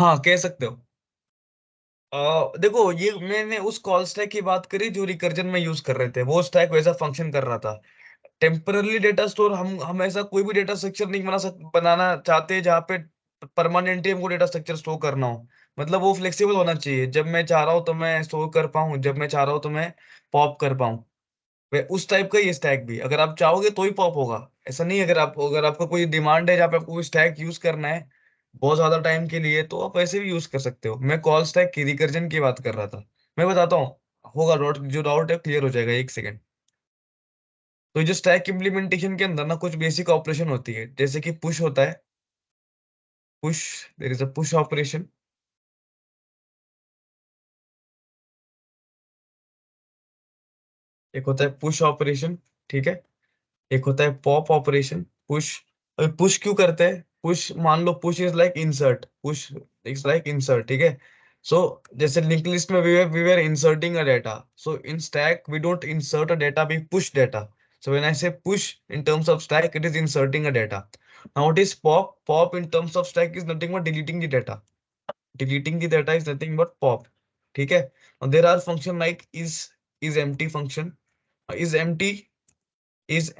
हाँ कह सकते हो। देखो ये मैंने उस कॉल स्टैक की बात करी जो रिकर्जन में यूज कर रहे थे, वो स्टैक वैसा फंक्शन कर रहा था। टेम्पररी डेटा स्टोर हम ऐसा कोई भी डेटा स्ट्रक्चर नहीं बनाना चाहते जहाँ पे परमानेंटली हमको डेटा स्ट्रक्चर स्टोर करना हो। मतलब वो फ्लेक्सिबल होना चाहिए, जब मैं चाह रहा हूँ तो मैं स्टोर कर पाऊँ, जब मैं चाह रहा हूँ तो मैं पॉप कर पाऊँ। उस टाइप का ये स्टैक भी अगर आप चाहोगे तो ही पॉप होगा। ऐसा नहीं, अगर आपका कोई डिमांड है जहाँ पे आपको कोई स्टैक यूज करना है बहुत ज्यादा टाइम के लिए, तो आप ऐसे भी यूज कर सकते हो। मैं कॉल स्टैक की रिकर्जन की बात कर रहा था। मैं बताता हूँ, होगा डाउट, जो डाउट है क्लियर हो जाएगा, एक सेकंड। तो जो स्टैक इम्प्लीमेंटेशन के अंदर ना कुछ बेसिक ऑपरेशन होती है, जैसे कि पुश होता है। Push, there is a push operation. एक होता है पुश ऑपरेशन, ठीक है। एक होता है पॉप ऑपरेशन। पुश, अभी पुश क्यों करते हैं? पुश, मान लो push is like insert, push is like insert, ठीक है। सो जैसे लिंक लिस्ट में we were inserting a data, so in stack we don't insert a data, we push data. So when I say push in terms of stack, it is inserting a data. Now what is pop? Pop in terms of stack is nothing but deleting the data. Deleting the data is nothing but pop. ठीक है। Now there are function like is empty function. Is empty is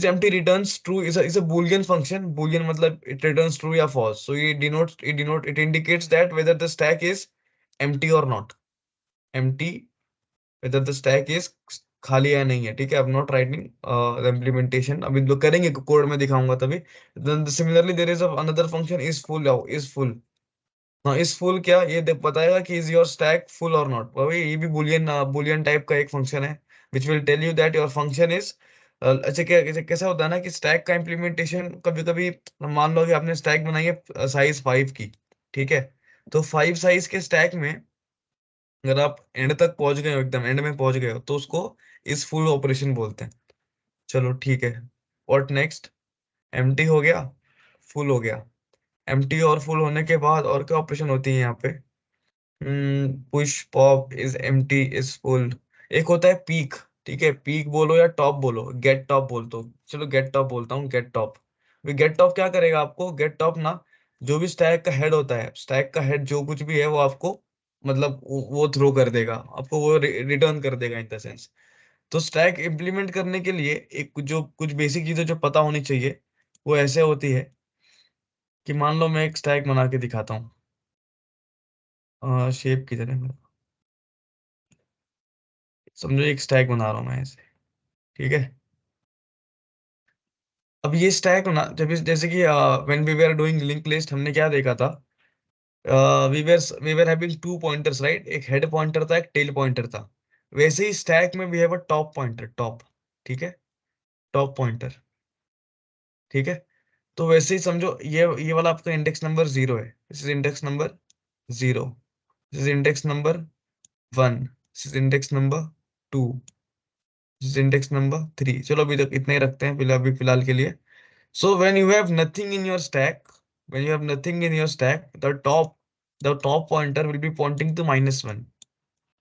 empty returns true, is a boolean function. Boolean मतलब it returns true या false. So it indicates that whether the stack is empty or not. Empty, whether the stack is खाली या नहीं है, ठीक है। अब not writing the implementation, अभी लोग करेंगे कोड में दिखाऊंगा तभी। Similarly there is another function is full. हाँ इज फुल क्या, ये बताएगा कि इज योर स्टैक फुल और नॉट। भाई ये भी बुलियन बुलियन टाइप का एक फंक्शन है, which will tell you that your function is. अच्छा क्या कैसा होता है ना कि स्टैक का इम्प्लीमेंटेशन कभी कभी, मान लो कि आपने स्टैक बनाई है साइज 5 की, ठीक है। तो 5 साइज के स्टैक में अगर आप एंड तक पहुंच गए हो, एकदम एंड में पहुंच गए हो, तो उसको इस फुल ऑपरेशन बोलते हैं। चलो ठीक है। What next? एम्प्टी हो गया, फुल हो गया। एम्प्टी और फुल होने के बाद और क्या ऑपरेशन होती है यहाँ पे? Push, pop, is empty, is full. एक होता है पीक, ठीक है। पीक बोलो या टॉप बोलो, गेट टॉप बोल दो। चलो गेट टॉप बोलता हूँ, गेट टॉप। गेट टॉप क्या करेगा आपको? गेट टॉप ना, जो भी स्टैक का हेड होता है, स्टैक का हेड जो कुछ भी है वो आपको, मतलब वो थ्रो कर देगा आपको, वो रिटर्न कर देगा इन द सेंस। तो स्टैक इम्प्लीमेंट करने के लिए एक जो कुछ बेसिक चीजें जो पता होनी चाहिए, वो ऐसे होती है कि मान लो मैं एक स्टैक बना के दिखाता हूँ शेप की तरह। समझो एक स्टैक बना रहा हूँ मैं ऐसे, ठीक है। अब ये स्टैक ना, जैसे कि when we were doing link list, हमने क्या देखा था? We were having two pointers, right? एक हेड पॉइंटर था, एक टेल पॉइंटर था। वैसे ही स्टैक में भी है वो टॉप पॉइंटर, टॉप, ठीक है। टॉप पॉइंटर, ठीक है। तो वैसे ही समझो ये वाला आपका इंडेक्स नंबर 0 है, this is index number 0, this is index number 1, this is index number 2, this is index number 3। चलो अभी तक इतना ही रखते हैं अभी फिलहाल के लिए। So when you have nothing in your stack, when you have nothing in your stack, the top pointer will be pointing to -1,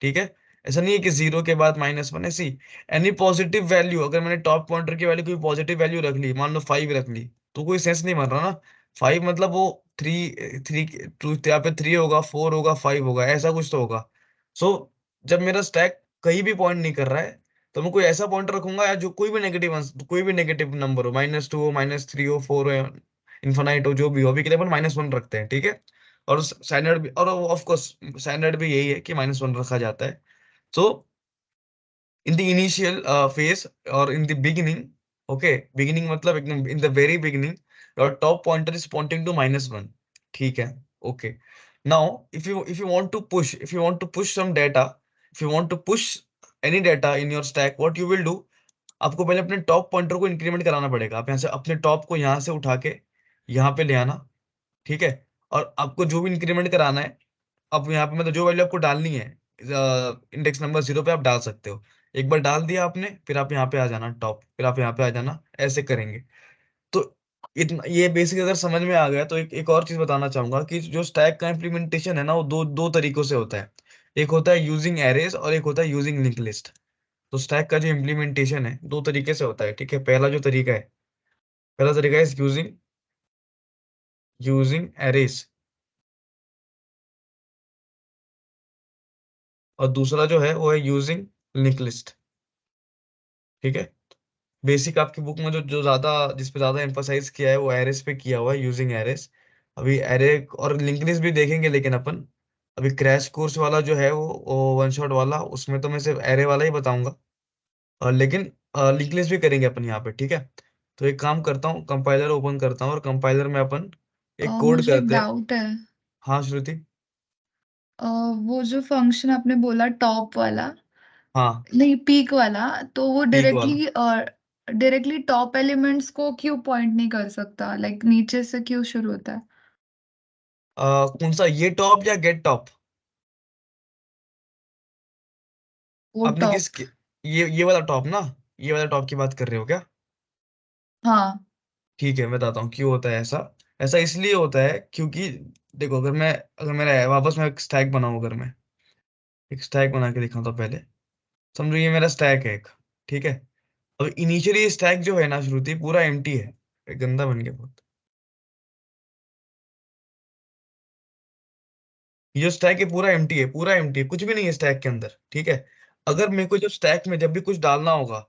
ठीक है। ऐसा नहीं है कि 0 के बाद -1, ऐसी एनी पॉजिटिव वैल्यू, अगर मैंने टॉप पॉइंटर की वैल्यू कोई पॉजिटिव वैल्यू रख ली, मान लो 5 रख ली, तो कोई सेंस नहीं बन रहा ना। 5 मतलब वो 3, 3 टू यहाँ पे 3 होगा, 4 होगा, 5 होगा, ऐसा कुछ तो होगा। सो जब मेरा स्टैक कहीं भी पॉइंट नहीं कर रहा है, तो मैं कोई ऐसा पॉइंटर रखूंगा या जो कोई भी नेगेटिव नंबर हो, -2 हो, -3 हो, 4 हो, इन्फानाइट हो, जो भी हो। अभी के लिए अपन -1 रखते हैं, ठीक है। और स्टैंडर्ड भी, और ऑफ कोर्स स्टैंडर्ड भी यही है कि -1 रखा जाता है। So in the initial phase or in the beginning, okay, beginning मतलब एकदम in the very beginning, your top pointer is pointing to -1, ठीक है। Okay. Now if you want to push some data, if you want to push any data in your stack, what you will do? आपको पहले अपने top pointer को increment कराना पड़ेगा। आप यहाँ से अपने टॉप को यहाँ से उठा के यहाँ पे ले आना, ठीक है। और आपको जो भी इंक्रीमेंट कराना है, अब यहाँ पे मतलब जो वैल्यू आपको डालनी है इंडेक्स नंबर 0 पे आप डाल सकते हो। एक बार डाल दिया आपने, फिर आप यहाँ पे आ जाना टॉप, फिर आप यहाँ पे आ जाना, ऐसे करेंगे। तो इतना ये बेसिक अगर समझ में आ गया, तो एक और चीज बताना चाहूंगा कि जो स्टैक का इम्प्लीमेंटेशन है ना, वो दो दो तरीकों से होता है। एक होता है यूजिंग एरेज और एक होता है यूजिंग लिंक लिस्ट। तो स्टैक का जो इम्प्लीमेंटेशन है दो तरीके से होता है, ठीक है। पहला तरीका है यूजिंग यूजिंग एरेज, और दूसरा जो है वो है यूजिंग लिंक लिस्ट। ठीक है। बेसिक आपकी बुक में जो जो ज्यादा जिस पे ज्यादा एम्फोसाइज किया है वो एरेस पे किया हुआ है, यूजिंग एरेस। अभी एरे और लिंक लिस्ट भी देखेंगे, लेकिन अपन अभी क्रैश कोर्स वाला जो है वो वन शॉट वाला, उसमें तो मैं सिर्फ एरे वाला ही बताऊंगा। लेकिन लिंक लिस्ट भी करेंगे अपन यहाँ पे, ठीक है। तो एक काम करता हूँ, कंपाइलर ओपन करता हूँ और कंपाइलर में अपन एक कोड मुझे एक करते हैं। डाउट है। हाँ श्रुति। अ, वो जो फंक्शन आपने बोला टॉप वाला, हाँ, नहीं पीक वाला, तो वो पीक वाला। डायरेक्टली टॉप एलिमेंट्स को क्यों पॉइंट नहीं कर सकता, लाइक नीचे से क्यों शुरू होता है? कौन सा, ये टॉप या गेट टॉप? वो आपने टॉप। ये वाला टॉप ना, ये वाला टॉप की बात कर रहे हो क्या? हाँ। ठीक है, मैं बताता हूँ क्यों होता है ऐसा। ऐसा इसलिए होता है क्योंकि देखो, अगर मेरा वापस मैं एक स्टैक बनाऊं, अगर मैं एक स्टैक बना के दिखाता हूँ पहले। समझो ये मेरा स्टैक है एक। ठीक है। अब इनिशियली स्टैक जो है ना श्रुति, पूरा एम्प्टी है। ये गंदा बन गया बहुत। ये जो स्टैक है पूरा एम्प्टी है, पूरा एम्प्टी है, कुछ भी नहीं है स्टैक के अंदर। ठीक है। अगर मेरे को जब स्टैक में जब भी कुछ डालना होगा,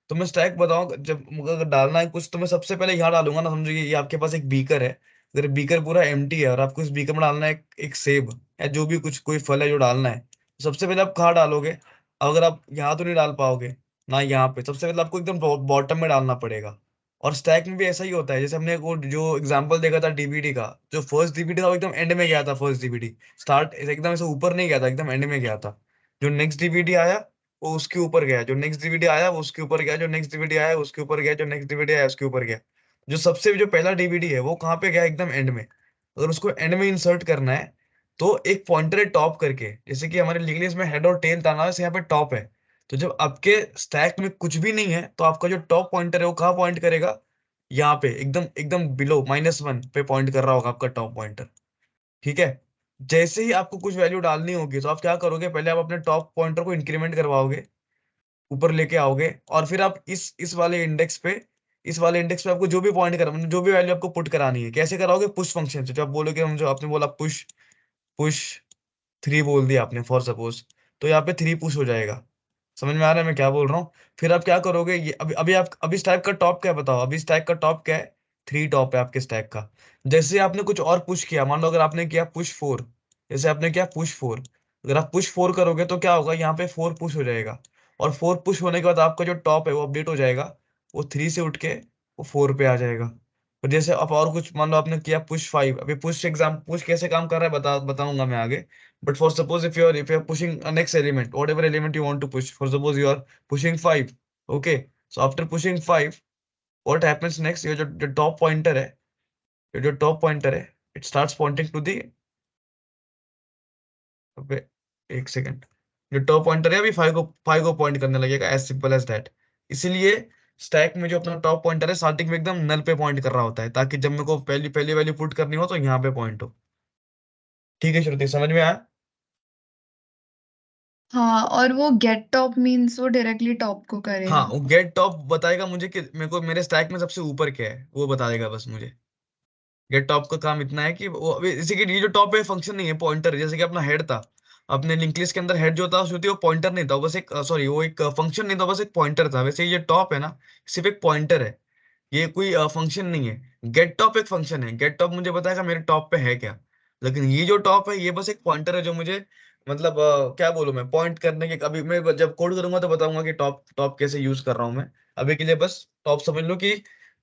तो मैं स्टैक बताऊं, जब मुझे अगर डालना है कुछ, तो मैं सबसे पहले यहाँ डालूंगा ना। समझो ये आपके पास एक बीकर है। अगर बीकर पूरा एम्प्टी है और आपको इस बीकर में डालना है एक सेब या जो भी कुछ कोई फल है जो डालना है, तो सबसे पहले आप कहाँ डालोगे? अगर आप यहाँ तो नहीं डाल पाओगे ना, यहाँ पे सबसे पहले आपको एकदम बॉटम में डालना पड़ेगा। और स्टैक में भी ऐसा ही होता है। जैसे हमने वो जो एग्जांपल देखा था डीबीडी का, जो फर्स्ट डीबीडी था वो एकदम एंड में गया था। फर्स्ट डीबीडी स्टार्ट एकदम ऐसे ऊपर नहीं गया था, एकदम एंड में गया था। जो नेक्स्ट डीवीडी आया वो उसके ऊपर गया, जो नेक्स्ट डीवीडी आया वो उसके ऊपर गया, जो नेक्स्ट डीवीडी आया उसके ऊपर गया, जो नेक्स्ट डीवीडी आया उसके ऊपर गया। जो पहला डीवीडी है वो कहाँ पे गया? एकदम एंड में। अगर उसको एंड में इंसर्ट करना है, तो एक पॉइंटर है टॉप करके, जैसे कि हमारे लिंक्डइन में हेड और टेल था ना, वैसे यहाँ पे टॉप है। तो जब आपके स्टैक में कुछ भी नहीं है, तो आपका जो टॉप पॉइंटर है वो कहाँ पॉइंट करेगा? यहाँ पे एकदम एकदम बिलो -1 पे पॉइंट कर रहा होगा आपका टॉप पॉइंटर। ठीक है। जैसे ही आपको कुछ वैल्यू डालनी होगी, तो आप क्या करोगे? पहले आप अपने टॉप पॉइंटर को इंक्रीमेंट करवाओगे, ऊपर लेके आओगे, और फिर आप इस वाले इंडेक्स पे आपको जो भी पॉइंट करा, मतलब जो भी वैल्यू आपको पुट करानी है, कैसे कराओगे? पुश फंक्शन से। जो आप बोलोगे, हम जो आपने बोला पुश पुश 3 बोल दिया आपने फॉर सपोज, तो यहाँ पे 3 पुश हो जाएगा। समझ में आ रहा है मैं क्या बोल रहा हूँ? फिर आप क्या करोगे? ये अभी स्टैक का टॉप क्या है बताओ? अभी स्टैक का टॉप क्या है? 3 टॉप है आपके स्टैक का। जैसे आपने कुछ और पुश किया, मान लो अगर आपने किया पुश 4, जैसे आपने किया पुश 4, अगर आप पुश 4 करोगे तो क्या होगा? यहाँ पे 4 पुश हो जाएगा। और 4 पुश होने के बाद आपका जो टॉप है वो अपडेट हो जाएगा। वो 3 से उठ के वो 4 पे आ जाएगा। और जैसे आप और कुछ मान लो आपने किया पुश 5, अभी पुश कैसे काम कर रहा है बताऊंगा मैं आगे। But for suppose if you're pushing a next element, whatever element you want to push, for suppose you are pushing 5, okay? So after pushing 5, what happens next? ये जो top pointer है, ये जो top pointer है, it starts pointing to the, अबे एक second, जो top pointer है अभी 5 को पॉइंट करने लगेगा, एज सिंपल एज दैट। इसीलिए स्टैक में जो अपना टॉप पॉइंटर है स्टार्टिंग में एकदम नल पे पॉइंट कर रहा होता है, ताकि जब मेरे को पहली पहली वैल्यू पुट करनी हो तो यहाँ पे पॉइंट हो। ठीक है श्रुति, समझ में आया? हाँ, और वो गेट टॉप मीन्स वो डायरेक्टली टॉप को हाँ, करेगा? वो गेट टॉप बताएगा मुझे कि मेरे को मेरे स्टैक में सबसे ऊपर क्या है, वो बता देगा बस मुझे। गेट टॉप का काम इतना है कि वो अभी जैसे कि ये जो टॉप है फंक्शन नहीं है, पॉइंटर। जैसे कि अपना हेड था, अपने लिंक लिस्ट के अंदर हेड जो था उसमें वो पॉइंटर नहीं था, वो बस एक सॉरी वो एक फंक्शन नहीं था, बस एक पॉइंटर था। वैसे ये टॉप है ना, सिर्फ एक पॉइंटर है, ये कोई फंक्शन नहीं है। गेट टॉप एक फंक्शन है, गेट टॉप मुझे बताएगा मेरे टॉप पे है क्या। लेकिन ये जो टॉप है ये बस एक पॉइंटर है, जो मुझे मतलब क्या बोलूं मैं, पॉइंट करने के। अभी मैं जब कोड करूंगा तो बताऊंगा कि टॉप टॉप कैसे यूज कर रहा हूं मैं। अभी के लिए बस टॉप समझ लो कि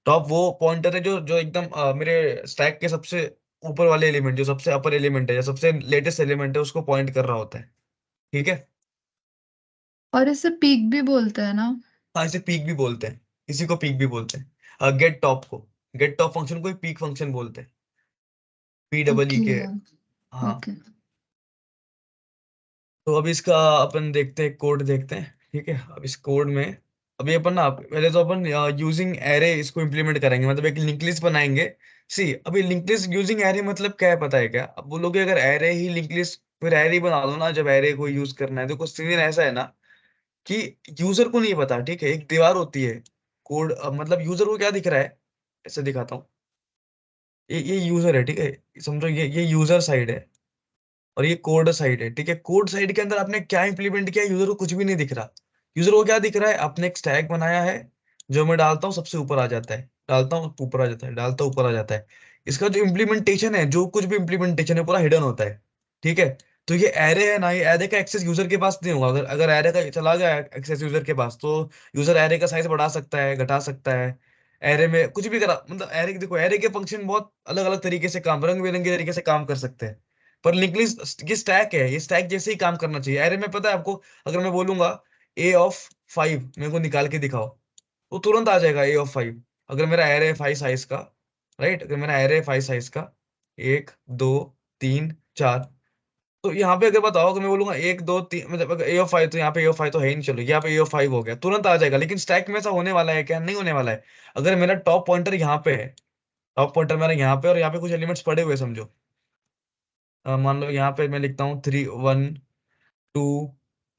टॉप वो पॉइंटर है जो जो एकदम मेरे स्टैक के सबसे ऊपर वाले एलिमेंट, जो सबसे अपर एलिमेंट है या सबसे लेटेस्ट एलिमेंट है, उसको पॉइंट कर रहा होता है। ठीक है। और इसे पीक भी बोलते हैं ना? हाँ, इसे पीक भी बोलते हैं, इसी को पीक भी बोलते हैं, गेट टॉप को। गेट टॉप फंक्शन को पीक फंक्शन बोलते हैं, PEE ओके। के। हाँ। ओके। तो अभी इसका अपन देखते हैं, कोड देखते हैं। ठीक है। अब इस कोड में अभी अपन ना पहले तो अपन यूजिंग एरे इसको इम्प्लीमेंट करेंगे, मतलब एक लिंक लिस्ट बनाएंगे। सी अभी लिंक लिस्ट यूजिंग एरे मतलब क्या है पता है क्या? अब बोलोगे अगर एरे ही लिंक लिस्ट, फिर एरे ही बना दो ना जब एरे को यूज करना है। देखो सीन ऐसा है ना कि यूजर को नहीं पता। ठीक है। एक दीवार होती है कोड, मतलब यूजर को क्या दिख रहा है, ऐसे दिखाता हूँ। ये यूजर है, ठीक है। समझो ये यूजर साइड है। और ये कोड साइड है, ठीक है। कोड साइड के अंदर आपने क्या इंप्लीमेंट किया, यूजर को कुछ भी नहीं दिख रहा। यूजर को क्या दिख रहा है, आपने एक स्टैक बनाया है, जो मैं डालता हूँ सबसे ऊपर आ जाता है, डालता हूँ ऊपर आ जाता है, डालता हूँ ऊपर आ जाता है। इसका जो इम्प्लीमेंटेशन है, जो कुछ भी इम्प्लीमेंटेशन है, पूरा हिडन होता है, ठीक है। तो ये एरे है ना, ये एरे का एक्सेस यूजर के पास नहीं होगा। अगर अगर एरे का चला गया एक्सेस यूजर के पास, तो यूजर एरे का साइज बढ़ा सकता है, घटा सकता है, एरे में कुछ भी करा, मतलब एरे, देखो एरे के फंक्शन बहुत अलग अलग तरीके से काम, रंग बिरंगे तरीके से काम कर सकते हैं। पर लिंक लिस्ट ये स्टैक है, ये स्टैक जैसे ही काम करना चाहिए। एरे में पता है आपको, अगर मैं बोलूंगा A of 5 मेरे को निकाल के दिखाओ, तो तुरंत आ जाएगा A of 5। अगर मेरा एरे है 5 साइज का, राइट, अगर मेरा एरे है 5 साइज का, 1 2 3 4, तो यहाँ पे अगर बताओ, अगर मैं बोलूंगा 1 2 3, मतलब अगर A of 5, तो यहाँ पे A of 5 तो है ही नहीं, चलो यहाँ पे A of 5 हो गया, तुरंत आ जाएगा। लेकिन स्टैक में ऐसा होने वाला है क्या, नहीं होने वाला है। अगर मेरा टॉप पॉइंटर यहाँ पे है, टॉप पॉइंटर मेरा यहाँ पे, और यहाँ पे कुछ एलिमेंट्स पड़े हुए हैं, समझो। मान लो यहाँ पे मैं लिखता हूँ 3 1 2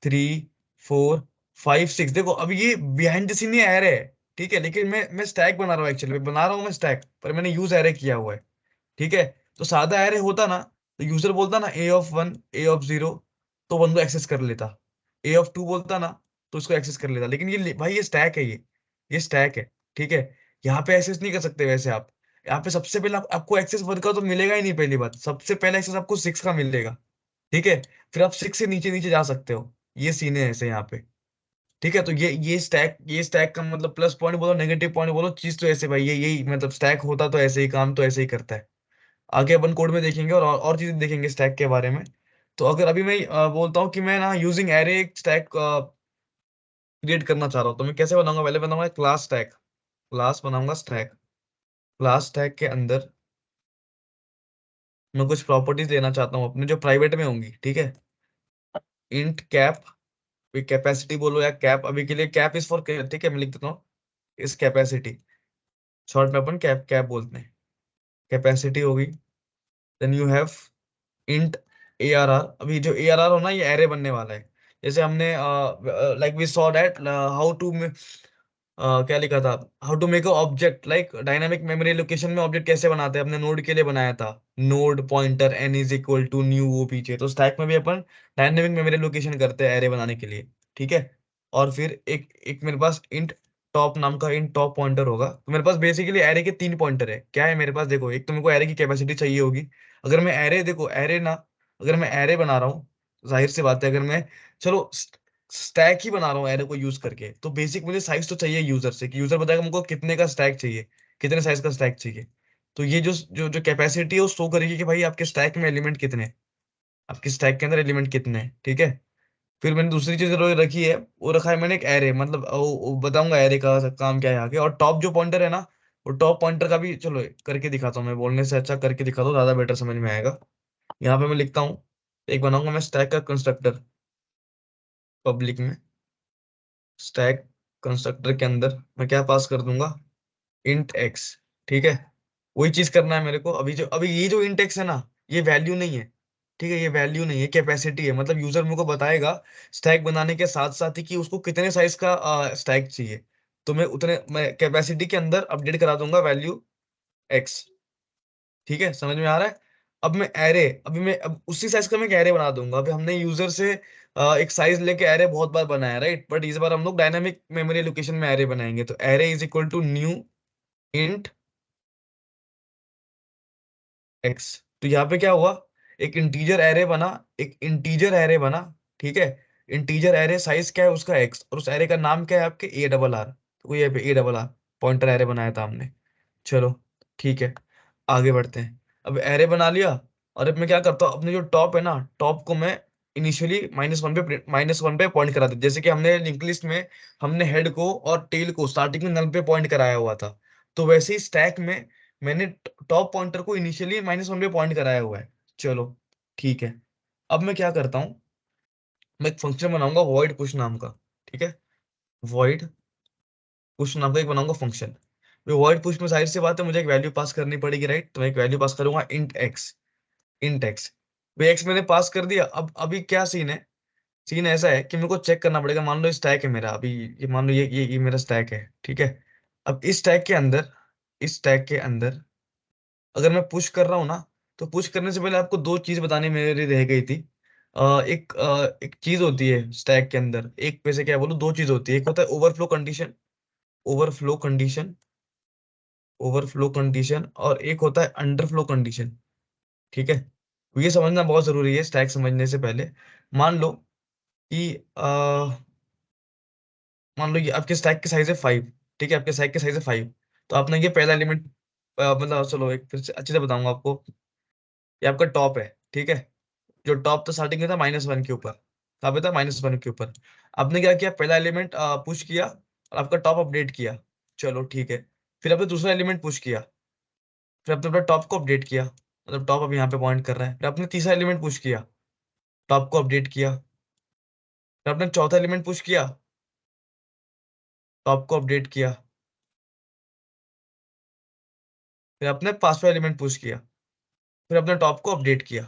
3 4 5 6, देखो अब ये बिहाइंड द सीन ये एरे है, ठीक है। लेकिन मैं स्टैक बना रहा हूँ, एक्चुअली बना रहा हूँ मैं स्टैक, पर मैंने यूज एरे किया हुआ है, ठीक है। तो सादा एरे होता ना, तो यूजर बोलता ना A of 1, A of 0, तो बंदा एक्सेस कर लेता। A of 2 बोलता ना, तो उसको एक्सेस कर लेता। लेकिन भाई ये स्टैक है, ये स्टैक है, ठीक है। यहाँ पे एक्सेस नहीं कर सकते वैसे आप। यहाँ पे सबसे पहले आपको एक्सेस 1 का तो मिलेगा ही नहीं, पहली बात, सबसे पहले एक्सेस आपको 6 का मिलेगा, ठीक है। फिर आप 6 से नीचे नीचे जा सकते हो, ये सीन है ऐसे यहाँ पे, ठीक है। तो ये स्टैक का मतलब प्लस पॉइंट बोलो, नेगेटिव पॉइंट बोलो, चीज तो ऐसे भाई, ये यही मतलब स्टैक होता तो ऐसे ही, काम तो ऐसे ही करता है। आगे अपन कोड में देखेंगे, और चीजें देखेंगे स्टैक के बारे में। तो अगर अभी मैं बोलता हूँ कि मैं ना यूजिंग एरे एक स्टैक क्रिएट करना चाह रहा हूँ, तो मैं कैसे बनाऊंगा, पहले बनाऊंगा क्लास स्टैक, क्लास बनाऊंगा स्टैक। क्लास स्टैक के अंदर मैं कुछ प्रॉपर्टीज लेना चाहता हूँ अपने, जो प्राइवेट में होंगी, ठीक है। इंट कैप, कैपेसिटी बोलो या कैप, अभी के लिए कैप इज फॉर, ठीक है, मैं लिख देता हूँ इस कैपेसिटी, शॉर्ट में अपन कैप कैप बोलते हैं। कैपेसिटी होगी, then you have int ARR। अभी जो ARR हो ना, ये एरे बनने वाला है। जैसे हमने like we saw that how to क्या लिखा था, how to make a object, like dynamic memory location में ऑब्जेक्ट कैसे बनाते हैं, अपने नोड के लिए बनाया था, node pointer n is equal to new, वो पीछे। तो स्टैक में भी अपन डायनामिक मेमोरी लोकेशन करते हैं एरे बनाने के लिए, ठीक है। और फिर एक एक मेरे पास इंट टॉप नाम का इंट टॉप पॉइंटर होगा। तो मेरे पास बेसिकली एरे के 3 पॉइंटर है। क्या है मेरे पास, देखो, एक तो मेरे को एरे की कैपेसिटी चाहिए होगी। अगर मैं एरे, देखो एरे ना, अगर मैं एरे बना रहा हूँ, जाहिर सी बात है, अगर मैं, चलो स्टैक ही बना रहा हूँ एरे को यूज करके, तो बेसिक मुझे साइज तो चाहिए यूजर से, कि यूजर बताएगा मुझको कितने का स्टैक चाहिए, कितने साइज का स्टैक चाहिए। तो ये जो जो जो कैपेसिटी है, वो शो करेगी कि भाई आपके स्टैक में एलिमेंट कितने हैं, आपके स्टैक के अंदर एलिमेंट कितने हैं, ठीक है। फिर मैंने दूसरी चीज रखी है, वो रखा है मैंने एक एरे, मतलब वो बताऊंगा एरे का काम क्या है आगे। और टॉप जो पॉइंटर है ना, वो टॉप पॉइंटर का भी चलो करके दिखाता हूँ, मैं बोलने से अच्छा करके दिखाता हूँ, ज्यादा बेटर समझ में आएगा। यहाँ पे मैं लिखता हूँ, एक बनाऊंगा मैं स्टैक का कंस्ट्रक्टर पब्लिक में। स्टैक कंस्ट्रक्टर के अंदर मैं क्या पास कर दूंगा, इंट एक्स, ठीक है। वही चीज करना है मेरे को। अभी ये जो इंट एक्स है ना, ये वैल्यू नहीं है, ठीक है, ये वैल्यू नहीं है, कैपेसिटी है। मतलब यूजर मेरे को बताएगा स्टैक बनाने के साथ साथ ही कि उसको कितने साइज का स्टैक चाहिए। तो मैं कैपेसिटी के अंदर अपडेट करा दूंगा वैल्यू एक्स, ठीक है, समझ में आ रहा है। अब मैं एरे, अब उसी साइज का मैं एरे बना दूंगा। अभी हमने यूजर से एक साइज लेके एरे बहुत बार बनाया, राइट, बट इस बार हम लोग डायनामिक मेमोरी लोकेशन में एरे बनाएंगे। तो array is equal to new int X. तो यहाँ पे क्या हुआ, एक इंटीजर एरे बना, एक इंटीजर एरे बना, ठीक है। इंटीजर एरे साइज क्या है उसका एक्स, और उस एरे का नाम क्या है आपके A RR। तो ये पे A RR पॉइंटर एरे बनाया था हमने। चलो, ठीक है, आगे बढ़ते हैं। अब एरे बना लिया, और अब मैं क्या करता हूँ, अपने जो टॉप है ना, टॉप को मैं इनिशियली -1 पे पॉइंट करा देता, जैसे कि हमने लिंक लिस्ट में हमने हेड को और टेल को स्टार्टिंग में नल पे पॉइंट कराया हुआ था। तो वैसे ही स्टैक में मैंने टॉप पॉइंटर को इनिशियली -1 पे पॉइंट कराया हुआ है। चलो, ठीक है। अब मैं क्या करता हूँ, मैं एक फंक्शन बनाऊंगा वॉइड पुश नाम का, ठीक है। वॉइड पुश नाम का एक बनाऊंगा फंक्शन। वॉइड पुश में जाहिर सी बात है मुझे एक वैल्यू पास करनी पड़ेगी, राइट। तो मैं एक वैल्यू पास करूंगा इंट एक्स, इंट एक्स। भाई एक्स मैंने पास कर दिया। अब अभी क्या सीन है, सीन ऐसा है कि मेरे को चेक करना पड़ेगा। मान लो स्टैक है मेरा अभी, ये मान लो ये मेरा स्टैक है, ठीक है। अब इस स्टैक के अंदर अगर मैं पुश कर रहा हूँ ना, तो पुश करने से पहले आपको दो चीज बतानी मेरी रह गई थी। एक चीज होती है स्टैक के अंदर, एक वैसे क्या बोलूं, दो चीज होती है, एक होता है overflow condition, overflow condition, overflow condition, और एक होता है अंडरफ्लो कंडीशन। ठीक है, तो ये समझना बहुत जरूरी है स्टैक समझने से पहले। मान लो कि मान लो ये आपके स्टैक की साइज है 5। ठीक है, आपके स्टैक की साइज है 5। तो आपने ये पहला एलिमेंट, मतलब चलो एक फिर से अच्छे से बताऊंगा आपको। ये आपका टॉप है। ठीक है, जो टॉप तो स्टार्टिंग में था -1 के ऊपर, कहाँ पे था, -1 के ऊपर। आपने क्या किया, पहला एलिमेंट पुश किया और आपका टॉप अपडेट किया। चलो ठीक है, फिर आपने दूसरा एलिमेंट पुश किया, फिर आपने अपना टॉप को अपडेट किया, मतलब टॉप अब यहाँ पे पॉइंट कर रहा है। फिर आपने तीसरा एलिमेंट पुश किया, टॉप को अपडेट किया। फिर आपने चौथा एलिमेंट पुश किया, टॉप को अपडेट किया। फिर आपने पांचवा एलिमेंट पुश किया, फिर अपने टॉप को अपडेट किया।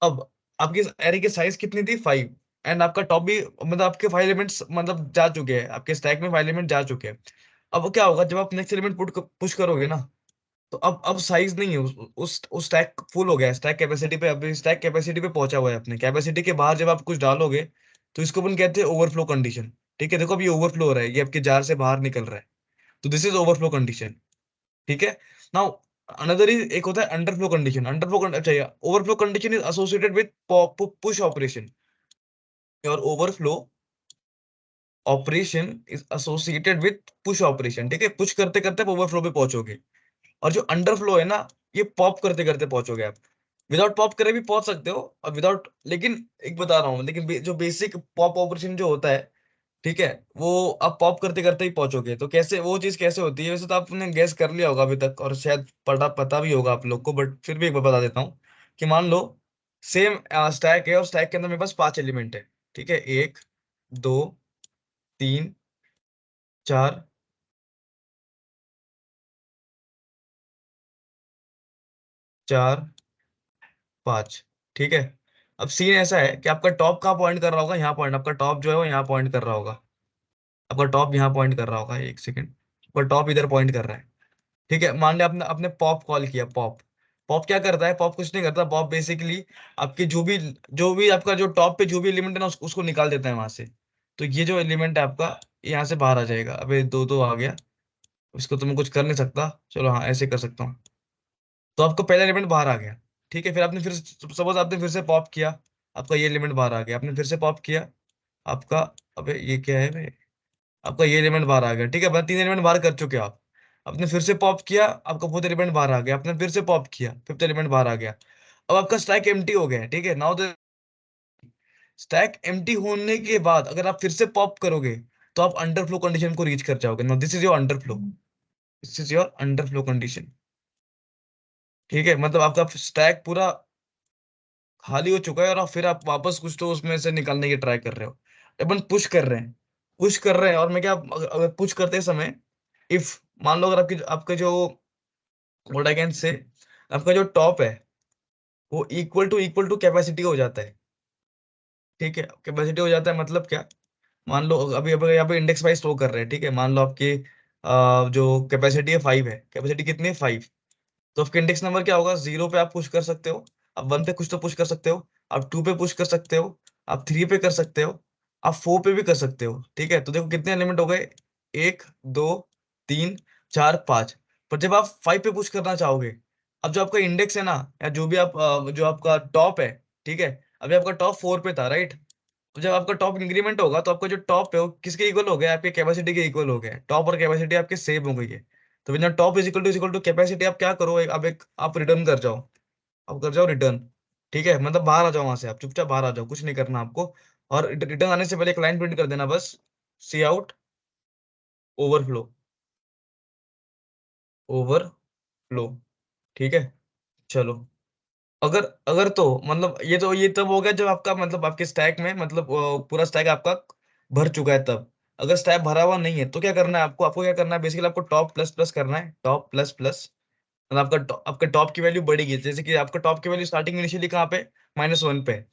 अब आपकी एरे की साइज कितनी थी, 5। एंड आपका टॉप भी, मतलब आपके 5 एलिमेंट्स मतलब जा चुके हैं, आपके स्टैक में 5 एलिमेंट जा चुके हैं। अब क्या होगा, जब आप नेक्स्ट एलिमेंट पुश करोगे ना, तो अब साइज नहीं है, उस स्टैक फुल हो गया है, स्टैक कैपेसिटी पे, अभी स्टैक कैपेसिटी पे पहुंचा हुआ है। अपने कैपेसिटी के बाहर जब आप कुछ डालोगे, तो इसको अपन कहते हैं ओवरफ्लो कंडीशन। ठीक है, देखो अब ये ओवरफ्लो हो रहा है, ये आपके जार से बाहर निकल रहा है, तो दिस इज ओवरफ्लो कंडीशन। ठीक है, नाउ अनदर इज, एक होता है अंडरफ्लो कंडीशन। अंडरफ्लो चाहिए, overflow condition is associated with push operation. और overflow operation is associated with push operation. ठीक है, पुश करते करते आप ओवरफ्लो पे पहुंचोगे। और जो अंडरफ्लो है ना, ये पॉप करते करते पहुंचोगे आप। विदाउट पॉप करे भी पहुंच सकते हो, और विदाउट, लेकिन एक बता रहा हूँ, लेकिन जो बेसिक पॉप ऑपरेशन जो होता है, ठीक है, वो आप पॉप करते करते ही पहुंचोगे। तो कैसे वो चीज कैसे होती है, वैसे तो आपने गैस कर लिया होगा अभी तक, और शायद पता भी होगा आप लोग को, बट फिर भी एक बार बता देता हूँ कि मान लो सेम स्टैक है, और स्टैक के अंदर मेरे पास 5 एलिमेंट है। ठीक है, 1 2 3 4 4 5। ठीक है, अब सीन ऐसा है कि आपका टॉप कहाँ पॉइंट कर रहा होगा, यहाँ पॉइंट, आपका टॉप जो है वो यहाँ पॉइंट कर रहा होगा। आपका टॉप यहाँ पॉइंट कर रहा होगा, एक सेकंड, आपका टॉप इधर पॉइंट कर रहा है। ठीक है, मान लिया आपने आपने पॉप कॉल किया। पॉप पॉप क्या करता है, पॉप कुछ नहीं करता। पॉप बेसिकली आपके जो भी आपका जो टॉप पे जो भी एलिमेंट है ना, उसको निकाल देता है वहां से। तो ये जो एलिमेंट है आपका, यहाँ से बाहर आ जाएगा। अबे दो दो आ गया, इसको तो मैं कुछ कर नहीं सकता, चलो हाँ ऐसे कर सकता हूँ। तो आपका पहला एलिमेंट बाहर आ गया। ठीक है, फिर आपने फिर सपोज आपने फिर से पॉप किया, आपका ये एलिमेंट बाहर आ गया। आपने फिर से पॉप किया, आपका, अबे ये क्या है भाई, आपका ये एलिमेंट बाहर आ गया। ठीक है, बस 3 एलिमेंट बाहर कर चुके हो आप। आपने फिर से पॉप किया, आपका फोर्थ एलिमेंट बाहर आ गया। आपने फिर से पॉप किया, फिफ्थ एलिमेंट बाहर आ गया। अब आपका स्टैक एम्प्टी हो गया है। ठीक है, नाउ द स्टैक एम्प्टी होने के बाद अगर आप फिर से पॉप करोगे, तो आप अंडरफ्लो कंडीशन को रीच कर जाओगे। Now this is your underflow, this is your underflow condition. ठीक है, मतलब आपका स्टैक पूरा खाली हो चुका है, और फिर आप वापस कुछ तो उसमें से निकालने की ट्राई कर रहे हो। अपन पुश कर रहे हैं, पुश कर रहे हैं, और मैं क्या, अगर पुश करते समय, इफ मान लो अगर आपकी आपका जो, व्हाट आई कैन से, आपका जो टॉप है वो इक्वल टू कैपेसिटी हो जाता है। ठीक है, कैपेसिटी हो जाता है मतलब क्या, मान लो अभी अभी यहाँ पे इंडेक्स वाइज शो कर रहे हैं। ठीक है, मान लो आपकी जो कैपेसिटी है 5 है, कैपेसिटी कितनी है, 5। तो आपका इंडेक्स नंबर क्या होगा, 0 पे आप पुश कर सकते हो, आप 1 पे कुछ तो पुश कर सकते हो, आप 2 पे पुश कर सकते हो, आप 3 पे कर सकते हो, आप 4 पे भी कर सकते हो। ठीक है, तो देखो कितने एलिमेंट हो गए, 1 2 3 4 5। पर जब आप 5 पे पुश करना चाहोगे, अब जो आपका इंडेक्स है ना, या जो भी आप जो आपका टॉप है, ठीक है, अभी आपका टॉप 4 पे था, राइट। तो जब आपका टॉप इंक्रीमेंट होगा, तो आपका जो टॉप है वो किसके इक्वल हो गया, आपके कैपेसिटी के इक्वल हो गया। टॉप और कैपेसिटी आपके सेम हो गई है। तो बिना top is equal to capacity, आप क्या करो, एक आप रिटर्न कर जाओ, आप कर जाओ रिटर्न। ठीक है, मतलब बाहर आ जाओ वहां से, आप चुपचाप बाहर आ जाओ, कुछ नहीं करना आपको। और रिटर्न आने से पहले एक लाइन प्रिंट कर देना बस, सी आउट ओवरफ्लो, ओवरफ्लो। ठीक है, चलो। अगर अगर तो मतलब ये तब हो गया जब आपका, मतलब आपके स्टैक में, मतलब पूरा स्टैक आपका भर चुका है तब। अगर स्टैक भरा हुआ नहीं है, तो क्या करना है आपको, क्या करना है बेसिकली, आपको टॉप प्लस प्लस करना है, टॉप प्लस प्लस। मतलब आपका टॉप की वैल्यू बढ़ेगी, जैसे कि आपका टॉप की वैल्यू स्टार्टिंग इनिशियली कहाँ पे, -1 पे।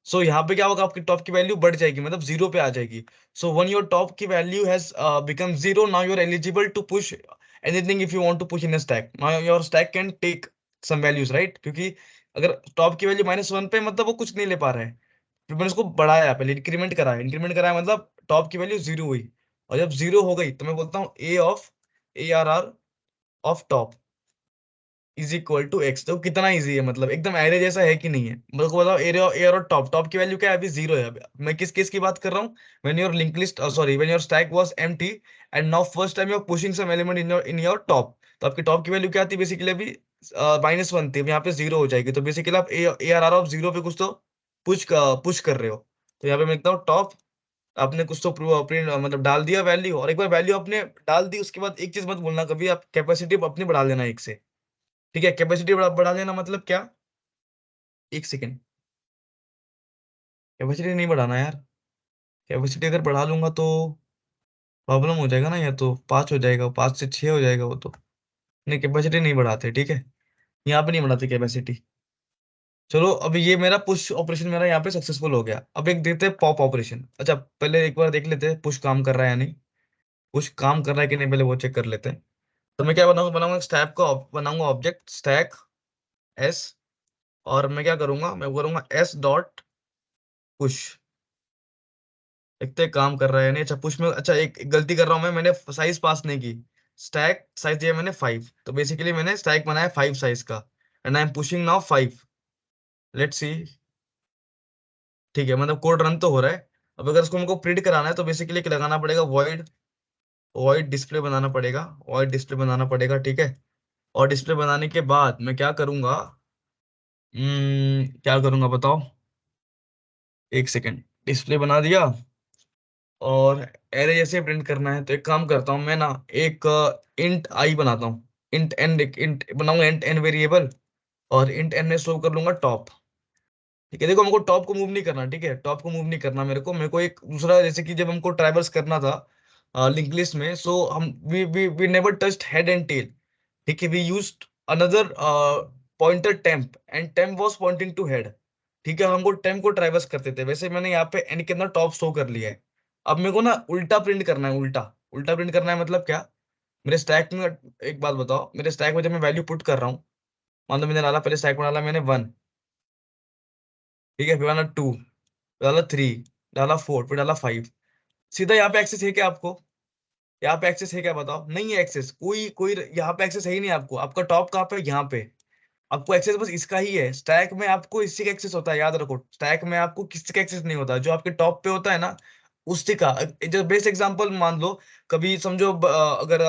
सो यहाँ पे क्या होगा, आपकी टॉप की वैल्यू बढ़ जाएगी, मतलब जीरो पे आ जाएगी. सो वन योर टॉप की value has become zero, now you are eligible to push anything if you want to push in a stack. Now your stack can take some values, right? क्योंकि अगर top की value -1 पे, मतलब वो कुछ नहीं ले पा रहा है. फिर मैंने उसको बढ़ाया, पहले इंक्रीमेंट कराया, इंक्रीमेंट कराया मतलब टॉप की वैल्यू जीरो हुई. और जब जीरो हो गई तो मैं बोलता हूँ A R R of top is equal to X. तो कितना इजी है, मतलब एकदम एरे जैसा है कि नहीं है. मेरे को बताओ, एरे एयर और टॉप, टॉप की वैल्यू क्या है, अभी जीरो है. अभी मैं किस केस की बात कर रहा हूँ? When your link list, sorry, when your stack was empty and now first time you are pushing some element in your top. तो आपकी टॉप की वैल्यू क्या थी बेसिकली? अभी -1 थी, अब यहाँ पे जीरो हो जाएगी. तो बेसिकली आप A R R of zero पे कुछ तो पुश कर रहे हो. तो यहाँ पे मैं लिखता हूँ टॉप. आपने कुछ तो प्रिंट मतलब डाल दिया वैल्यू, और एक बार वैल्यू आपने डाल दी उसके बाद एक चीज मत भूलना कभी, आप कैपेसिटी अपनी बढ़ा लेना एक से. ठीक है, कैपेसिटी बढ़ा लेना मतलब क्या? एक सेकेंड. कैपेसिटी नहीं बढ़ाना यार. कैपेसिटी अगर बढ़ा लूंगा तो प्रॉब्लम हो जाएगा ना, या तो 5 हो जाएगा, 5 से 6 हो जाएगा वो तो. नहीं, कैपेसिटी नहीं बढ़ाते, ठीक है. यहाँ पे नहीं बढ़ाते कैपेसिटी. चलो, अभी ये मेरा पुश ऑपरेशन मेरा यहाँ पे सक्सेसफुल हो गया. अब एक देखते हैं पॉप ऑपरेशन. अच्छा, पहले एक बार देख लेते हैं पुश काम कर रहा है या नहीं. पुश काम कर रहा है कि नहीं, पहले वो चेक कर लेते हैं. तो मैं क्या बनाऊंगा, बनाऊंगा स्टैक का, बनाऊंगा ऑब्जेक्ट स्टैक एस. और मैं क्या करूंगा, मैं करूंगा एस डॉट पुश. देखते हैं काम कर रहा है या नहीं. अच्छा, पुश में, अच्छा एक गलती कर रहा हूँ मैंने साइज पास नहीं की. स्टैक साइज दिया मैंने 5, तो बेसिकली मैंने स्टैक बनाया 5 साइज का. And I am pushing now 5. Let's see. ठीक है, मतलब कोड रन तो हो रहा है. अब अगर इसको हमको प्रिंट कराना है तो बेसिकली क्या लगाना पड़ेगा, वॉइड. वॉइड डिस्प्ले बनाना पड़ेगा, वॉइड डिस्प्ले बनाना पड़ेगा, ठीक है. और डिस्प्ले बनाने के बाद मैं क्या करूंगा, क्या करूंगा बताओ. एक सेकेंड. डिस्प्ले बना दिया. और एरे जैसे प्रिंट करना है तो एक काम करता हूँ मैं ना, एक इंट आई बनाता हूँ. इंट एन, इंट बनाऊंगा, इंट एन वेरिएबल. और इंट एन में स्टोर कर लूंगा टॉप. ठीक है, देखो हमको टॉप को मूव नहीं करना, ठीक है, टॉप को मूव नहीं करना. मेरे को एक दूसरा, जैसे कि जब हमको ट्रैवर्स करना था लिंक लिस्ट में, सो हम we never touched head and tail. ठीक है, we used another pointer temp, and temp was pointing to head. ठीक है, हमको टेम्प को ट्रैवर्स करते थे. वैसे मैंने यहाँ पे एन के अंदर टॉप शो कर लिया है. अब मेरे को ना उल्टा प्रिंट करना है, उल्टा. उल्टा प्रिंट करना है मतलब क्या? मेरे स्टैक में, एक बात बताओ, मेरे स्टैक में जब मैं वैल्यू पुट कर रहा हूँ, मान लो मैंने डाला, पहले स्टैक में डाला मैंने 1. ठीक है, फिर डाला 2, डाला 3, डाला 4, फिर डाला 5. सीधा यहाँ पे एक्सेस है क्या आपको? यहाँ पे एक्सेस है क्या बताओ? नहीं है एक्सेस, कोई कोई यहाँ पे एक्सेस है ही नहीं आपको. आपका टॉप कहाँ पे? यहाँ पे. आपको एक्सेस बस इसका ही है. स्टैक में आपको इसी का एक्सेस होता है, याद रखो. स्टैक में आपको किसी का एक्सेस नहीं होता, जो आपके टॉप पे होता है ना, उसी का. जो बेस्ट एग्जांपल मान लो, कभी समझो अगर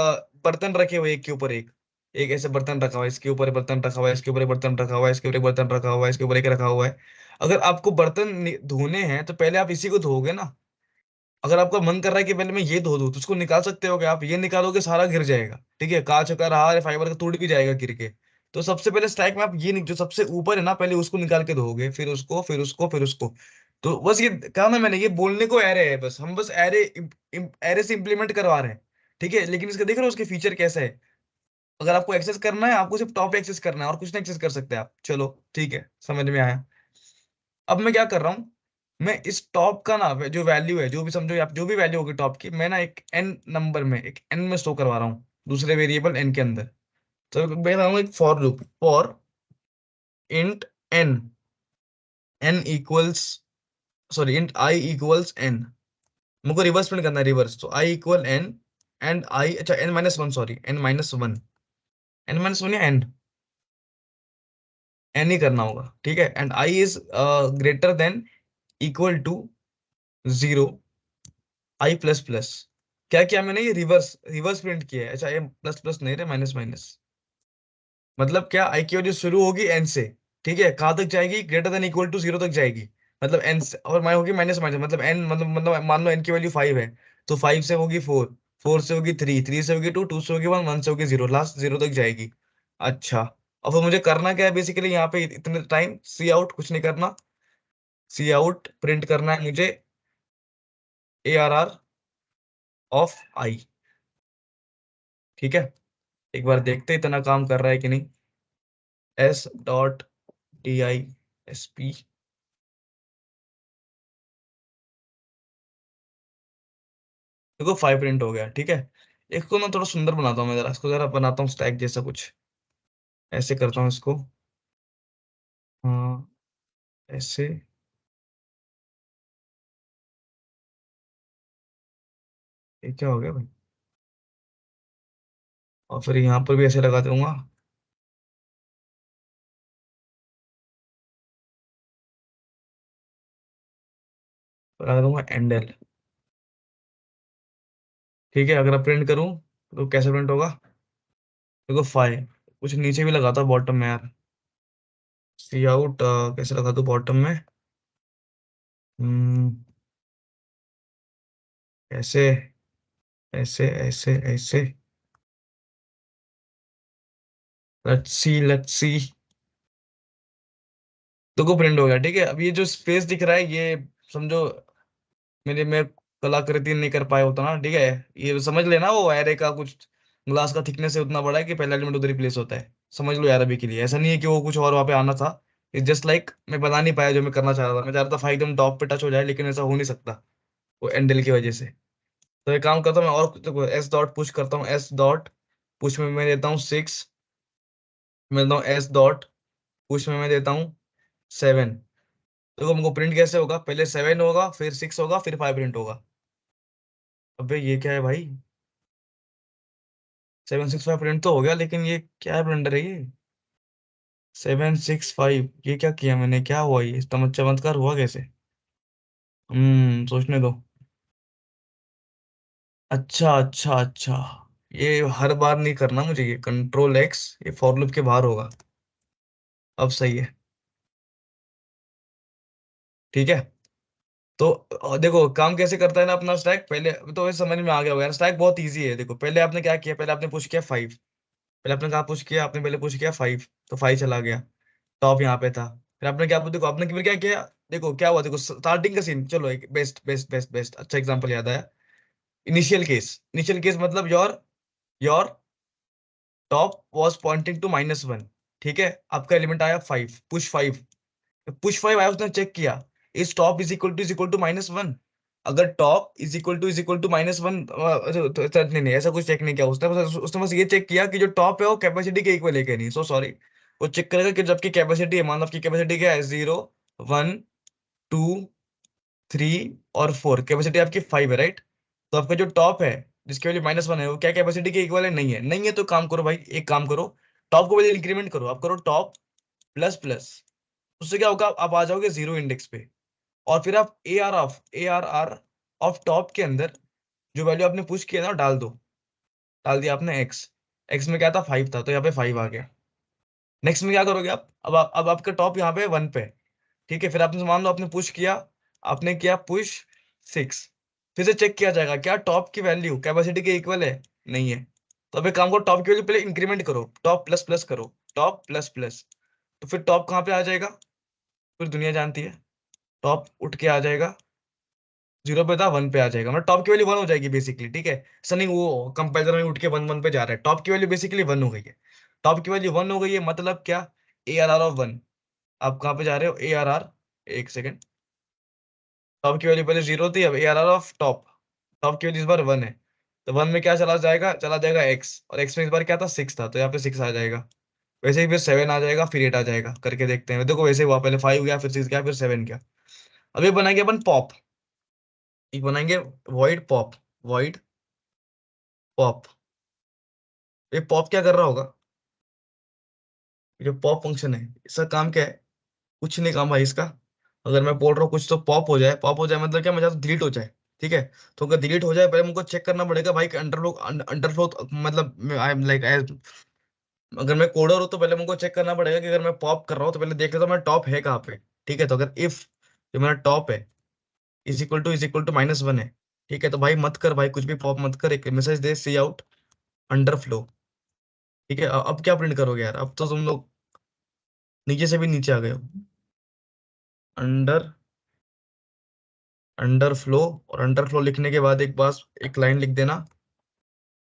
बर्तन रखे हुए एक के ऊपर एक, एक ऐसे बर्तन रखा हुआ है, इसके ऊपर एक बर्तन रखा हुआ है, इसके ऊपर एक बर्तन रखा हुआ है, इसके ऊपर एक बर्तन रखा हुआ है, इसके ऊपर एक रखा हुआ है. अगर आपको बर्तन धोने हैं तो पहले आप इसी को धोओगे ना. अगर आपका मन कर रहा है कि पहले मैं ये धो दूं, तो उसको निकाल सकते हो क्या? आप ये निकालोगे सारा गिर जाएगा. ठीक है, कांच का रहा है, फाइबर का टूट भी जाएगा गिर के. तो सबसे पहले स्टैक में आप ये जो सबसे ऊपर है ना, पहले उसको निकाल के धोगे, फिर उसको, फिर उसको, फिर उसको. तो बस ये कहा ना मैंने, ये बोलने को एरे है, बस हम बस एरे एरे से इंप्लीमेंट करवा रहे हैं. ठीक है, लेकिन इसका देख रहे हो उसके फीचर कैसा है. अगर आपको एक्सेस करना है, आपको सिर्फ टॉप एक्सेस करना है और कुछ नहीं एक्सेस कर सकते आप. चलो ठीक है, समझ में आया. अब मैं क्या कर रहा हूँ, मैं इस टॉप का ना जो वैल्यू है, जो भी समझो आप, जो भी वैल्यू होगी टॉप की, मैं ना एक एन नंबर में, एक एन में स्टोर करवा रहा हूँ, दूसरे वेरिएबल एन के अंदर. तो मैं बनाऊंगा एक for loop, for int N, N equals, sorry, int I equals N. मुझको रिवर्स प्रिंट करना है, रिवर्स. तो I equal N, and I, अच्छा n-1, सॉरी, n-1, n-1 या एन, एन ही करना होगा. ठीक है, and I is greater than, equal to 0, I plus plus. क्या किया मैंने, ये रिवर्स रिवर्स प्रिंट किया है. अच्छा, ये प्लस प्लस नहीं रहे, माइनस माइनस. मतलब क्या, आई की वैल्यू शुरू होगी एन से. ठीक है, कहाँ तक जाएगी? ग्रेटर देन इक्वल टू 0 तक जाएगी. मतलब एन से, और माई होगी माइनस माइनस, मतलब एन, मतलब मान लो एन की वैल्यू 5 है, तो 5 से होगी 4, 4 से होगी 3, 3 से होगी 2, 2 से होगी 1, 1 से होगी 0, लास्ट 0 तक जाएगी. अच्छा, अब फिर मुझे करना क्या है बेसिकली, यहाँ पे इतने टाइम सी आउट कुछ नहीं करना. सी आउट प्रिंट करना है मुझे ARR ऑफ आई. ठीक है, एक बार देखते हैं इतना काम कर रहा है कि नहीं. S डॉट DISP देखो 5 प्रिंट हो गया, ठीक है। एक को ना थोड़ा सुंदर बनाता हूँ मैं, जरा इसको जरा बनाता हूँ स्टैक जैसा कुछ, ऐसे करता हूँ इसको। हाँ, ऐसे। ये क्या हो गया भाई? और फिर यहाँ पर भी ऐसे लगा दूंगा, लगा दूंगा एंडल। ठीक है, अगर प्रिंट करूँ तो कैसे प्रिंट होगा? देखो 5, कुछ नीचे भी लगाता हूँ बॉटम में यार। सी आउट कैसे लगा दूँ बॉटम में? हम्म, ऐसे, ऐसे, ऐसे, ऐसे। Let's see, let's see. देखो प्रिंट हो गया, ठीक है। अब ये जो स्पेस दिख रहा है ये, समझो मेरे में कलाकृति नहीं कर पाए होता ना, ठीक है। ये समझ लेना, वो एरे का कुछ ग्लास का थिकनेस है उतना बड़ा है कि पहला एलिमेंट उधर रिप्लेस होता है, समझ लो यार। अभी के लिए ऐसा नहीं है कि वो कुछ और वहां पे आना था। इट्स जस्ट लाइक मैं बता नहीं पाया जो मैं करना चाह रहा था। मैं चाह रहा था फाइव एकदम टॉप पे टच हो जाए, लेकिन ऐसा हो नहीं सकता वो एंडल की वजह से। तो एक काम करता हूँ मैं, और देखो एस डॉट पुश करता हूँ, एस डॉट पुश में मैं देता हूँ 6, मैं देता हूँ एस डॉट पुश में मैं देता हूँ 7। देखो हमको प्रिंट कैसे होगा? पहले 7 होगा, फिर 6 होगा, फिर 5 प्रिंट होगा। अबे ये क्या है भाई? 765 प्रिंट तो हो गया, लेकिन ये क्या है, ब्लंडर है ये? 765, ये क्या किया मैंने? क्या हुआ? ये चमत्कार हुआ कैसे? सोचने दो। अच्छा, अच्छा, अच्छा। ये हर बार नहीं करना मुझे, ये कंट्रोल एक्स, ये फॉर लूप के बाहर होगा। अब सही है, ठीक है। तो देखो काम कैसे करता है ना अपना स्टैक, पहले तो ये समझ में आ गया होगा यार। स्टैक बहुत इजी है। देखो पहले आपने क्या किया, पहले आपने पुश किया 5। पहले आपने कहा पुश किया, आपने पहले पुश किया 5, तो 5 चला गया, टॉप यहाँ पे था। फिर आपने क्या, देखो आपने फिर क्या किया? देखो क्या हुआ, देखो स्टार्टिंग का सीन, चलो एक बेस्ट बेस्ट बेस्ट बेस्ट अच्छा एग्जांपल याद आया। इनिशियल केस, इनिशियल केस मतलब your top was pointing to -1। ठीक है, आपका एलिमेंट आया 5, पुश 5। पुश 5 आया, उसने चेक किया is top is equal to -1। अगर टॉप इज इक्वल टू -1, नहीं नहीं, ऐसा कुछ चेक नहीं किया उसने बस ये चेक किया कि जो टॉप है वो कैपेसिटी के इक्वल है कि नहीं। सो सॉरी, वो चेक करेगा कि जबकि कैपेसिटी है, मान लो आपकी कैपेसिटी क्या है, 0, 1, 2, 3 और 4, कैपेसिटी आपकी 5 है, राइट? तो आपका जो टॉप है जिसकी वैल्यू -1 है, वो क्या कैपेसिटी के इक्वल है? नहीं है। नहीं है तो काम करो भाई, एक काम करो, टॉप को वैल्यू इंक्रीमेंट करो। आप करो टॉप प्लस प्लस, उससे क्या होगा, आप आ जाओगे 0 इंडेक्स पे। और फिर आप A R R of top के अंदर जो वैल्यू आपने पुश किया ना डाल दो। डाल दिया आपने एक्स, एक्स में क्या था, 5 था, तो यहाँ पे 5 आ गया। नेक्स्ट में क्या करोगे आप? अब आपका टॉप यहाँ पे 1 पे है, ठीक है। फिर आपने मान लो आपने पुश किया, आपने किया पुश 6। फिर से चेक किया जाएगा क्या टॉप की वैल्यू कैपेसिटी के इक्वल है? नहीं है। तो अब एक काम करो, टॉप की वैल्यू पहले इंक्रीमेंट करो, टॉप प्लस प्लस करो, टॉप प्लस प्लस। तो फिर टॉप कहाँ पे आ जाएगा? फिर दुनिया जानती है, टॉप उठ के आ जाएगा, 0 पे था 1 पे आ जाएगा, मतलब टॉप की वैल्यू 1 हो जाएगी बेसिकली, ठीक है। ऐसा नहीं वो कंपैरिजन में उठ के 1 1 पे जा रहा है, टॉप की वैल्यू बेसिकली 1 हो गई है। टॉप की वैल्यू 1 हो गई है, मतलब क्या? ARR of 1। आप कहाँ पे जा रहे हो? ARR, एक सेकंड। टॉप की वैल्यू पहले 0 थी, अब ARR ऑफ टॉप, टॉप की वैल्यू इस बार 1 है। तो 1 में क्या चला जाएगा एक्स, और एक्स में इस बार क्या था, 6 था, तो यहाँ पे 6 आ जाएगा। वैसे ही फिर 7 आ जाएगा, फिर 8 आ जाएगा, करके देखते हैं। देखो वैसे ही हुआ, पहले 5 गया, फिर 6 गया, फिर 7 गया। अब ये बनाएंगे अपन पॉप, ये बनाएंगे वॉइड पॉप, वॉइड पॉप। ये पॉप क्या कर रहा होगा? ये जो पॉप फंक्शन है, इसका काम क्या है? कुछ नहीं काम भाई इसका। अगर मैं बोल रहा हूँ कुछ तो पॉप हो जाए, पॉप हो जाए मतलब क्या, मैं चाहता हूँ डिलीट हो जाए, ठीक है। तो अगर डिलीट हो जाए, पहले मुझको चेक करना पड़ेगा भाई कि अंडरफ्लो, अंडरफ्लो मतलब आई एम लाइक, अगर मैं कोडर हूँ तो पहले मुझको चेक करना पड़ेगा कि अगर मैं पॉप कर रहा हूँ तो पहले देख लेता हूँ मैं टॉप है कहाँ पे। ठीक है, तो अगर इफ जो मेरा टॉप है इज इक्वल टू -1 है, ठीक है, तो भाई मत कर भाई, कुछ भी पॉप मत कर, एक मैसेज दे सी आउट अंडरफ्लो। ठीक है, अब क्या प्रिंट करोगे यार? अब तो तुम लोग नीचे से भी नीचे आ गए हो। अंडर अंडर फ्लो, और अंडर फ्लो लिखने के बाद एक बार एक लाइन लिख देना,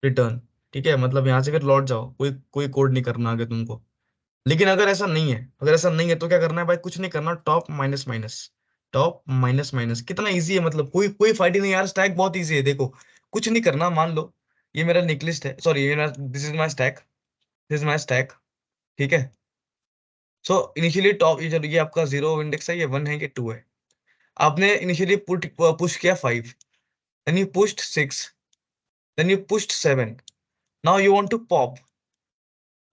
रिटर्न। ठीक है, मतलब यहाँ से फिर लौट जाओ, कोई कोई कोड नहीं करना आगे तुमको। लेकिन अगर ऐसा नहीं है तो क्या करना है भाई? कुछ नहीं करना, top minus minus, top minus minus. कितना इजी है, मतलब कोई कोई फाइट ही नहीं यार, स्टैक बहुत इजी है देखो। कुछ नहीं करना, मान लो ये मेरा निकलिस्ट है, सॉरी ये मेरा, this is my stack, this is my stack, ठीक है। सो इनिशियली टॉप, ये चलो ये आपका 0 इंडेक्स है, ये 1 है, ये 2 है। आपने इनिशियली पुश किया 5, then you pushed 6, then you pushed 7, now you want to pop.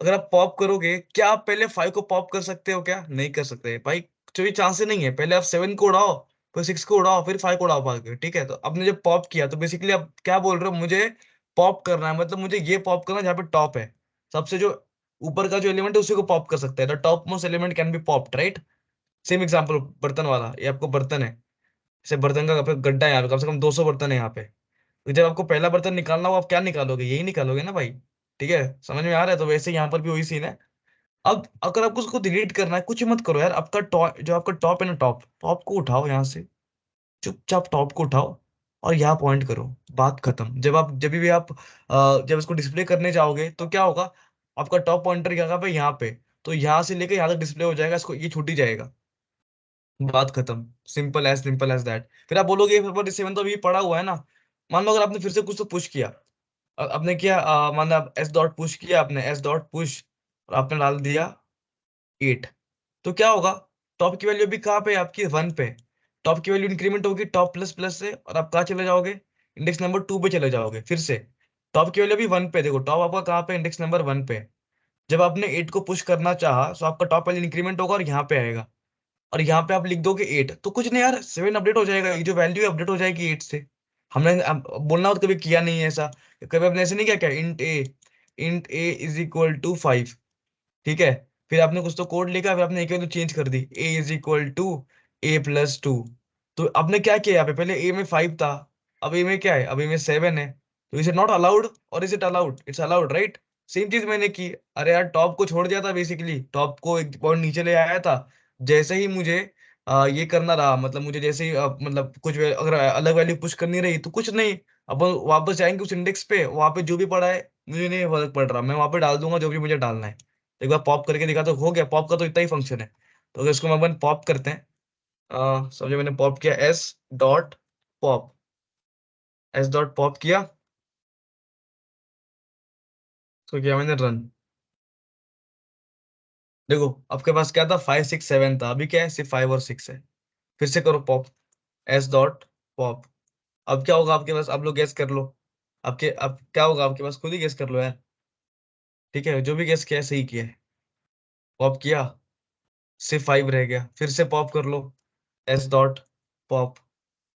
अगर आप पॉप करोगे, क्या आप पहले 5 को पॉप कर सकते हो? क्या नहीं कर सकते भाई, जो भी चांस ही नहीं है। पहले आप 7 को उड़ाओ, फिर 6 को उड़ाओ, फिर 5 को उड़ाओ पाओगे, ठीक है। तो आपने जब पॉप किया तो बेसिकली आप क्या बोल रहे हो, मुझे पॉप करना है, मतलब मुझे ये पॉप करना है जहाँ पे टॉप है, सबसे जो ऊपर का जो एलिमेंट है उसी को पॉप कर सकता है। The top most element can be popped, right. Same example बर्तन वाला, ये आपको बर्तन है, जैसे बर्तन का गड्ढा है यहाँ पे, कम से कम 200 बर्तन है यहाँ पे। तो जब आपको पहला बर्तन निकालना हो, आप क्या निकालोगे? यही निकालोगे ना भाई, ठीक है। समझ में आ रहा है? तो वैसे यहाँ पर भी वही सीन है। अब अगर आपको उसको डिलीट करना है, कुछ मत करो यार, आपका टॉप, जो आपका टॉप है ना, टॉप टॉप को उठाओ यहाँ से, चुपचाप टॉप को उठाओ और यहाँ पॉइंट करो, बात खत्म। जब भी आप जब इसको डिस्प्ले करने जाओगे तो क्या होगा, आपका टॉप पॉइंटर यहाँ पे, यहाँ पे, तो यहाँ से लेकर यहाँ तक डिस्प्ले हो जाएगा, इसको ये छूट ही जाएगा, बात खत्म। Simple as that. फिर आप बोलोगे फिर 7 तो अभी पड़ा हुआ है ना। मान लो अगर आपने फिर से कुछ तो पुश किया, आपने किया मान लो आप एस डॉट पुश किया, आपने एस डॉट पुश, और आपने डाल दिया 8, तो क्या होगा, टॉप की वैल्यू अभी कहाँ पे है आपकी? 1 पे। टॉप की वैल्यू इंक्रीमेंट होगी टॉप प्लस प्लस से, और आप कहाँ चले जाओगे? इंडेक्स नंबर 2 पे चले जाओगे फिर से। टॉप की वैल्यू अभी 1 पे, देखो टॉप आपका कहाँ पे? इंडेक्स नंबर 1 पे। जब आपने 8 को पुश करना चाहा, तो आपका टॉप वैल्यू इंक्रीमेंट होगा और यहाँ पे आएगा, और यहाँ पे आप लिख दोगे 8, तो कुछ नहीं यार, 7 अपडेट हो जाएगा, ये जो वैल्यू है अपडेट हो जाएगी 8 से। हमने बोलना हो तो कभी किया नहीं है ऐसा, कभी आपने ऐसे नहीं किया क्या, int A is equal to 5, ठीक है। फिर आपने कुछ तो कोड लिखा, फिर आपने एक वैल्यू चेंज कर दी, ए इज इक्वल टू A+2। तो आपने क्या किया यहाँ पे, पहले ए में 5 था, अब ए में क्या है, अब ए में 7 है। तो इज इट नॉट अलाउड और is it allowed? It's allowed, right. Same चीज मैंने की। अरे यार, टॉप को छोड़ दिया था, बेसिकली टॉप को एक पॉइंट नीचे ले आया था। जैसे ही मुझे ये करना रहा, मतलब मुझे जैसे ही मतलब अगर अलग वैल्यू पुश करनी रही तो कुछ नहीं, अपन वापस जाएंगे उस इंडेक्स पे, वहां पे जो भी पड़ा है मुझे नहीं फर्क पड़ रहा, मैं वहां पे डाल दूंगा जो भी मुझे डालना है। एक बार पॉप करके दिखा तो हो गया, पॉप का तो इतना ही फंक्शन है। तो अगर इसको हम अपन पॉप करते हैं, समझो मैंने पॉप किया, S dot pop, S dot pop किया, तो किया मैंने रन। देखो आपके पास क्या था, 5 6 7 था, अभी क्या है, सिर्फ 5 और 6 है। फिर से करो पॉप, एस डॉट पॉप। अब क्या होगा आपके पास, आप लोग गेस कर लो। अब क्या होगा आपके पास, खुद ही गेस कर लो यार, ठीक है। जो भी गेस किया है, सही किया है। पॉप किया, सिर्फ 5 रह गया, फिर से पॉप कर लो, एस डॉट पॉप,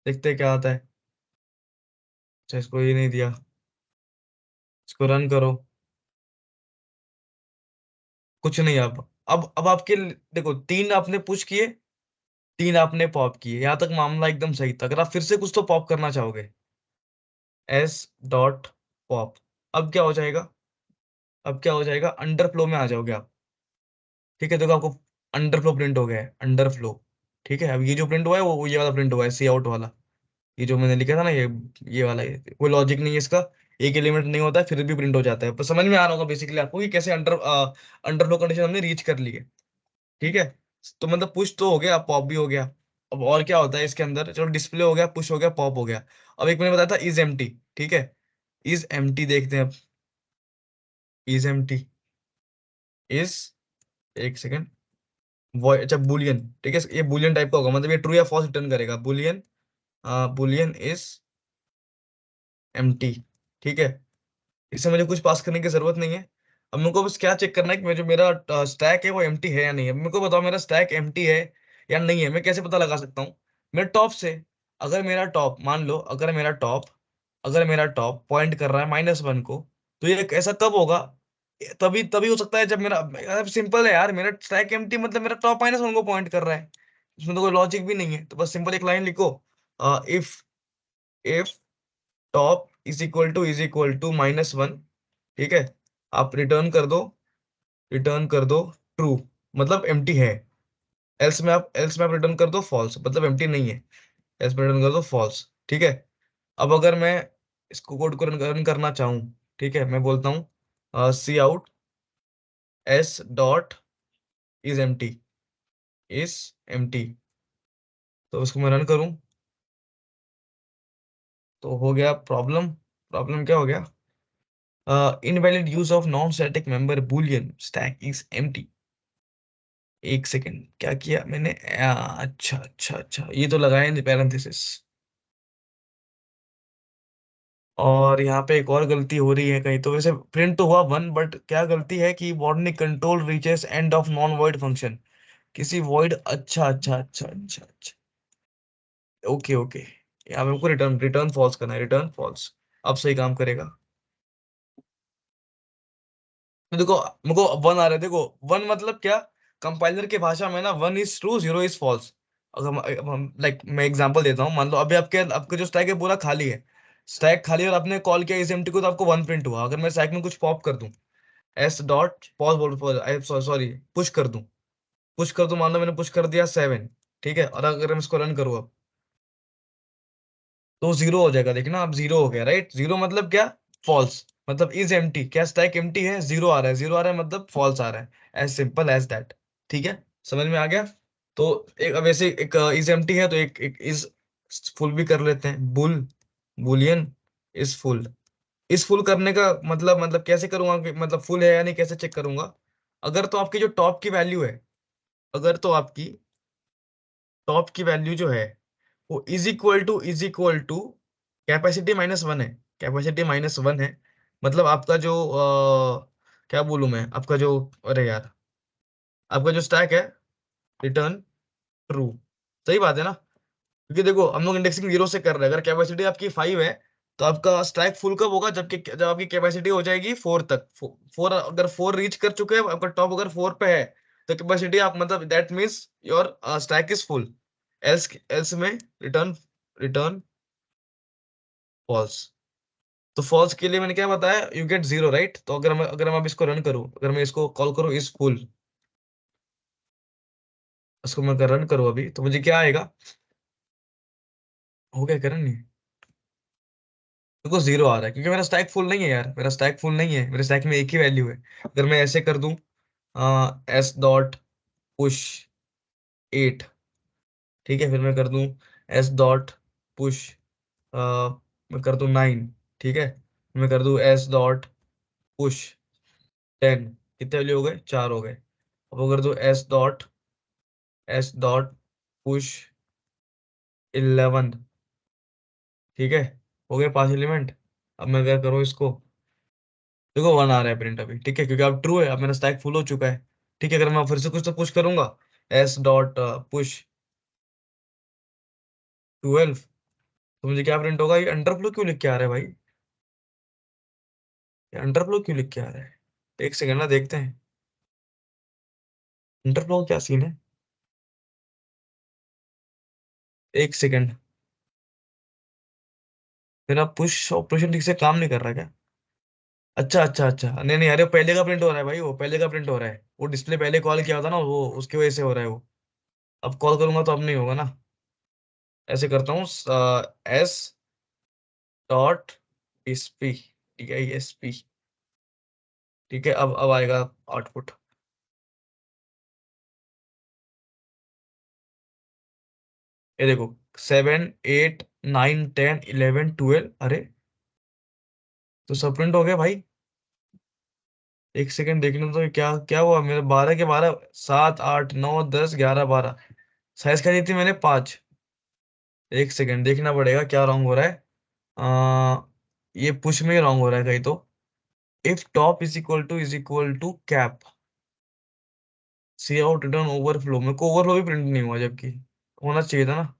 देखते हैं क्या आता है। अच्छा, इसको ये नहीं दिया, इसको रन करो, कुछ नहीं। अब आपके देखो, 3 आपने पुश किए, 3 आपने पॉप किए, यहाँ तक मामला एकदम सही था। अगर आप फिर से कुछ तो पॉप करना चाहोगे, एस डॉट पॉप, अब क्या हो जाएगा, अब क्या हो जाएगा, अंडरफ्लो में आ जाओगे आप, ठीक है। देखो आपको अंडरफ्लो प्रिंट हो गया है, अंडरफ्लो, ठीक है। अब ये जो प्रिंट हुआ है वो ये वाला प्रिंट हुआ है, सी आउट वाला। ये जो मैंने लिखा था ना, ये वाला, ये कोई लॉजिक नहीं है इसका, एक एलिमेंट नहीं होता है फिर भी प्रिंट हो जाता है। पर समझ में आ रहा होगा बेसिकली आपको कि कैसे अंडरफ्लो कंडीशन हमने रीच कर ली है, ठीक है। तो मतलब पुश तो हो गया, पॉप भी हो गया। अब और क्या होता है इसके अंदर, चलो डिस्प्ले हो गया, पुश हो गया, पॉप हो गया। अब एक मैंने बताया था इज एम्प्टी, ठीक है। इज एम्प्टी देखते हैं अब, इज एम्प्टी इज, एक सेकेंड, वॉइड, अच्छा बुलियन, ठीक है। ये बुलियन टाइप का होगा, मतलब ये ट्रू या फॉल्स रिटर्न करेगा, बुलियन, बुलियन इज एम्प्टी, ठीक है। इससे मुझे कुछ पास करने की जरूरत नहीं है। अब मेरे को बस क्या चेक करना है कि जो मेरा स्टैक है वो एम्प्टी है या नहीं है। मेरे को बताओ मेरा स्टैक एम्प्टी है या नहीं है, मैं कैसे पता लगा सकता हूँ? मेरे टॉप से, अगर मेरा टॉप, मान लो अगर मेरा टॉप पॉइंट कर रहा है -1 को, तो ये ऐसा कब होगा? तभी तभी हो सकता है जब मेरा, सिंपल है यार, मेरा स्टैक एम्प्टी मतलब मेरा टॉप -1 को पॉइंट कर रहा है। इसमें तो कोई लॉजिक भी नहीं है, तो बस सिंपल एक लाइन लिखो, if if top is equal to -1, ठीक है। आप रिटर्न कर दो ट्रू, मतलब एम्प्टी है। एल्स में आप रिटर्न कर दो फॉल्स, मतलब एम्प्टी नहीं है। एल्स में रिटर्न कर दो फॉल्स, ठीक है। अब अगर मैं इसको कोड को रन करना चाहूँ, ठीक है, मैं बोलता हूँ C out S dot is empty, तो उसको मैं रन करूँ, तो हो गया प्रॉब्लम, प्रॉब्लम क्या हो गया? Invalid use of non static member Boolean stack is empty. एक सेकेंड, क्या किया मैंने? अच्छा अच्छा अच्छा, ये तो लगाया नहीं पैरेंथेसिस। और यहाँ पे एक और गलती हो रही है कहीं तो, वैसे प्रिंट तो हुआ वन, बट क्या गलती है कि warning control reaches end of non void function किसी वॉइड। अच्छा अच्छा अच्छा अच्छा अच्छा, ओके ओके। यहाँ पे हमको रिटर्न रिटर्न फॉल्स करना है, रिटर्न फॉल्स। अब सही काम करेगा। तो देखो, मुझको वन आ रहा है, देखो वन मतलब क्या? कंपाइलर की भाषा में ना, one is true, zero is false. अगर हम लाइक मैं एग्जांपल देता हूँ, मान लो अभी आपके आपका जो स्टैक है पूरा खाली है, स्टैक खाली है, और आपने कॉल किया इस एम्प्टी को, तो आपको वन प्रिंट हुआ। अगर मैं स्टैक में कुछ पॉप कर दूं, एस डॉट पॉज बोल, सॉरी, पुश कर दूं, पुश कर दूं, मान लो मैंने पुश कर दिया सेवन, ठीक है, और अगर मैं इसको रन करूँ अब, तो जीरो हो जाएगा। देखना अब जीरो हो गया, राइट? जीरो मतलब क्या? फॉल्स। मतलब इज एम्प्टी, क्या स्टैक एम्प्टी है? जीरो आ रहा है, जीरो आ रहा है मतलब फॉल्स आ रहा है। As simple as that. ठीक है, समझ में आ गया? तो एक, अब ऐसे एक इज एम्प्टी है, तो एक इज फुल भी कर लेते हैं। Boolean is full. इस फुल करने का मतलब कैसे करूंगा कि मतलब फुल है या नहीं, कैसे चेक करूंगा? अगर तो आपकी जो टॉप की वैल्यू है, अगर तो आपकी टॉप की वैल्यू जो है वो is equal to capacity minus one है, कैपेसिटी माइनस वन है, मतलब आपका जो क्या बोलूं मैं, आपका जो, अरे यार, आपका जो स्टैक है, रिटर्न ट्रू। सही बात है ना? क्योंकि देखो हम लोग इंडेक्सिंग जीरो से कर रहे हैं। अगर कैपेसिटी आपकी फाइव है, तो आपका स्टैक फुल कब होगा? जब आपकी कैपेसिटी हो जाएगी फोर तक। फोर, अगर फोर रीच कर चुके हैं, आपका टॉप अगर फोर पे है, तो कैपेसिटी आप मतलब that means your stack is full. Else else में रिटर्न रिटर्न फॉल्स। तो फॉल्स के लिए मैंने क्या बताया? You get zero, right? तो अगर मैं अब इसको रन करूं, अगर मैं इसको कॉल करूं इस फुल, इसको मैं अगर रन करूं अभी, तो मुझे क्या आएगा? हो गया करण? नहीं, देखो जीरो आ रहा है क्योंकि मेरा स्टैक फुल नहीं है यार, मेरा स्टैक फुल नहीं है, मेरे स्टैक में एक ही वैल्यू है। अगर मैं ऐसे कर दूं, एस डॉट पुश एट, ठीक है, फिर मैं कर दूं एस डॉट पुश, मैं कर दूं नाइन, ठीक है, मैं कर दूं एस डॉट पुश टेन। कितने वैल्यू हो गए? चार हो गए। अब अगर दूं एस डॉट पुश इलेवन, ठीक है, हो गए पांच एलिमेंट। अब मैं क्या करूँ इसको? देखो वन आ रहा है प्रिंट अभी, ठीक है, क्योंकि अब ट्रू है, अब मेरा स्टैक फुल हो चुका है। ठीक है, अगर मैं फिर से कुछ तो पुश करूंगा, एस डॉट पुश ट्वेल्व, तो मुझे क्या प्रिंट होगा? ये अंडरफ्लो क्यों लिख के आ रहा है भाई? ये अंडरफ्लो क्यों लिख के आ रहा है? एक सेकंड ना, देखते हैं अंडरफ्लो का क्या सीन है। एक सेकंड, मेरा पुश ऑपरेशन ठीक से काम नहीं कर रहा क्या? अच्छा अच्छा अच्छा, नहीं नहीं, अरे पहले का प्रिंट हो रहा है भाई, वो पहले का प्रिंट हो रहा है, वो डिस्प्ले पहले कॉल किया था ना, वो उसकी वजह से हो रहा है वो। अब कॉल करूंगा तो अब नहीं होगा ना। ऐसे करता हूँ, एस डॉट एसपी, ठीक है, एसपी, ठीक है, अब आएगा आउटपुट। ये देखो, seven eight nine ten eleven twelve, अरे तो सब प्रिंट हो गया भाई। एक सेकंड देखने तो, क्या क्या हुआ मेरे? बारह के बारह, सात आठ नौ दस ग्यारह बारह, साइज क्या दी थी मैंने? पाँच। एक सेकंड देखना पड़ेगा क्या रॉन्ग हो रहा है। ये पुश में रॉन्ग हो रहा है कहीं तो। If top is equal to cap cout return overflow, मेरे को ओवरफ्लो भी प्रिंट नहीं हुआ, जबकि होना चाहिए था ना।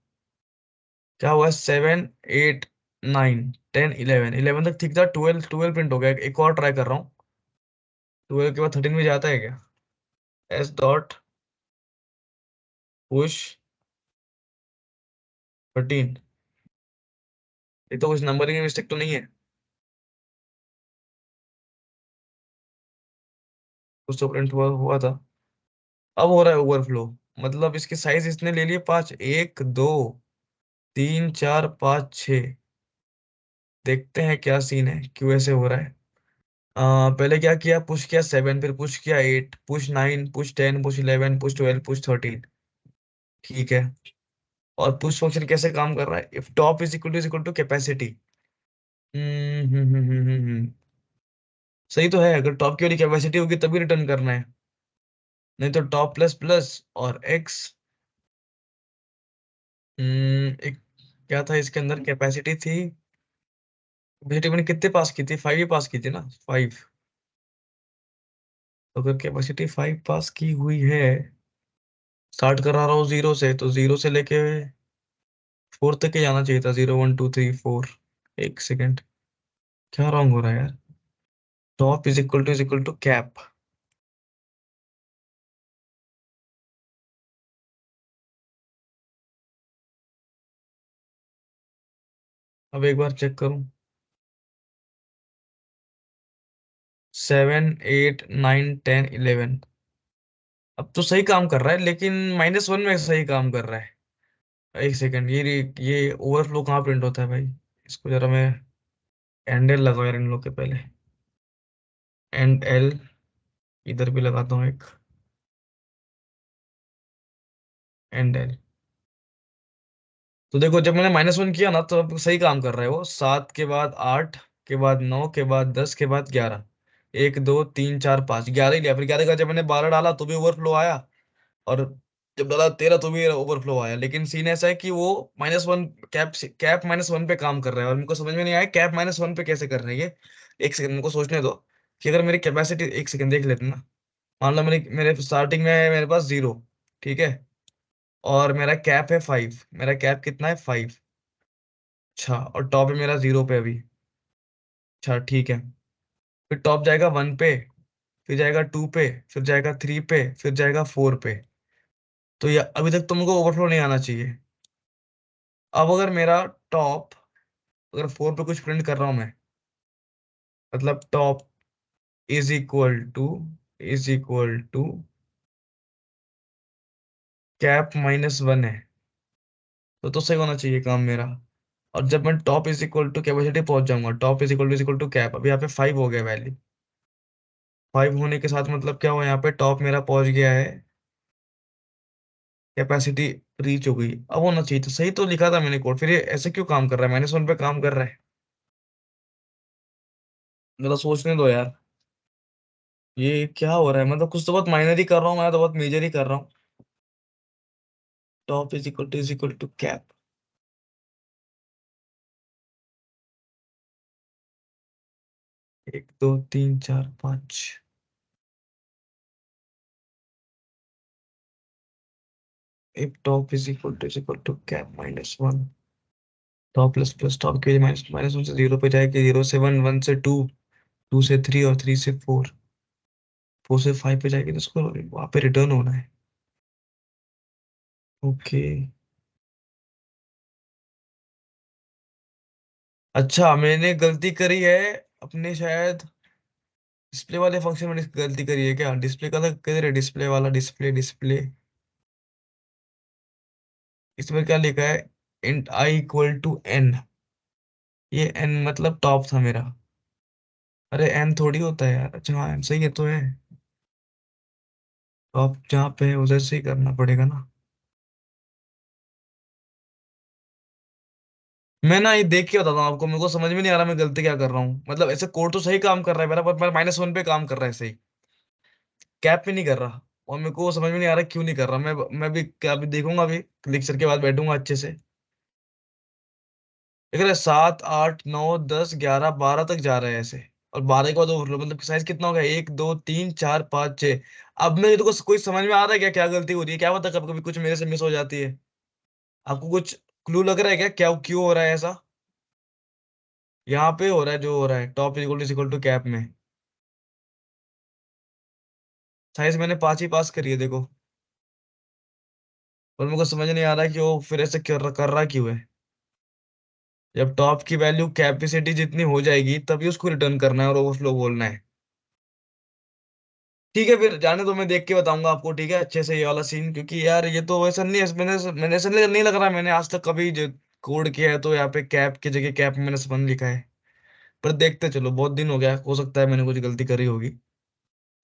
क्या हुआ? Seven eight nine ten eleven, eleven तक ठीक था, ट्वेल्व ट्वेल्व प्रिंट हो गया। एक और ट्राई कर रहा हूँ, ट्वेल्व के बाद थर्टीन में जाता है क्या? एस डॉट पुश थर्टीन, ये तो कुछ नंबरिंग में मिस्टेक तो नहीं है? कुछ तो प्रिंट हुआ था। अब हो रहा है ओवरफ्लो, मतलब इसके साइज इसने ले लिए पांच, एक दो तीन चार पाँच छः। देखते हैं क्या सीन है, क्यों ऐसे हो रहा है। पहले क्या किया? पुश किया सेवन, फिर पुश किया eight, push nine, push ten, push eleven, push twelve, push thirteen, ठीक है। और पुश फंक्शन कैसे काम कर रहा है? If top is equal to capacity, सही तो है, अगर टॉप की वाली कैपेसिटी होगी तभी रिटर्न करना है, नहीं तो टॉप प्लस प्लस और एक्स। एक क्या था इसके अंदर, कैपेसिटी थी, कैपेसिटी मैंने कितने पास की थी, 5 ही पास की थी ना, 5। तो अगर कैपेसिटी 5 पास की हुई है, स्टार्ट करा रहा हूँ जीरो से, तो जीरो से लेके 4 तक ही जाना चाहिए था, 0 1 2 3 4। एक सेकेंड, क्या रॉन्ग हो रहा है यार। Top is equal to cap. अब एक बार चेक करूं, 7 8 9 10 11, अब तो सही काम कर रहा है, लेकिन -1 में सही काम कर रहा है। एक सेकंड, ये ओवरफ्लो कहाँ प्रिंट होता है भाई, इसको जरा मैं एंड एल लगाओ यार इन लोग के पहले, एंड एल, इधर भी लगाता हूँ एक, एंड एल। तो देखो, जब मैंने -1 किया ना, तो अब सही काम कर रहा है वो, 7 के बाद 8 के बाद 9 के बाद 10 के बाद 11, 1 2 3 4 5, 11 ही लिया, फिर 11 का जब मैंने 12 डाला तो भी ओवरफ्लो आया, और जब डाला 13 तो भी ओवरफ्लो आया। लेकिन सीन ऐसा है कि वो -1, कैप कैप -1 पे काम कर रहा है, और मेरे को समझ में नहीं आया कैप -1 पे कैसे कर रही है ये। एक सेकंड मेरे को सोचने दो, कि अगर मेरी कैपेसिटी, एक सेकंड देख लेते हैं ना, मान लो मेरे मेरे स्टार्टिंग में मेरे पास 0, ठीक है, और मेरा कैप है 5, मेरा कैप कितना है 5, अच्छा, और टॉप है मेरा 0 पे अभी, अच्छा ठीक है, फिर टॉप जाएगा 1 पे, फिर जाएगा 2 पे, फिर जाएगा 3 पे, फिर जाएगा 4 पे। तो ये अभी तक तुमको ओवरफ्लो नहीं आना चाहिए। अब अगर मेरा टॉप, अगर 4 पे कुछ प्रिंट कर रहा हूं मैं, मतलब top is equal to cap -1 है, तो सही होना चाहिए काम मेरा। और जब मैं top is equal to capacity पहुंच जाऊंगा, top is equal to cap, अब यहाँ पे 5 हो गया वैल्यू, 5 होने के साथ मतलब क्या हुआ, यहाँ पे टॉप मेरा पहुंच गया है, कैपेसिटी रीच हो गई। अब होना चाहिए, तो सही तो लिखा था मैंने कोड, फिर ये ऐसे क्यों काम कर रहा है, -1 पे काम कर रहा है। मतलब सोचने दो यार, ये क्या हो रहा है, मतलब कुछ तो बहुत माइनर ही कर रहा हूँ मैं, तो बहुत मेजर ही कर रहा हूँ। Top is equal to cap, 1 2 3 4 5, if top is equal to cap -1, top plus plus top के माइनस 1 से 0 पे जाएगी, 0 से 1, 1 से 2, 2 से 3 और 3 से 4, 4 से 5 पे जाएगी, तो उसको वहां पे रिटर्न होना है। ओके, अच्छा मैंने गलती करी है अपने, शायद डिस्प्ले वाले फंक्शन में गलती करी है क्या, डिस्प्ले का था किधर है, डिस्प्ले वाला, डिस्प्ले डिस्प्ले, इसमें क्या लिखा है, इंट i = n, ये n मतलब टॉप था मेरा। अरे n थोड़ी होता है यार, अच्छा हाँ n सही है तो है, टॉप जहाँ पे है उधर से ही करना पड़ेगा ना। मैं ना ये देख के बताता हूँ आपको, मेरे को समझ में नहीं आ रहा मैं गलती क्या कर रहा हूँ, मतलब ऐसे कोड तो सही काम कर रहा है मेरा, पर -1 पे काम कर रहा है सही, कैप पे नहीं कर रहा, और मेरे को समझ में नहीं आ रहा क्यों नहीं कर रहा। मैं भी क्या, अभी देखूंगा, अभी लेक्चर के बाद बैठूंगा अच्छे से। देख रहे 7 8 9 10 11 12 तक जा रहा है ऐसे, और 12 के बाद ओवरफ्लो, मतलब साइज कितना हो गया, 1 2 3 4 5 6। अब मेरे को कोई समझ में आ रहा है क्या, क्या गलती हो रही है, क्या पता कभी कभी कुछ मेरे से मिस हो जाती है। आपको कुछ क्लू लग रहा है क्या, क्या क्यों हो रहा है ऐसा। यहाँ पे हो रहा है जो हो रहा है, top is equal to cap में, साइज मैंने 5 ही पास करी है देखो, और मेरे को समझ नहीं आ रहा है कि वो फिर ऐसे कर रहा क्यों है। जब टॉप की वैल्यू कैपेसिटी जितनी हो जाएगी तभी उसको रिटर्न करना है और ओवरफ्लो बोलना है। ठीक है, फिर जाने दो, मैं देख के बताऊंगा आपको, ठीक है अच्छे से ये वाला सीन, क्योंकि यार ये तो वैसा नहीं है, मैंने ऐसा नहीं लग रहा मैंने आज तक कभी जो कोड किया है तो यहाँ पे कैप की जगह कैप मैंने वन लिखा है। पर देखते चलो, बहुत दिन हो गया, हो सकता है मैंने कुछ गलती करी होगी।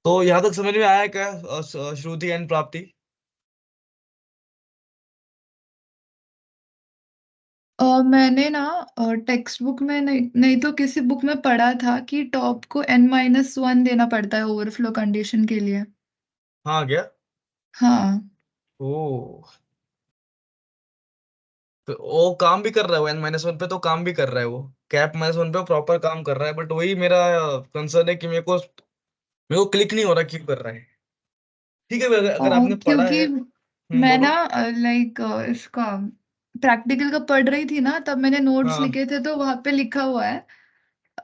तो यहाँ तक समझ में आया क्या, श्रुति एंड प्राप्ति। मैंने ना टेक्स्ट बुक में नहीं तो किसी बुक में पढ़ा था कि टॉप को n-1 देना पड़ता है ओवरफ्लो कंडीशन के लिए। हाँ क्या? हाँ। ओ, तो वो काम भी कर रहा है वो N-1 पे, तो काम भी कर रहा है वो। कैप -1 पे प्रॉपर काम कर रहा है, बट वही मेरा कंसर्न है कि मेरे को क्लिक नहीं हो रहा क्यों कर रहा है। ठीक है, अगर अगर आपने पढ़ा है। क्योंकि मैं ना बोलो। लाइक इसका प्रैक्टिकल का पढ़ रही थी ना, तब मैंने नोट्स हाँ लिखे थे तो वहां पे लिखा हुआ है,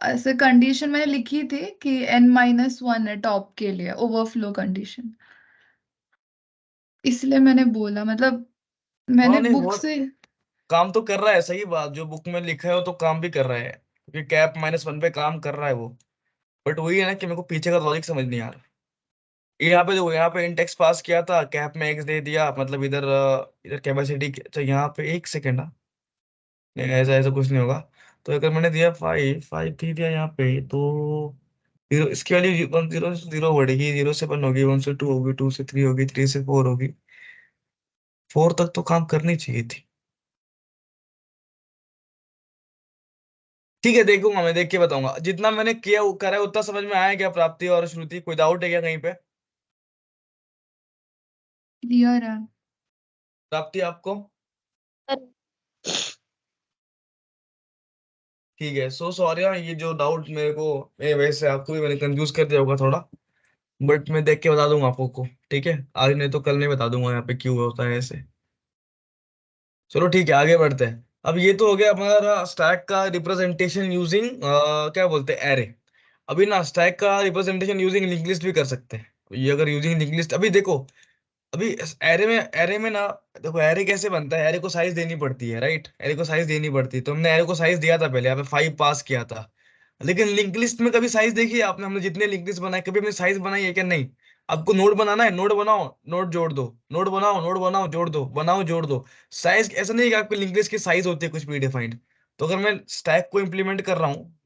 ऐसे कंडीशन मैंने लिखी थी कि n-1 है टॉप के लिए ओवरफ्लो कंडीशन। इसलिए मैंने बोला, मतलब हाँ, मैंने नहीं बुक वो से। काम तो कर रहा है, सही बात, जो बुक में लिखा है वो तो काम भी कर रहा है, क्योंकि कैप -1 पे काम कर रहा है वो। बट वही है ना कि मेरे को पीछे का लॉजिक समझ नहीं आ रहा। यहाँ पे देखो, यहाँ पे इंडेक्स पास किया था, कैप में एक्स दे दिया, मतलब इधर इधर कैपेसिटी, अच्छा यहाँ पे एक सेकेंड। नहीं, ऐसा ऐसा कुछ नहीं होगा। तो अगर मैंने दिया 5 5 थी दिया यहाँ पे, तो जीरो, इसकी वैल्यू 1 0 से 0 बढ़ेगी, 0 से 1 होगी, 1 से 2 होगी, 2 से 3 होगी, 3 से 4 होगी। 4 तक तो काम करनी चाहिए थी। ठीक है, देखूंगा, मैं देख के बताऊंगा। जितना मैंने किया करा है उतना समझ में आया क्या प्राप्ति और श्रुति? कोई डाउट है क्या कहीं पे? क्लियर है। प्राप्ति आपको? ठीक है, सो सॉरी हाँ, ये जो डाउट मेरे को, वैसे आपको भी मैंने कंफ्यूज कर दिया होगा थोड़ा, बट मैं देख के बता दूंगा आपको। ठीक है, आज नहीं तो कल नहीं बता दूंगा यहाँ पे क्यों होता है ऐसे। चलो ठीक है, आगे बढ़ते हैं। अब ये तो हो गया हमारा स्टैक का रिप्रेजेंटेशन यूजिंग, क्या बोलते हैं, एरे। अभी ना स्टैक का रिप्रेजेंटेशन यूजिंग लिंक लिस्ट भी कर सकते हैं। ये अगर यूजिंग लिंक लिस्ट, अभी देखो, अभी एरे में ना, देखो एरे कैसे बनता है, एरे को साइज देनी पड़ती है, राइट? एरे को साइज देनी पड़ती है, तो हमने एरे को साइज दिया था पहले, यहाँ पे 5 पास किया था। लेकिन लिंक लिस्ट में कभी साइज देखी है आपने? हमने जितने लिंक लिस्ट बनाए, कभी हमने साइज बनाई है क्या? नहीं। आपको नोड बनाना है, नोड बनाओ, नोड जोड़ दो, नोड बनाओ, नोड बनाओ, जोड़ दो, बनाओ, जोड़ दो। साइज ऐसा नहीं है कि आपकी लिंक लिस्ट की साइज होती है कुछ भी डिफाइंड। तो अगर मैं स्टैक को इंप्लीमेंट कर रहा हूँ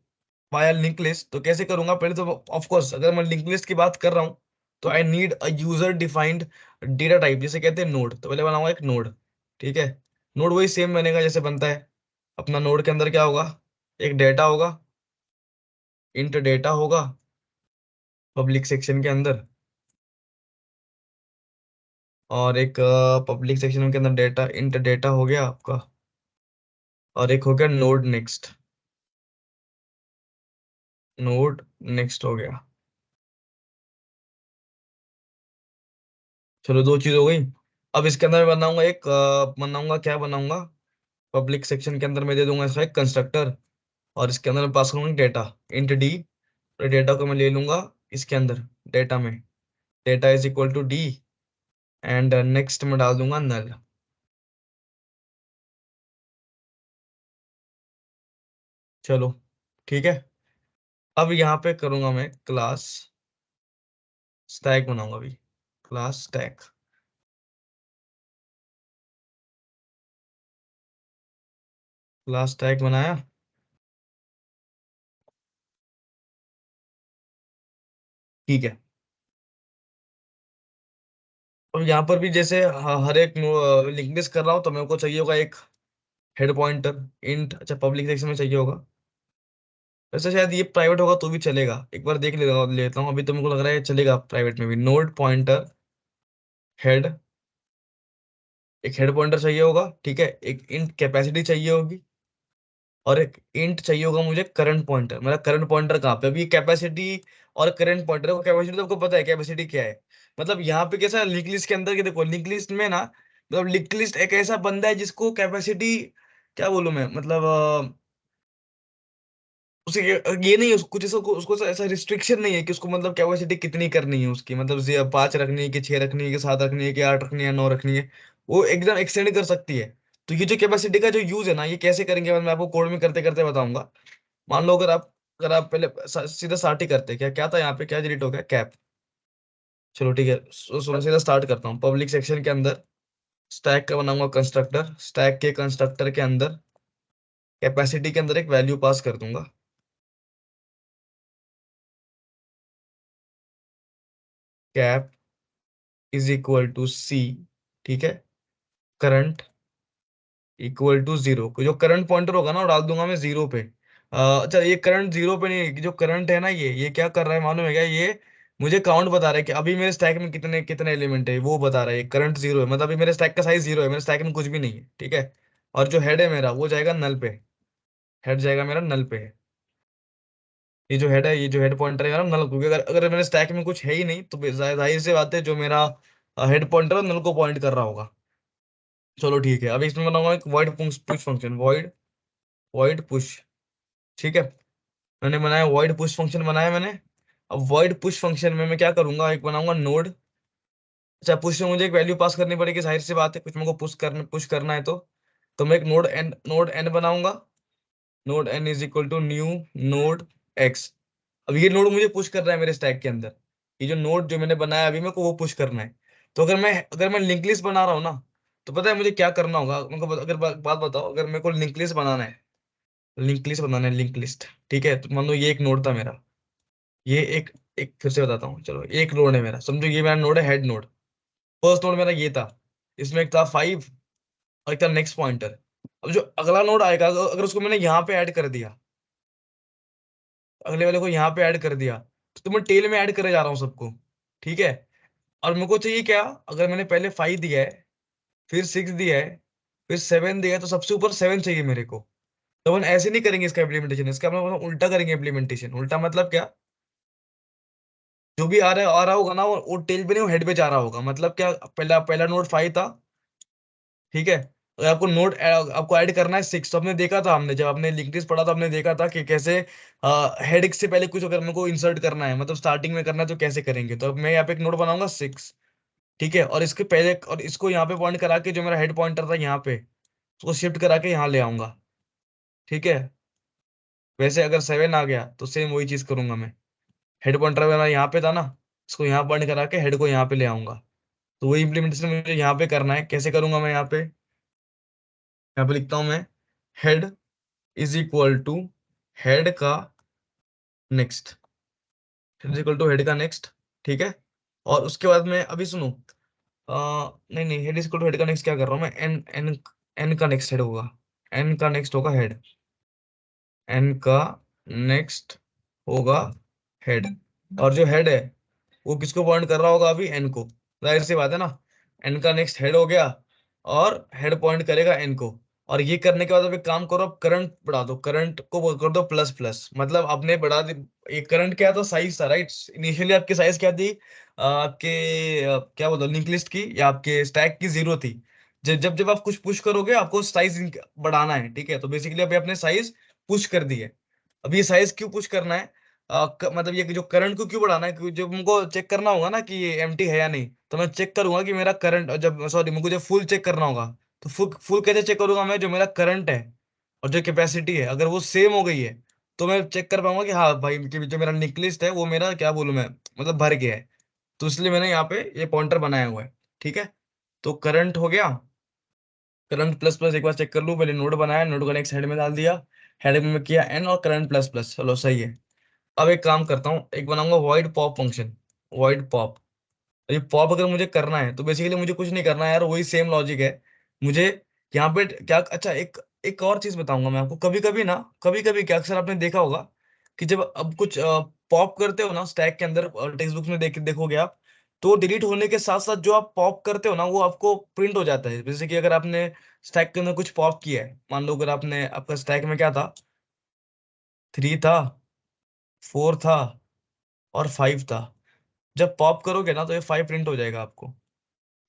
वाया लिंक लिस्ट, तो कैसे करूंगा? पहले तो ऑफ कोर्स अगर मैं लिंक लिस्ट की बात कर रहा हूँ, तो I need a user defined data type, जिसे कहते हैं नोड। तो पहले बनाऊंगा एक नोड। ठीक है, नोड वही सेम बनेगा जैसे बनता है अपना। नोड के अंदर क्या होगा? एक डेटा होगा, इंट डेटा होगा पब्लिक सेक्शन के अंदर, और एक पब्लिक सेक्शन के अंदर डेटा, इंट डेटा हो गया आपका, और एक हो गया नोड नेक्स्ट। नोड नेक्स्ट हो गया। चलो, दो चीज हो गई। अब इसके अंदर मैं बनाऊंगा एक, बनाऊंगा क्या बनाऊंगा? पब्लिक सेक्शन के अंदर मैं दे दूंगा इसका एक कंस्ट्रक्टर, और इसके अंदर मैं पास करूंगा डेटा, इंट डी। डेटा को मैं ले लूंगा इसके अंदर, डेटा में, data is equal to D, and next में डाल दूंगा नल। चलो ठीक है। अब यहाँ पे करूंगा मैं क्लास स्टैक बनाऊंगा अभी। क्लास स्टैक, क्लास स्टैक बनाया। ठीक है। और यहाँ पर भी जैसे हर एक लिंक लिस्ट कर रहा हूँ, तो मेरे को चाहिए होगा एक हेड पॉइंटर, इंट, अच्छा पब्लिक सेक्शन में चाहिए होगा। वैसे शायद ये प्राइवेट होगा तो भी चलेगा, एक बार देख लेता हूँ। अभी तो मेरे को लग रहा है चलेगा प्राइवेट में भी। नोड पॉइंटर हेड, एक हेड पॉइंटर चाहिए होगा, ठीक है, एक इंट कैपेसिटी चाहिए होगी, और एक इंट चाहिए होगा मुझे करंट पॉइंटर। मेरा करंट पॉइंटर कहाँ पे? अभी कैपेसिटी और करंट पॉइंटर को, कैपेसिटी तो आपको पता है कैपेसिटी क्या है। मतलब यहाँ पे कैसा लिंक लिस्ट के अंदर के, देखो लिंक लिस्ट में ना, मतलब लिंक लिस्ट एक ऐसा बंदा है जिसको कैपेसिटी, क्या बोलूं मैं, मतलब उसे ये नहीं है, कुछ ऐसा उसको ऐसा रिस्ट्रिक्शन नहीं है कि उसको मतलब कैपेसिटी कितनी करनी है उसकी, मतलब 5 रखनी है कि 6 रखनी है कि 7 रखनी है कि 8 रखनी है, 9 रखनी है। वो एकदम एक्सटेंड कर सकती है। तो ये जो कैपेसिटी का जो यूज है ना, ये कैसे करेंगे मैं आपको कोड में करते करते बताऊंगा। मान लो अगर आप पहले सीधा स्टार्ट ही करते, क्या क्या था यहाँ पे, क्या डिलीट हो गया? कैप। चलो ठीक है, मैं सीधा स्टार्ट करता हूँ। पब्लिक सेक्शन के अंदर स्टैक का बनाऊंगा कंस्ट्रक्टर, स्टैक के कंस्ट्रक्टर के अंदर कैपेसिटी के अंदर एक वैल्यू पास कर दूंगा, कैप इज इक्वल टू सी। ठीक है, करंट इक्वल टू जीरो, जो करंट पॉइंटर होगा ना वो डाल दूंगा मैं जीरो पे। अच्छा, ये करंट जीरो पे नहीं, जो करंट है ना ये क्या कर रहा है मालूम है क्या? ये मुझे काउंट बता रहा है कि अभी मेरे स्टैक में कितने कितने एलिमेंट है, वो बता रहा है। करंट जीरो है, मतलब अभी मेरे स्टैक का साइज जीरो है, मेरे स्टैक में कुछ भी नहीं है, ठीक है। और जो हेड है मेरा वो जाएगा नल पे, हेड जाएगा मेरा नल पे है। ये जो हेड है, ये जो हेड पॉइंटर है ना नल, क्योंकि अगर अगर मेरे स्टैक में कुछ है ही नहीं तो जाहिर सी बात है जो मेरा हेड पॉइंटर है नल को पॉइंट कर रहा होगा। चलो ठीक है, अभी इसमें बनाऊंगा एक void push function, void void push, ठीक है। मैंने बनाया वॉइड पुश फंक्शन बनाया मैंने। अब वॉइड पुश फंक्शन में मैं क्या करूंगा, एक बनाऊंगा नोड। अच्छा, पुश में मुझे एक वैल्यू पास करनी पड़ेगी, जाहिर सी बात है, कुछ मेरे को पुश करना है तो मैं एक नोड एन बनाऊंगा। Node N is equal to new node X. अब ये नोड मुझे पुश करना है मेरे स्टैक के अंदर। ये जो नोड जो मैंने बनाया अभी मेरे को वो पुश करना है। तो अगर मैं लिंक लिस्ट बना रहा हूँ ना, तो पता है मुझे क्या करना होगा? मेरे को अगर बात बताओ, अगर मेरे को लिंक लिस्ट बनाना है, लिंक लिस्ट, ठीक है। तो मान लो ये एक नोड था मेरा, ये एक एक फिर से बताता हूँ, चलो एक नोड है मेरा, समझो ये मेरा नोड है, हेड नोड। फर्स्ट नोड मेरा ये था, इसमें एक था 5 और एक था नेक्स्ट पॉइंटर। अब जो अगला नोड आएगा, अगर उसको मैंने यहाँ पे ऐड कर दिया, अगले वाले को यहाँ पे ऐड कर दिया, तो मैं टेल में ऐड करे जा रहा हूँ सबको, ठीक है। और मेरे को चाहिए क्या, अगर मैंने पहले 5 दिया है, फिर 6 दिया है, फिर 7 दिया है, तो सबसे ऊपर 7 चाहिए मेरे को। तो अपन ऐसे नहीं करेंगे इसका इम्प्लीमेंटेशन, इसका हम लोग उल्टा करेंगे इम्प्लीमेंटेशन। उल्टा मतलब क्या, जो भी आ रहा होगा ना वो टेल पे नहीं, वो हेड पे जा रहा होगा। मतलब क्या, पहला पहला नोड 5 था, ठीक है। अगर आपको ऐड करना है 6, तो हमने देखा था, हमने जब आपने लिंक लिस्ट पढ़ा था हमने देखा था कि कैसे हेड से पहले कुछ अगर मेरे को इंसर्ट करना है, मतलब स्टार्टिंग में करना है, तो कैसे करेंगे। तो अब मैं यहाँ पे एक नोड बनाऊंगा 6, ठीक है। और इसके पहले और इसको यहाँ पे पॉइंट करा के, जो मेरा हेड पॉइंटर था यहाँ पे, उसको शिफ्ट करा के यहाँ ले आऊंगा, ठीक है। वैसे अगर 7 आ गया तो सेम वही चीज करूंगा मैं। हेड पॉइंटर मेरा यहाँ पे था ना, इसको यहाँ पॉइंट करा के हेड को यहाँ पे ले आऊंगा। तो वही इंप्लीमेंटेशन मुझे यहाँ पे करना है। कैसे करूंगा मैं? यहाँ पे लिखता हूँ मैं, head is equal to head का next, is equal to head का नेक्स्ट, ठीक है। और उसके बाद में अभी सुनो, नहीं नहीं, head is equal to head का नेक्स्ट क्या कर रहा हूँ मैं, एन एन एन का नेक्स्ट हेड होगा, एन का नेक्स्ट होगा हेड, एन का नेक्स्ट होगा हेड। और जो हेड है वो किसको पॉइंट कर रहा होगा अभी? एन को। जाहिर सी बात है ना, एन का नेक्स्ट हेड हो गया, और हेड पॉइंट करेगा एन को। और ये करने के बाद अब एक काम करो, अब करंट बढ़ा दो, करंट को वो कर दो प्लस प्लस, मतलब आपने बढ़ा दी। ये करंट क्या था, साइज था, राइट। इनिशियली आपकी साइज क्या थी, आपके क्या बोलते लिंक लिस्ट की या आपके स्टैक की, जीरो थी। जब जब जब आप कुछ पुश करोगे आपको साइज बढ़ाना है, ठीक है। तो बेसिकली अभी आपने साइज पुश कर दी है। अब ये साइज क्यों पुश करना है, मतलब ये जो करंट को क्यों बढ़ाना है, क्योंकि जब मुझको चेक करना होगा ना कि ये एम्प्टी है या नहीं, तो मैं चेक करूंगा कि मेरा करंट, जब सॉरी मुझे जब फुल चेक करना होगा, तो फुल फुल कैसे चेक करूंगा मैं? जो मेरा करंट है और जो कैपेसिटी है, अगर वो सेम हो गई है, तो मैं चेक कर पाऊंगा कि हाँ भाई, कि जो मेरा निकलिस्ट है वो मेरा क्या बोलूं मैं, मतलब भर गया है। तो इसलिए मैंने यहाँ पे ये पॉइंटर बनाया हुआ है, ठीक है। तो करंट हो गया, करंट प्लस प्लस एक बार चेक कर लूं, पहले नोड बनाया, नोड को एक साइड में डाल दिया, हेड में किया एन, और करंट प्लस प्लस, चलो सही है। अब एक काम करता हूँ, एक बनाऊंगा void pop function, void pop. ये पॉप अगर मुझे करना है तो बेसिकली मुझे कुछ नहीं करना है यार, वही सेम लॉजिक है मुझे। यहाँ पे क्या, अच्छा एक एक और चीज बताऊंगा मैं आपको। कभी कभी ना, कभी कभी क्या, अक्सर आपने देखा होगा कि जब अब कुछ पॉप करते हो ना स्टैक के अंदर, टेक्स्ट बुक में देखोगे आप, तो डिलीट होने के साथ साथ जो आप पॉप करते हो ना वो आपको प्रिंट हो जाता है। जैसे कि अगर आपने स्टैक के अंदर कुछ पॉप किया है, मान लो अगर आपने, आपका स्टैक में क्या था, 3 था, 4 था और 5 था। जब पॉप करोगे ना तो ये 5 प्रिंट हो जाएगा आपको,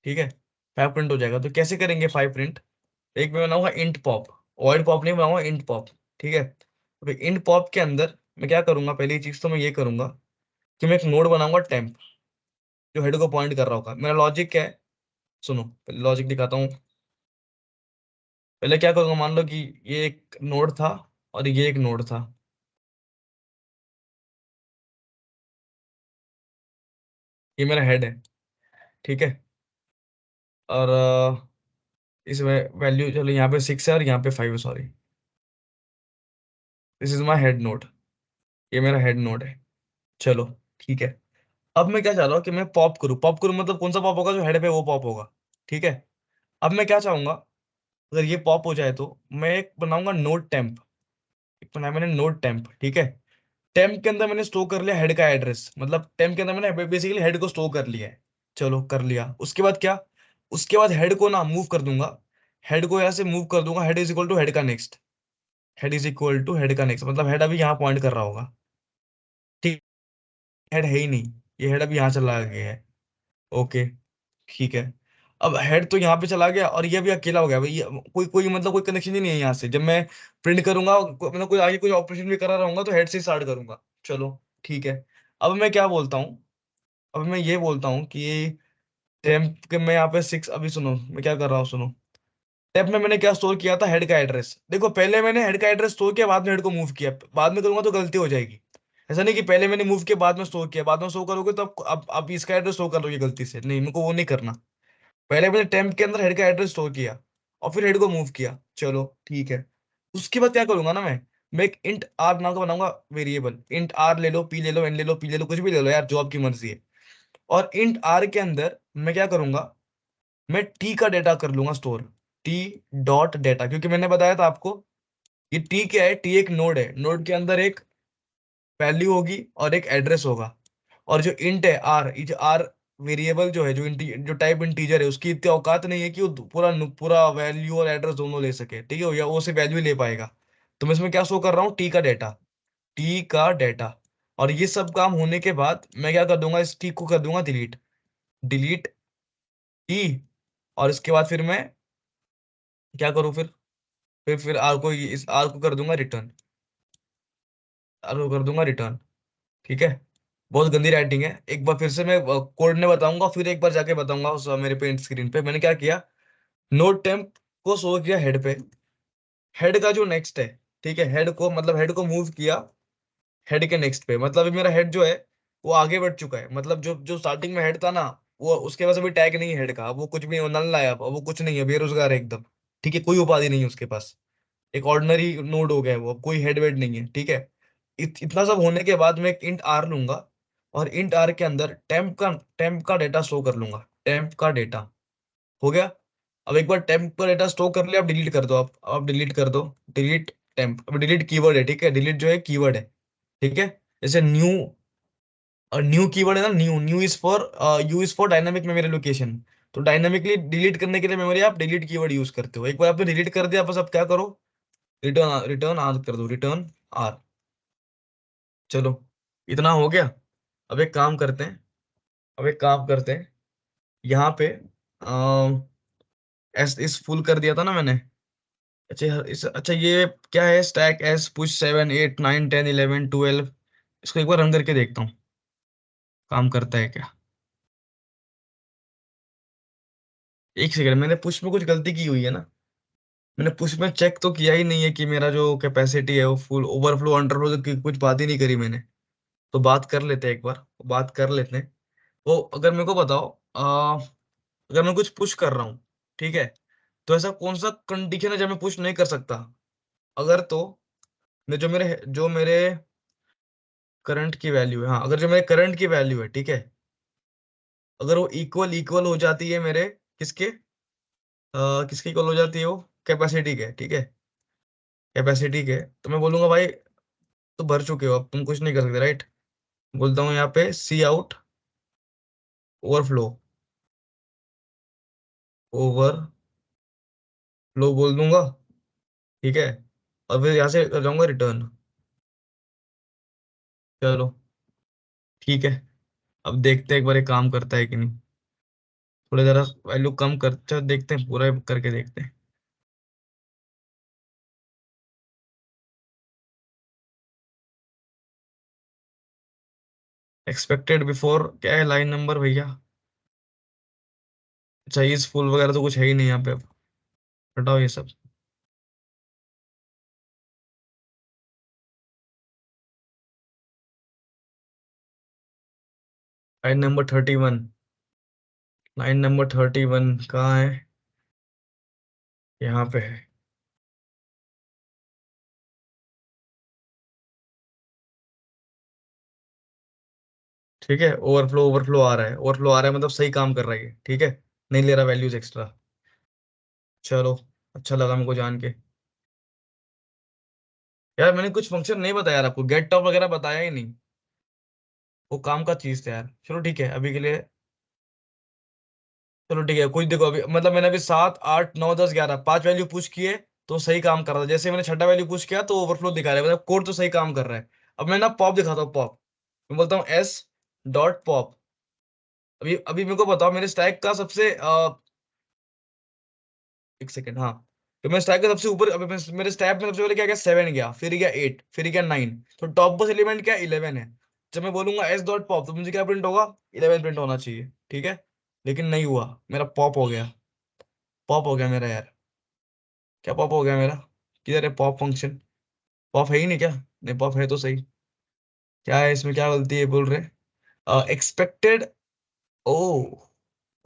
ठीक है। 5 प्रिंट हो जाएगा। तो कैसे करेंगे 5 प्रिंट? एक मैं बनाऊंगा इंट पॉप, वॉइड पॉप नहीं बनाऊंगा, इंट पॉप, ठीक है। तो इंट पॉप के अंदर मैं क्या करूंगा, पहली चीज तो मैं ये करूंगा कि मैं एक नोड बनाऊंगा टेम्प, जो हेड को पॉइंट कर रहा होगा। मेरा लॉजिक क्या है, सुनो पहले लॉजिक दिखाता हूँ। पहले क्या करूंगा, मान लो कि ये एक नोड था और ये एक नोड था, ये मेरा हेड है, ठीक है। और इसमें वैल्यू, चलो यहाँ पे 6 है और यहाँ पे 5 है, sorry, this is my head nod, ये मेरा हेड नोड है। चलो ठीक है। अब मैं क्या चाह रहा हूँ कि मैं पॉप करूँ, पॉप करूँ मतलब कौन सा पॉप होगा, जो हेड पे वो पॉप होगा, ठीक है। अब मैं क्या चाहूंगा, अगर ये पॉप हो जाए तो मैं एक बनाऊंगा नोड टेम्प। एक बनाया मैंने नोड टेम्प, ठीक है। टेम्प के अंदर मैंने स्टोर कर लिया हेड का एड्रेस, मतलब टेम्प के अंदर मैंने बेसिकली हेड को स्टोर कर लिया है। चलो कर लिया, उसके बाद क्या, उसके बाद हेड को ना मूव कर दूंगा। हेड को यहाँ से मूव कर दूंगा, head is equal to head का next. Head is equal to head का नेक्स्ट, मतलब हेड अभी यहाँ पॉइंट कर रहा होगा, ठीक। हेड है ही नहीं, ये हेड अभी यहाँ चला गया है। ओके, ठीक है। अब हेड तो यहाँ पे चला गया और ये भी अकेला हो गया भाई, कोई कोई मतलब कोई कनेक्शन ही नहीं है यहाँ से। जब मैं प्रिंट करूंगा, मतलब कोई आगे कोई ऑपरेशन भी करा रहूंगा तो हेड से स्टार्ट करूंगा। चलो ठीक है। अब मैं क्या बोलता हूँ, अब मैं ये बोलता हूँ कि टेम्प के मैं यहाँ पे 6, अभी सुनो मैं क्या कर रहा हूँ, सुनो। टेम्प में मैंने क्या स्टोर किया था, हेड का एड्रेस। देखो पहले मैंने हेड का एड्रेस स्टोर किया, बाद में हेड को मूव किया। बाद में करूंगा तो गलती हो जाएगी। ऐसा नहीं कि पहले मैंने मूव किया बाद में स्टोर किया, बाद में स्टोर करोगे तो अब इसका एड्रेस स्टोर कर लोगे गलती से, नहीं मेरे को वो नहीं करना। पहले मैंने टेम्प के अंदर हेड का एड्रेस स्टोर किया और फिर हेड को मूव किया। चलो ठीक है। उसके बाद क्या करूंगा ना मैं एक इंट आर नाम का बनाऊंगा वेरिएबल। इंट आर ले लो, पी ले लो, एन ले लो, पी ले लो, कुछ भी ले लो यार, जो आपकी मर्जी है। और इंट आर के अंदर मैं क्या करूंगा, मैं टी का डेटा कर लूंगा स्टोर। टी डॉट डेटा, क्योंकि मैंने बताया था आपको, ये टी क्या है, टी एक नोड है, नोड के अंदर एक वैल्यू होगी और एक एड्रेस होगा। और जो इंट है आर, ये जो आर वेरिएबल जो है, जो टाइप इंटीजर है, उसकी इतनी औकात नहीं है कि वो पूरा पूरा वैल्यू और एड्रेस दोनों ले सके, ठीक है, या वो सिर्फ वैल्यू ले पाएगा। तो मैं इसमें क्या शो कर रहा हूँ, टी का डेटा। टी का डेटा। और ये सब काम होने के बाद मैं क्या कर दूंगा, इस टी को कर दूंगा डिलीट। Delete T. और इसके बाद फिर मैं क्या करूँ, फिर आर को, इस आर को कर दूंगा रिटर्न। आर को कर दूंगा रिटर्न, ठीक है। बहुत गंदी राइटिंग है, एक बार फिर से मैं कोड ने बताऊंगा, फिर एक बार जाके बताऊंगा उस मेरे पेंट स्क्रीन पे मैंने क्या किया। नोट टेम्प को शो किया हेड पे। हेड का जो नेक्स्ट है, ठीक है, हेड को मतलब हेड को मूव किया हेड के नेक्स्ट पे, मतलब अभी मेरा हेड जो है वो आगे बढ़ चुका है। मतलब जो जो स्टार्टिंग में हेड था ना, वो उसके पास अभी टैग नहीं है हेड का, वो कुछ भी नल लाया, वो कुछ नहीं है, बेरोजगार है एकदम, ठीक है, कोई उपाधि नहीं है उसके पास। एक ऑर्डिनरी नोड हो गया है वो, अब कोई हेड वेड नहीं है, ठीक है। इतना सब होने के बाद मैं एक इंट आर लूंगा और इंट आर के अंदर टेम्प का डेटा स्टोर कर लूंगा। टेम्प का डेटा हो गया। अब एक बार टेम्प का डेटा स्टोर कर लिया, अब डिलीट कर दो, आप डिलीट कर दो। डिलीट टेम्प, अब डिलीट कीवर्ड है, ठीक है, डिलीट जो है कीवर्ड है, ठीक है। जैसे न्यू, न्यू कीवर्ड है ना, new, new is for, you is for dynamic memory location. तो डायनामिकली डिलीट करने के लिए मेमोरी आप डिलीट कीवर्ड यूज करते हो। एक बार आपने डिलीट कर दिया, बस आप क्या करो, रिटर्न रिटर्न आर कर दो, रिटर्न आर। चलो इतना हो गया। अब एक काम करते हैं, अब एक काम करते हैं, यहाँ पे एस इस फुल कर दिया था ना मैंने। अच्छा ये क्या है, स्टैक एस पुश 7 8 9 10 11 12। इसको एक बार रन करके देखता हूँ, काम करता है क्या। एक सेकंड, मैंने पुश में कुछ गलती की हुई है ना। मैंने पुश में चेक तो किया ही नहीं है कि मेरा जो कैपेसिटी है वो फुल ओवरफ्लो अंडरफ्लो की कुछ बात ही नहीं करी मैंने। तो बात कर लेते हैं एक बार, बात कर लेते हैं। वो अगर मेरे को बताओ, अगर मैं कुछ पुश कर रहा हूँ, ठीक है, तो ऐसा कौन सा कंडीशन है जब मैं पुश नहीं कर सकता। अगर तो मैं जो मेरे करंट की वैल्यू है, हाँ, अगर जो मेरे करंट की वैल्यू है, ठीक है, अगर वो इक्वल इक्वल हो जाती है मेरे किसके, किसके इक्वल हो जाती है वो, कैपेसिटी के, ठीक है, कैपेसिटी के, तो मैं बोलूंगा भाई तो भर चुके हो, अब तुम कुछ नहीं कर सकते, राइट। बोलता हूँ यहाँ पे सी आउट ओवरफ्लो, ओवरफ्लो बोल दूंगा, ठीक है। और फिर यहाँ से कर जाऊंगा रिटर्न। चलो ठीक है। अब देखते हैं एक बार ये काम करता है कि नहीं। थोड़ा जरा वैल्यू कम कर, चलो देखते हैं, पूरा करके देखते हैं। एक्सपेक्टेड बिफोर क्या है, लाइन नंबर भैया। अच्छा इस फुल वगैरह तो कुछ है ही नहीं यहाँ पे, अब हटाओ ये सब। लाइन नंबर 31, लाइन नंबर 31 कहाँ है, यहाँ पे है, ठीक है। ओवरफ्लो ओवरफ्लो आ रहा है, ओवरफ्लो आ रहा है, मतलब सही काम कर रहा है ये, ठीक है, नहीं ले रहा वैल्यूज एक्स्ट्रा। चलो अच्छा लगा मेरे को जान के। यार मैंने कुछ फंक्शन नहीं बताया यार आपको, गेट टॉप वगैरह बताया ही नहीं। वो काम का चीज था यार। चलो ठीक है अभी के लिए। चलो ठीक है, कुछ देखो अभी मतलब मैंने अभी 7 8 9 10 11 5 वैल्यू पुश किए, तो सही काम कर रहा था। जैसे मैंने छठा वैल्यू पुश किया तो ओवरफ्लो दिखा रहा है, मतलब कोड तो सही काम कर रहा है। अब मैं ना पॉप दिखाता हूँ, पॉप। मैं बोलता हूँ एस डॉट पॉप। अभी अभी मेरे को बताओ मेरे स्टैक का सबसे एक सेकंड, हाँ। तो मैं स्टैक का सबसे ऊपर, अभी मेरे स्टैक में सबसे पहले क्या गया, 7 गया, फिर गया 8, फिर गया 9। तो टॉप मोस्ट एलिमेंट क्या, 11 है। जब मैं बोलूंगा एस डॉट पॉप तो मुझे क्या प्रिंट होगा, 11 प्रिंट होना चाहिए, ठीक है। लेकिन नहीं हुआ, मेरा पॉप हो गया। पॉप हो गया मेरा यार। क्या पॉप हो गया मेरा? किधर है पॉप फंक्शन? पॉप है ही नहीं क्या? नहीं, पॉप है तो सही। क्या है इसमें, क्या गलती है बोल रहे? Expected. Oh,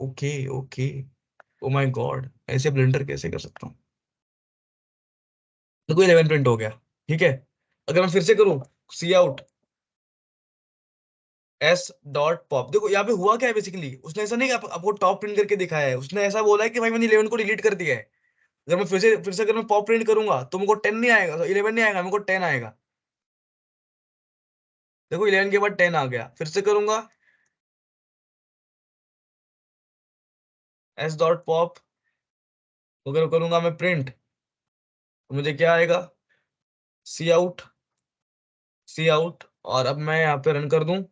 okay okay. Oh my God, ऐसे ब्लेंडर कैसे कर सकता हूँ? देखो 11 प्रिंट हो गया, ठीक है। अगर मैं फिर से करूँ, सी आउट एस डॉट पॉप, देखो यहाँ पे हुआ क्या है बेसिकली, उसने ऐसा नहीं कि आपको टॉप प्रिंट करके दिखाया है, उसने ऐसा बोला है कि भाई मैंने 11 को डिलीट कर दिया है। अगर मैं फिर से अगर मैं पॉप प्रिंट करूंगा तो मेरे को 10 नहीं आएगा, 11 नहीं आएगा, मेरे को 10 आएगा। देखो 11 के बाद 10 आ गया, फिर से करूंगा एस डॉट पॉप। अगर करूंगा मैं प्रिंट तो मुझे क्या आएगा, सी आउट, सी आउट। और अब मैं यहाँ पे रन कर दूं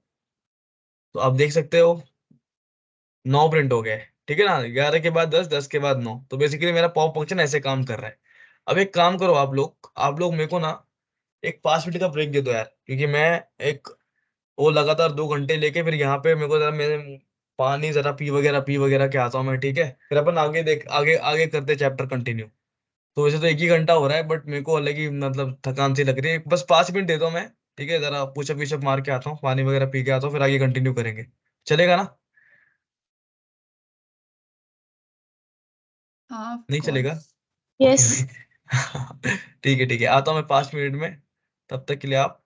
तो आप देख सकते हो 9 प्रिंट हो गए, ठीक है ना। 11 के बाद 10, 10 के बाद 9, तो बेसिकली मेरा पॉप फंक्शन ऐसे काम कर रहा है। अब एक काम करो आप लोग मेरे को ना एक 5 मिनट का ब्रेक दे दो यार, क्योंकि मैं एक वो लगातार 2 घंटे लेके फिर यहाँ पे मेरे को जरा मेरे पानी जरा पी वगैरह के आता हूँ मैं, ठीक है। फिर अपन आगे देख, आगे आगे करते चैप्टर कंटिन्यू। तो वैसे तो एक ही घंटा हो रहा है, बट मेरे को अलग ही मतलब थकान सी लग रही है, बस 5 मिनट दे दो मैं। ठीक है, जरा पुशअप विशअप मार के आता हूँ, पानी वगैरह पी के आता हूँ, फिर आगे कंटिन्यू करेंगे। चलेगा ना? हाँ, ऑफ नहीं चलेगा? कोर्स। Okay yes. भाई। ठीक है आता हूँ मैं 5 मिनट में। तब तक के लिए आप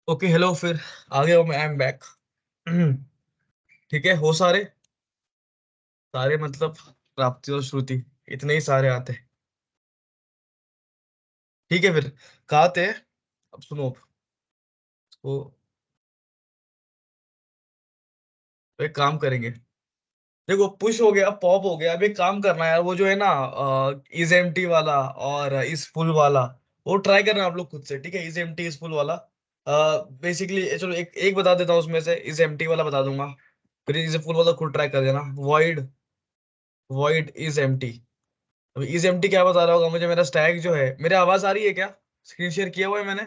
ओके हेलो, फिर आ गया हूँ मैं, आई एम बैक। ठीक है, हो सारे सारे मतलब प्राप्ति और श्रुति, इतने ही सारे आते हैं। ठीक है फिर, कहाँ थे? अब सुनो, अब तो एक काम करेंगे। देखो, पुश हो गया, पॉप हो गया, अब एक काम करना है यार, वो जो है ना इज एम्प्टी वाला और इज फुल वाला, वो ट्राई करना आप लोग खुद से। ठीक है, इज एम्प्टी इज फुल वाला। बेसिकली चलो एक एक बता देता हूँ उसमें से, इज एम्प्टी वाला बता दूंगा, फिर इज फुल वाला खुद ट्राई कर देना। Void, void is empty. अब इज एम्प्टी क्या बता रहा होगा मुझे? मेरा स्टैक जो है, मेरे आवाज आ रही है क्या? स्क्रीन शेयर किया हुआ है मैंने,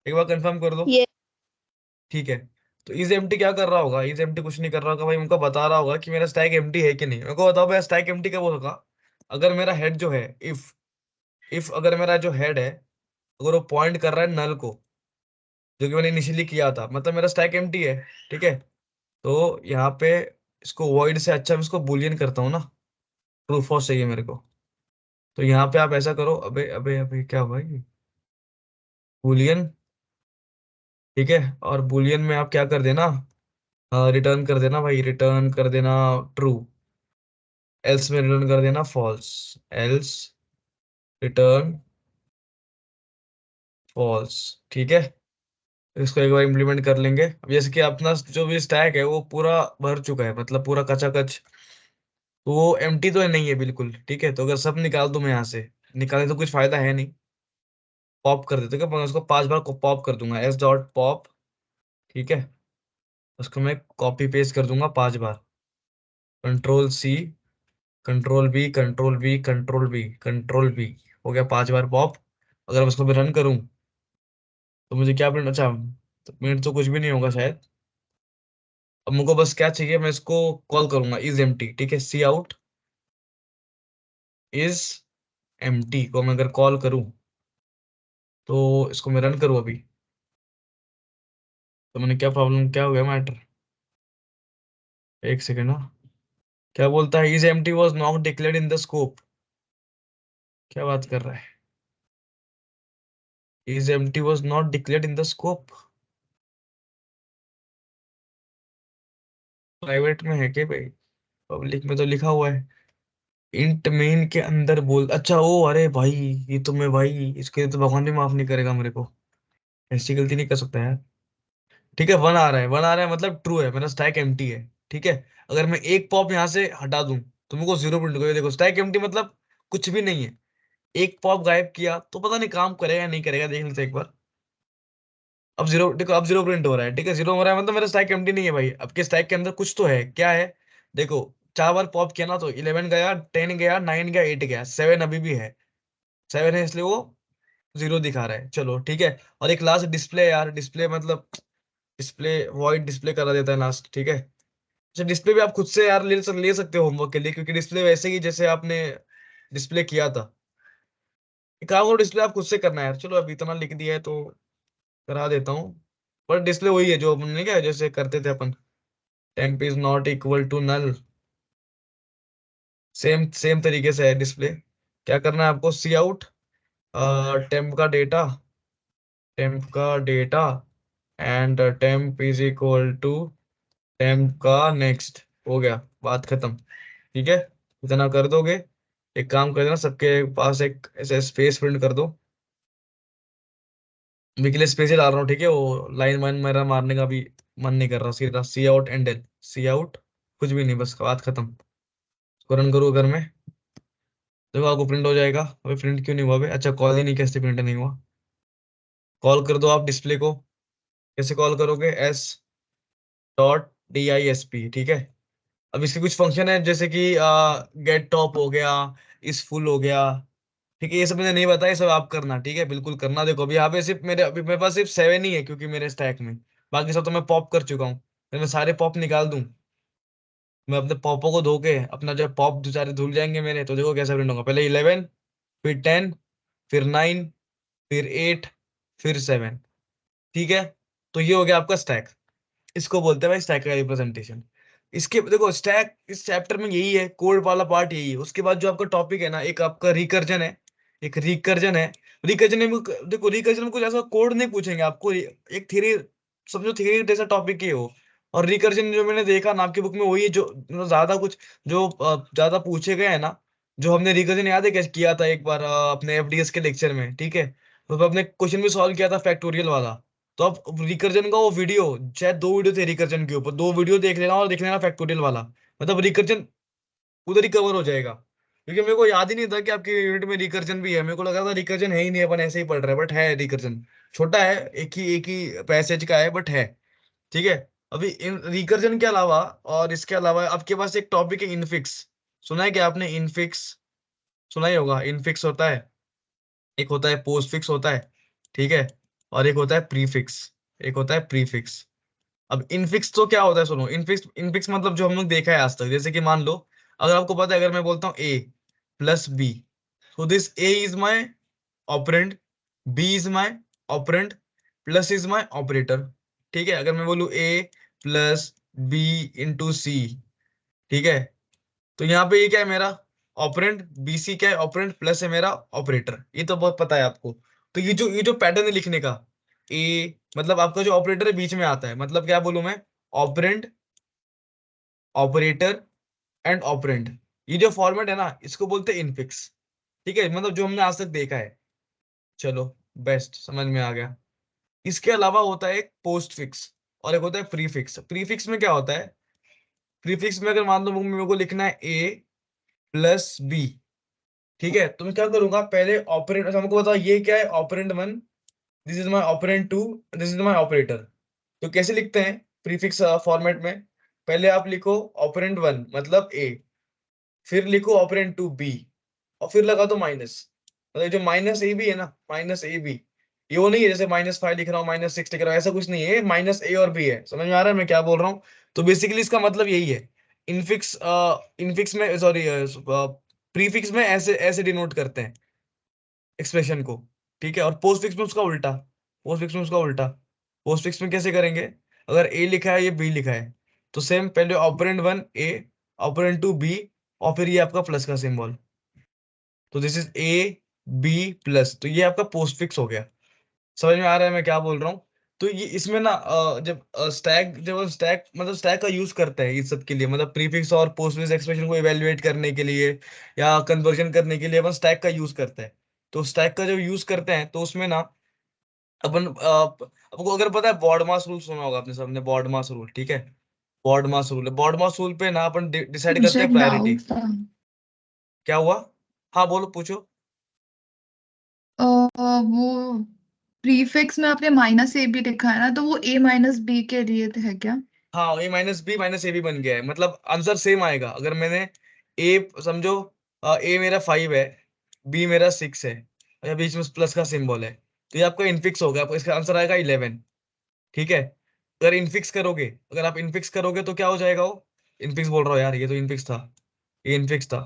एक बार कंफर्म कर दो। ये ठीक है, तो इज एम्प्टी क्या कर रहा होगा? इज एम्प्टी कुछ नहीं कर रहा होगा भाई, उनको बता रहा होगा कि मेरा स्टैक एम्प्टी है कि नहीं। मेरे को बताओ, मेरा स्टैक एम्प्टी कब होगा? अगर मेरा हेड जो है, इफ अगर मेरा जो हेड है, अगर वो पॉइंट कर रहा है नल को, जो कि मैंने इनिशियली किया था, मतलब मेरा स्टैक एम्प्टी है। ठीक है, तो यहाँ पे इसको वॉइड से अच्छा मैं इसको बुलियन करता हूँ ना, ट्रू फॉल्स चाहिए मेरे को। तो यहाँ पे आप ऐसा करो, अबे अबे अबे क्या भाई, बुलियन। ठीक है, और बुलियन में आप क्या कर देना, रिटर्न कर देना भाई, रिटर्न कर देना ट्रू, एल्स में रिटर्न कर देना फॉल्स, एल्स रिटर्न फॉल्स। ठीक है, इसको एक बार इम्प्लीमेंट कर लेंगे। अब जैसे कि अपना जो भी स्टैक है वो पूरा भर चुका है, मतलब पूरा कचाकच, तो वो एम्प्टी तो नहीं है बिल्कुल। ठीक है, तो अगर सब निकाल दूं मैं यहाँ से, निकालने तो कुछ फायदा है नहीं, पॉप कर देते, क्या मैं उसको 5 बार को पॉप कर दूंगा, एस डॉट पॉप। ठीक है, उसको मैं कॉपी पेस्ट कर दूंगा 5 बार, control C, control B, control B, control B, control B. हो गया 5 बार पॉप। अगर मैं इसको भी रन करूं तो मुझे क्या प्रिंट, अच्छा तो प्रिंट तो कुछ भी नहीं होगा शायद। अब मुझको बस क्या चाहिए, मैं इसको कॉल करूंगा इज एम्प्टी। ठीक है, सी आउट इज एम्प्टी को मैं अगर कॉल करूं, तो इसको मैं रन करूं अभी, तो मैंने क्या प्रॉब्लम, क्या हो गया मैटर? एक सेकेंड ना, क्या बोलता है? Is empty was not declared in the scope. क्या बात कर रहा है? Is empty was not declared in the scope, private में है क्या भाई? पब्लिक में तो लिखा हुआ है, इंट मेन के अंदर बोल, अच्छा ओ अरे भाई, ये तो मैं भाई, इसके लिए तो भगवान भी माफ नहीं करेगा मेरे को, ऐसी गलती नहीं कर सकता यार। ठीक है, वन आ रहा है, वन आ रहा है मतलब ट्रू है, मेरा स्टैक एम्प्टी है। ठीक है, अगर मैं एक पॉप यहाँ से हटा दूं तो मेरे को जीरो प्रिंट होगा। ये देखो, स्टैक एम्प्टी मतलब कुछ भी नहीं है। एक पॉप गायब किया तो पता नहीं काम करेगा या नहीं करेगा, देख लेते हैं एक बार। अब जीरो, देखो अब जीरो प्रिंट हो रहा है। ठीक है, जीरो हो रहा है मतलब मेरा स्टैक एम्प्टी नहीं है भाई। अब के स्टैक के अंदर कुछ तो है, क्या है? देखो, 4 बार पॉप किया ना, तो 11 गया, 10 गया, 9 गया, 8 गया, 7 अभी भी है। 7 है इसलिए वो जीरो दिखा रहा है। चलो ठीक है, और एक लास्ट डिस्प्ले यार, डिस्प्ले मतलब डिस्प्ले वॉइड डिस्प्ले करा देता है लास्ट। ठीक है, अच्छा डिस्प्ले भी आप खुद से यार ले सकते हो होमवर्क के लिए, क्योंकि डिस्प्ले वैसे ही जैसे आपने डिस्प्ले किया था। एक काम करो, डिस्प्ले आप खुद से करना है यार। चलो अभी इतना लिख दिया है तो करा देता हूँ, पर डिस्प्ले वही है जो हमने क्या जैसे करते थे अपन, temp is not equal to null, same same तरीके से है डिस्प्ले। क्या करना है आपको? सी आउट टेम्प का डेटा, टेम्प का data and temp is equal to temp का नेक्स्ट। हो गया, बात खत्म। ठीक है, इतना कर दोगे, एक काम कर देना, सबके पास एक ऐसे स्पेस प्रिंट कर दो। अभी के लिए स्पेस ही डाल रहा हूँ। ठीक है, वो लाइन वाइन मेरा मारने का भी मन नहीं कर रहा, सीधा C out end L, C out, कुछ भी नहीं, बस बात खत्म। इसको रन करो अगर मैं, देखो आपको प्रिंट हो जाएगा। अभी प्रिंट क्यों नहीं हुआ? अभी अच्छा, कॉल ही नहीं, कैसे प्रिंट नहीं हुआ? कॉल कर दो आप डिस्प्ले को। कैसे कॉल करोगे? S dot D I S P. ठीक है, अब इसके कुछ फंक्शन है, जैसे कि गेट टॉप हो गया, इस फुल हो गया। ठीक है, ये सब मैंने नहीं बताया, ये सब आप करना। ठीक है, बिल्कुल करना। देखो अभी यहाँ पे सिर्फ मेरे, अभी मेरे पास सिर्फ 7 ही है, क्योंकि मेरे स्टैक में बाकी सब तो मैं पॉप कर चुका हूँ। तो मैं सारे पॉप निकाल दूं, मैं अपने पॉपों को धो के, अपना जब पॉप बेचारे धुल जाएंगे मेरे, तो देखो कैसा प्रिंट होगा। पहले 11, फिर 10, फिर 9, फिर 8, फिर 7। ठीक है, तो ये हो गया आपका स्टैक। इसको बोलते हैं भाई स्टैक का रिप्रेजेंटेशन। इसके देखो, स्टैक इस चैप्टर में यही है, कोड वाला पार्ट यही है। उसके बाद जो आपका टॉपिक है ना, एक आपका रिकर्जन है, एक रिकर्जन है। रिकर्जन में देखो, रिकर्जन में कुछ ऐसा कोड नहीं पूछेंगे आपको, एक थ्योरी, समझो थ्योरी जैसा टॉपिक ही हो। और रिकर्जन जो मैंने देखा ना आपकी बुक में, वही है जो मतलब ज्यादा कुछ जो ज्यादा पूछे गए हैं ना। जो हमने रिकर्जन याद है कैसे किया था एक बार अपने एफडीएस के लेक्चर में, ठीक है। तो अपने क्वेश्चन भी सॉल्व किया था फैक्टोरियल वाला। तो अब रिकर्जन का वो वीडियो, शायद 2 वीडियो थे रिकर्जन के ऊपर, 2 वीडियो देख लेना और देख लेना फैक्टोरियल वाला। मतलब रिकर्जन उधर ही कवर हो जाएगा। क्योंकि मेरे को याद ही नहीं था कि आपके यूनिट में रिकर्जन भी है, मेरे को लगा था रिकर्जन है ही नहीं, अपन ऐसे ही पढ़ रहे हैं, बट है रिकर्जन। छोटा है, एक ही पैसेज का है, बट है। ठीक है। अभी इन रिकर्जन के अलावा और इसके अलावा आपके पास एक टॉपिक है इनफिक्स। सुना है क्या आपने इनफिक्स? सुना ही होगा, इनफिक्स होता है, एक होता है पोस्ट फिक्स होता है, ठीक है। और एक होता है प्रीफिक्स, एक होता है प्रीफिक्स। अब इनफिक्स तो क्या होता है, सुनो। इनफिक्स इनफिक्स मतलब जो हम लोग देखा है आज तक, जैसे कि मान लो, अगर आपको पता है, अगर मैं बोलता हूँ A plus B, so this A is my operand, B is my operand, plus is my operator। ठीक है। अगर मैं बोलूँ A प्लस बी इंटू सी, ठीक है, तो यहाँ पे ये क्या है मेरा ऑपरेंड, BC क्या है ऑपरेंड, प्लस है मेरा ऑपरेटर, ये तो बहुत पता है आपको। तो ये जो पैटर्न है लिखने का, A मतलब आपका जो ऑपरेटर है बीच में आता है, मतलब क्या बोलूं मैं, ऑपरेंड, ऑपरेटर एंड ऑपरेंड। ये जो फॉर्मेट है ना, इसको बोलते हैं इनफिक्स। ठीक है, मतलब जो हमने आज तक देखा है। चलो, बेस्ट, समझ में आ गया। इसके अलावा होता है एक पोस्ट फिक्स और एक होता है प्रीफिक्स। प्रीफिक्स में क्या होता है, प्रीफिक्स में अगर मान लो मेरे को लिखना है ए प्लस बी, ठीक है, तो मैं क्या करूंगा, पहले ऑपरेंड, अच्छा हमको बताओ ये क्या है, operand one, this is my operand two, this is my operator. तो कैसे लिखते हैं प्रीफिक्स फॉर्मेट में, पहले आप लिखो ऑपरेंड वन मतलब ए, फिर लिखो ऑपरेंड टू बी, और फिर लगा दो माइनस। मतलब जो माइनस ए बी है ना, माइनस ए बी, ये वो नहीं है जैसे -5 लिख रहा हूँ, -6 लिख रहा हूँ, ऐसा कुछ नहीं है, माइनस ए और बी है। समझ में आ रहा है मैं क्या बोल रहा हूँ? तो बेसिकली इसका मतलब यही है। इनफिक्स इनफिक्स में, सॉरी, प्रीफिक्स में ऐसे ऐसे डिनोट करते हैं एक्सप्रेशन को, ठीक है। और पोस्टफिक्स में उसका उल्टा, पोस्टफिक्स में उसका उल्टा। पोस्टफिक्स में कैसे करेंगे, अगर ए लिखा है, ये बी लिखा है, तो सेम पहले operand one A, operand two B, और फिर ये आपका प्लस का सिंबल। तो this is A B plus, तो ये आपका पोस्ट फिक्स हो गया। समझ में आ रहा है मैं क्या बोल रहा हूँ? तो ये इसमें ना जब मतलब स्टैक का यूज करते हैं इस सब के लिए, मतलब प्रीफिक्स और पोस्ट फिक्स एक्सप्रेशन को इवेल्युएट करने के लिए या कन्वर्जन करने के लिए अपन स्टैक का यूज करते हैं। तो स्टैक का जब यूज करते हैं तो उसमें ना अपन आपको अगर पता है बॉड मास रूल, सुना होगा आपने सबने बॉड मास रूल, ठीक है। बॉड मास रूल है, बॉड मास रूल पे ना अपन डिसाइड करते मुझे हैं एक प्रायोरिटी। डाउट था। क्या हुआ? हाँ बोलो, पूछो। वो प्रीफिक्स में आपने -a भी लिखा है ना, तो वो a-b के लिए है क्या? हाँ, A-B -A भी बन गया है, मतलब आंसर सेम आएगा। अगर मैंने ए, समझो ए मेरा 5 है, बी मेरा 6 है, अच्छा बीच में प्लस का सिंबल है, तो ये आपका इनफिक्स हो गया, आपका इसका आंसर आएगा 11। ठीक है। अगर इनफिक्स करोगे, अगर आप इनफिक्स करोगे तो क्या हो जाएगा वो, इनफिक्स बोल रहा हो यार, ये तो इनफिक्स था, ये इनफिक्स था।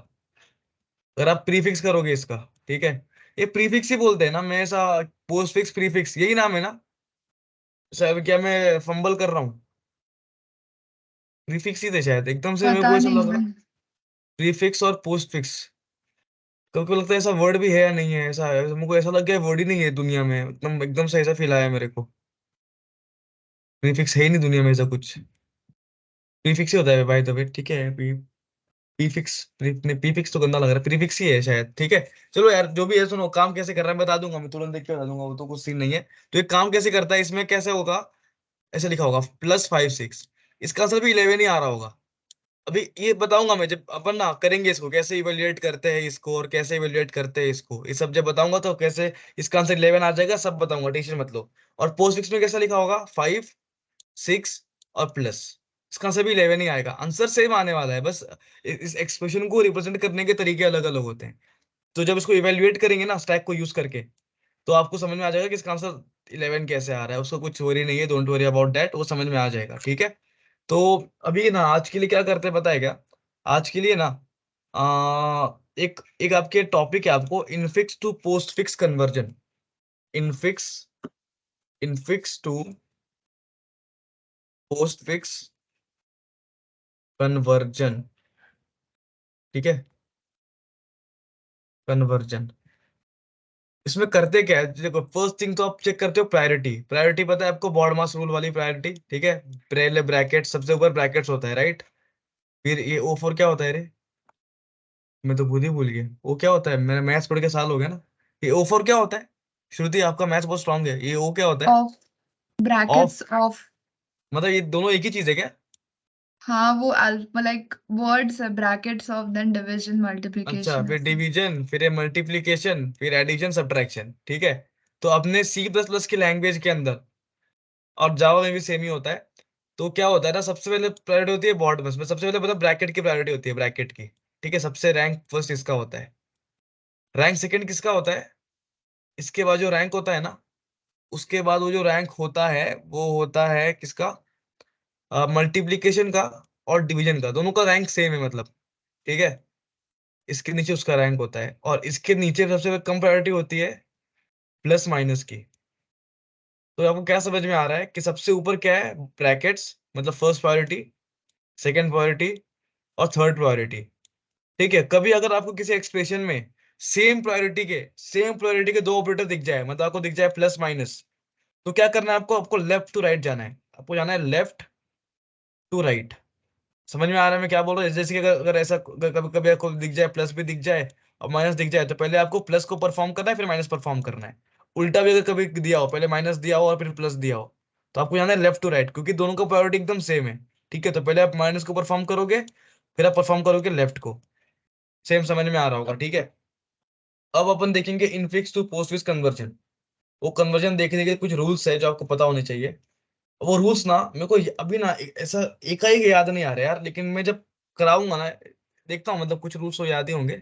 अगर आप प्रीफिक्स करोगे इसका, ठीक है, ये प्रीफिक्स ही बोलते हैं ना, मैं ऐसा, पोस्ट फिक्स प्रीफिक्स यही नाम है ना सर, क्या मैं फंबल कर रहा हूँ? प्रीफिक्स ही थे शायद, एकदम से मेरे को पता ऐसा नहीं। लग रहा, प्रीफिक्स और पोस्ट फिक्स। कभी कभी लगता है ऐसा वर्ड भी है या नहीं है, ऐसा है मुझको, ऐसा लग गया वर्ड ही नहीं है दुनिया में, एकदम एकदम से ऐसा फील आया मेरे को। प्रीफिक्स है ही नहीं दुनिया में ऐसा कुछ, प्रीफिक्स ही होता है बाय द वे, ठीक है। प्रीफिक्स, प्रीफिक्स तो गंदा लग रहा है, प्रीफिक्स ही है शायद, ठीक है। चलो यार, जो भी है, सुनो काम कैसे कर रहा है बता दूंगा, मैं तुरंत देख के बता दूंगा, वो तो कुछ सीन नहीं है। तो ये काम कैसे करता है, इसमें कैसे होगा, ऐसे लिखा होगा +5 6, इसका आंसर भी 11 ही आ रहा होगा। अभी ये बताऊंगा मैं, जब अपन ना करेंगे इसको, कैसे इवेल्युएट करते हैं इसको और कैसे इवेल्युएट करते हैं इसको, ये सब जब बताऊंगा तो कैसे इसका आंसर 11 आ जाएगा, सब बताऊंगा, टेंशन मत लो। और पोस्ट फिक्स में कैसा लिखा होगा, 5 6 और प्लस, इसका आंसर भी 11 ही आएगा, आंसर सेम आने वाला है, बस इस एक्सप्रेशन को रिप्रेजेंट करने के तरीके अलग अलग होते हैं। तो जब इसको इवेल्युएट करेंगे ना स्टैक को यूज करके, तो आपको समझ में आ जाएगा कि इसका आंसर 11 कैसे आ रहा है, उसको कुछ वरी नहीं है, डोंट वरी अबाउट दैट, वो समझ में आ जाएगा, ठीक है। तो अभी ना आज के लिए क्या करते हैं पता है क्या, आज के लिए ना एक एक आपके टॉपिक है, आपको infix to postfix conversion, infix infix to postfix conversion, ठीक है, कन्वर्जन। इसमें करते क्या है, देखो फर्स्ट थिंग तो आप चेक करते हो प्रायोरिटी। प्रायोरिटी पता है आपको, बॉड मास रूल वाली प्रायोरिटी, ठीक है। पहले ब्रैकेट, सबसे ऊपर ब्रैकेट्स होता है, राइट। फिर ये ओ फोर क्या होता है रे, मैं तो खुद ही भूल गया वो क्या होता है, मेरा मैथ्स पढ़ के साल हो गया ना। ये ओ फोर क्या होता है, श्रुति आपका मैथ्स बहुत स्ट्रांग है, ये ओ क्या होता है। Of, of, brackets of. मतलब ये दोनों एक ही चीज है क्या। हाँ वो लाइक वर्ड्स है, ब्रैकेट्स ऑफ देन डिवीजन अच्छा, मल्टीप्लिकेशन फिर ऐसे। डिवीजन, फिर ये मल्टीप्लीकेशन, फिर एडिशन सब्ट्रैक्शन, ठीक है। तो अपने सी प्लस प्लस की लैंग्वेज के अंदर, और जावा में भी सेम ही होता है। तो क्या होता है ना, सबसे पहले प्रायोरिटी होती है बॉर्ड में, सबसे पहले मतलब ब्रैकेट की प्रायोरिटी होती है, ब्रैकेट की। ठीक है, सबसे रैंक फर्स्ट इसका होता है, रैंक सेकंड किसका होता है। इसके बाद जो रैंक होता है ना, उसके बाद वो जो रैंक होता है वो होता है किसका, मल्टीप्लीकेशन का और डिवीजन का, दोनों का रैंक सेम है मतलब, ठीक है। इसके नीचे उसका रैंक होता है, और इसके नीचे सबसे कम प्रायोरिटी होती है प्लस माइनस की। तो आपको क्या समझ में आ रहा है कि सबसे ऊपर क्या है, ब्रैकेट्स, मतलब फर्स्ट प्रायोरिटी, सेकंड प्रायोरिटी और थर्ड प्रायोरिटी। ठीक है, कभी अगर आपको किसी एक्सप्रेशन में सेम प्रायोरिटी के दो ऑपरेटर दिख जाए, मतलब आपको दिख जाए प्लस माइनस, तो क्या करना है आपको, आपको लेफ्ट टू राइट जाना है, आपको जाना है लेफ्ट टू राइट। समझ में आ रहा है मैं क्या बोल रहा हूँ, जैसे कि अगर अगर ऐसा कभी कभी आपको दिख जाए, प्लस भी दिख जाए और माइनस दिख जाए, तो पहले आपको प्लस को परफॉर्म करना है, फिर माइनस परफॉर्म करना है। उल्टा भी अगर कभी दिया हो, पहले माइनस दिया हो और फिर प्लस दिया हो, तो आपको जाना है लेफ्ट टू राइट, क्योंकि दोनों का प्रायोरिटी एकदम सेम है। ठीक है, तो पहले आप माइनस को परफॉर्म करोगे, फिर आप परफॉर्म करोगे लेफ्ट को। सेम समझ में आ रहा होगा, ठीक है। अब अपन देखेंगे इनफिक्स टू पोस्टफिक्स कन्वर्जन। वो कन्वर्जन देखने के कुछ रूल्स है जो आपको पता होने चाहिए। वो रूल्स ना मेरे को अभी ना ऐसा एकाएक याद नहीं आ रहा यार, लेकिन मैं जब कराऊंगा ना, देखता हूँ, मतलब कुछ रूल्स तो याद ही होंगे,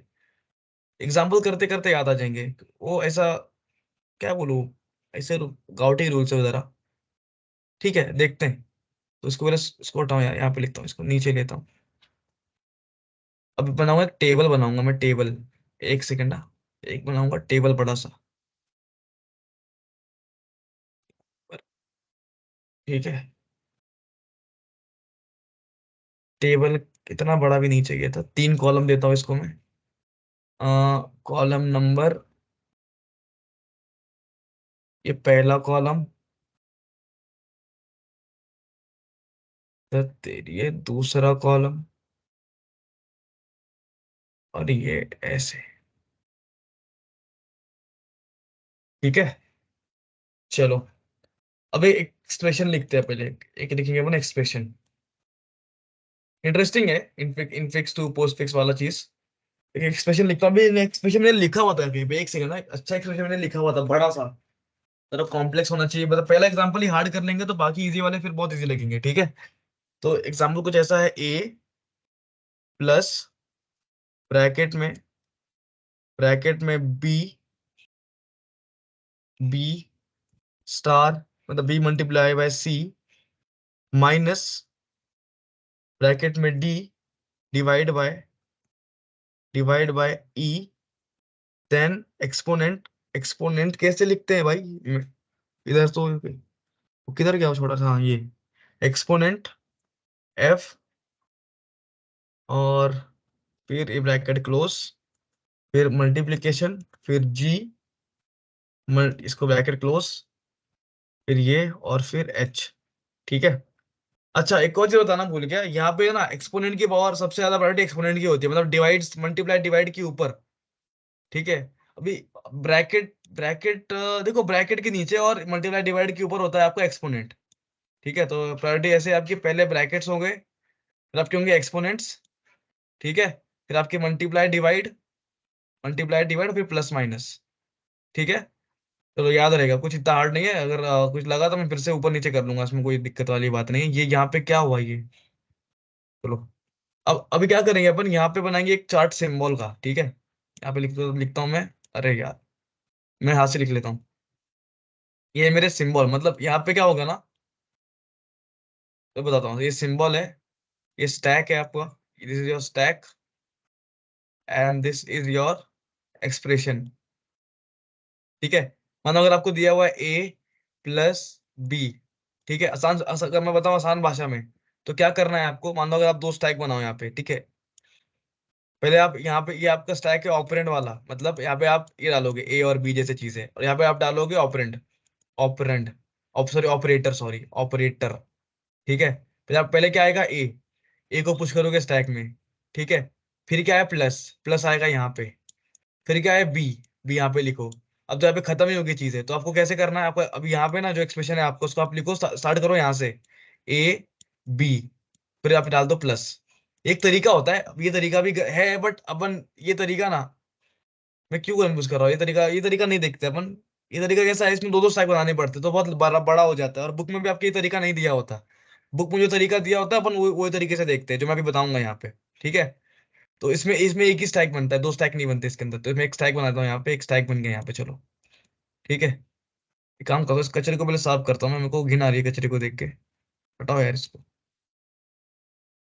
एग्जाम्पल करते करते याद आ जाएंगे। वो ऐसा, क्या बोलूं, ऐसे गाउटी रूल्स है जरा। ठीक है, देखते हैं। तो इसको पहले इसको हटाओ, यहाँ पे लिखता हूँ, इसको नीचे लेता हूँ। अब बनाऊंगा एक टेबल, बनाऊंगा मैं टेबल। एक सेकंड ना, एक बनाऊंगा टेबल बड़ा सा। ठीक है, टेबल इतना बड़ा भी नहीं चाहिए था, 3 कॉलम देता हूँ इसको मैं। कॉलम नंबर, ये पहला कॉलम, तो तेरी ये दूसरा कॉलम, और ये ऐसे। ठीक है, चलो। अब एक एक्सप्रेशन लिखते हैं पहले, एक लिखेंगे अपन एक्सप्रेशन। इंटरेस्टिंग है इनफिक्स टू पोस्ट फिक्स वाला चीज। एक एक्सप्रेशन लिखता हूँ अभी, एक्सप्रेशन मैंने लिखा हुआ था कहीं पे, एक सेकंड ना, एक अच्छा एक्सप्रेशन मैंने लिखा हुआ था बड़ा सा। जरा कॉम्प्लेक्स होना चाहिए, मतलब पहला एग्जांपल ही हार्ड कर लेंगे तो बाकी इजी वाले फिर बहुत इजी लगेंगे, ठीक है। तो एग्जांपल कुछ ऐसा है, ए प्लस ब्रैकेट में बी, बी स्टार, मतलब B multiply by C, minus bracket में D, divide by E, then exponent. Exponent कैसे लिखते हैं भाई, इधर तो वो किधर गया वो छोटा सा, हाँ ये एक्सपोनेंट एफ, और फिर ये ब्रैकेट क्लोज, फिर मल्टीप्लिकेशन, फिर जी, इसको ब्रैकेट क्लोज, फिर ये, और फिर एच। ठीक है। अच्छा, एक और चीज बताना भूल गया, यहाँ पे ना एक्सपोनेंट की पावर सबसे ज्यादा प्रायोरिटी एक्सपोनेंट की होती है, मतलब डिवाइड मल्टीप्लाई डिवाइड की ऊपर। ठीक है। अभी ब्रैकेट ब्रैकेट देखो, ब्रैकेट के नीचे और मल्टीप्लाई डिवाइड के ऊपर होता है आपका एक्सपोनेंट। ठीक है, तो प्रायोरिटी ऐसे आपकी, पहले ब्रैकेट्स हो गए, फिर आपके होंगे एक्सपोनेंट्स। ठीक है, फिर आपके मल्टीप्लाई डिवाइड फिर प्लस माइनस। ठीक है, चलो याद रहेगा, कुछ इतना हार्ड नहीं है, अगर कुछ लगा तो मैं फिर से ऊपर नीचे कर लूंगा, इसमें कोई दिक्कत वाली बात नहीं है। ये यहाँ पे क्या हुआ ये, चलो। अब अभी क्या करेंगे अपन, यहाँ पे बनाएंगे एक चार्ट सिंबल का, ठीक है। यहाँ पे लिखता हूँ मैं, अरे यार, मैं हाथ से लिख लेता हूँ। ये मेरे सिंबल, मतलब यहाँ पे क्या होगा ना, तो बताता हूँ, ये सिंबल है, ये स्टैक है आपका, this is your stack, and this is your expression. ठीक है, मानो अगर आपको दिया हुआ है ए प्लस बी, ठीक है, अगर मैं बताऊं आसान भाषा में, तो क्या करना है आपको, मान लो अगर आप दो स्टैक बनाओ यहाँ पे, ठीक है। पहले आप यहाँ पे, ये आपका स्टैक है ऑपरेंड वाला, मतलब यहाँ पे आप ये डालोगे ए और बी जैसे चीजें, और यहाँ पे आप डालोगे operand, operand, sorry operator, sorry operator. ठीक है, फिर आप पहले क्या आएगा ए, ए को पुश करोगे स्टैक में। ठीक है, फिर क्या है प्लस, प्लस आएगा यहाँ पे। फिर क्या है बी, बी यहाँ पे लिखो। अब तो यहाँ पे खत्म ही होगी चीजें, तो आपको कैसे करना है, आपको अब यहाँ पे ना जो एक्सप्रेशन है आपको, उसको आप लिखो, स्टार्ट करो यहाँ से, ए बी, फिर आप डाल दो प्लस। एक तरीका होता है, अब ये तरीका भी है, बट अपन ये तरीका ना, मैं क्यों कंफ्यूज कर रहा हूँ, ये तरीका नहीं देखते अपन। ये तरीका कैसा है, इसमें दो दो स्टैक बनाने पड़ते, तो बहुत बड़ा बड़ा हो जाता है, और बुक में भी आपको ये तरीका नहीं दिया होता। बुक में जो तरीका दिया होता है अपन वो तरीके से देखते हैं, जो मैं अभी बताऊंगा यहाँ पे। ठीक है, तो इसमें इसमें एक ही स्टैक बनता है, दो स्टैक नहीं बनते इसके अंदर, तो मैं एक स्टैक बनाता हूँ यहाँ पे, एक स्टैक बन गया यहाँ पे, चलो। ठीक है, एक काम करो, इस कचरे को पहले साफ करता हूँ मैं, मेरे को घिन आ रही है कचरे को देख के। हटाओ यार इसको।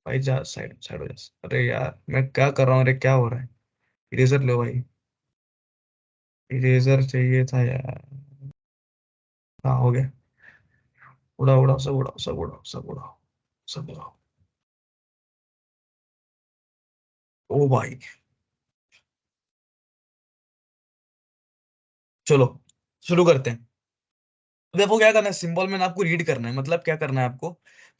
भाई जा, साइड साइड हो जा। अरे यार मैं क्या कर रहा हूँ, अरे क्या हो रहा है। इरेजर लो भाई, इरेजर चाहिए था यार। हाँ हो गया। उड़ाओ उड़ाओ, सब उड़ाओ, सब उड़ाओ, सब उड़ाओ, सब उड़ाओ। ओ भाई, चलो शुरू करते हैं। अब आपको क्या करना है, सिंबल में ना आपको रीड करना है, मतलब क्या करना है आपको।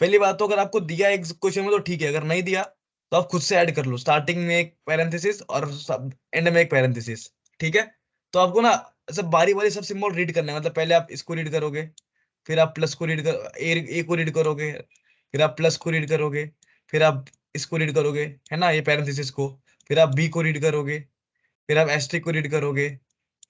पहली बात तो, अगर आपको दिया एक क्वेश्चन में तो ठीक है, अगर नहीं दिया तो आप खुद से ऐड कर लो, स्टार्टिंग में एक पैरेंथेसिस और एंड में एक पैरेंथेसिस। ठीक है, तो आपको ना सब बारी बारी सब सिंबल रीड करना है, मतलब पहले आप इसको रीड करोगे, फिर आप प्लस को रीड कर, ए को रीड करोगे, फिर आप प्लस को रीड करोगे, फिर आप इसको रीड करोगे, है ना, ये पैरेंथेसिस को। फिर आप बी को रीड करोगे, फिर आप एस्ट्रिक को रीड करोगे,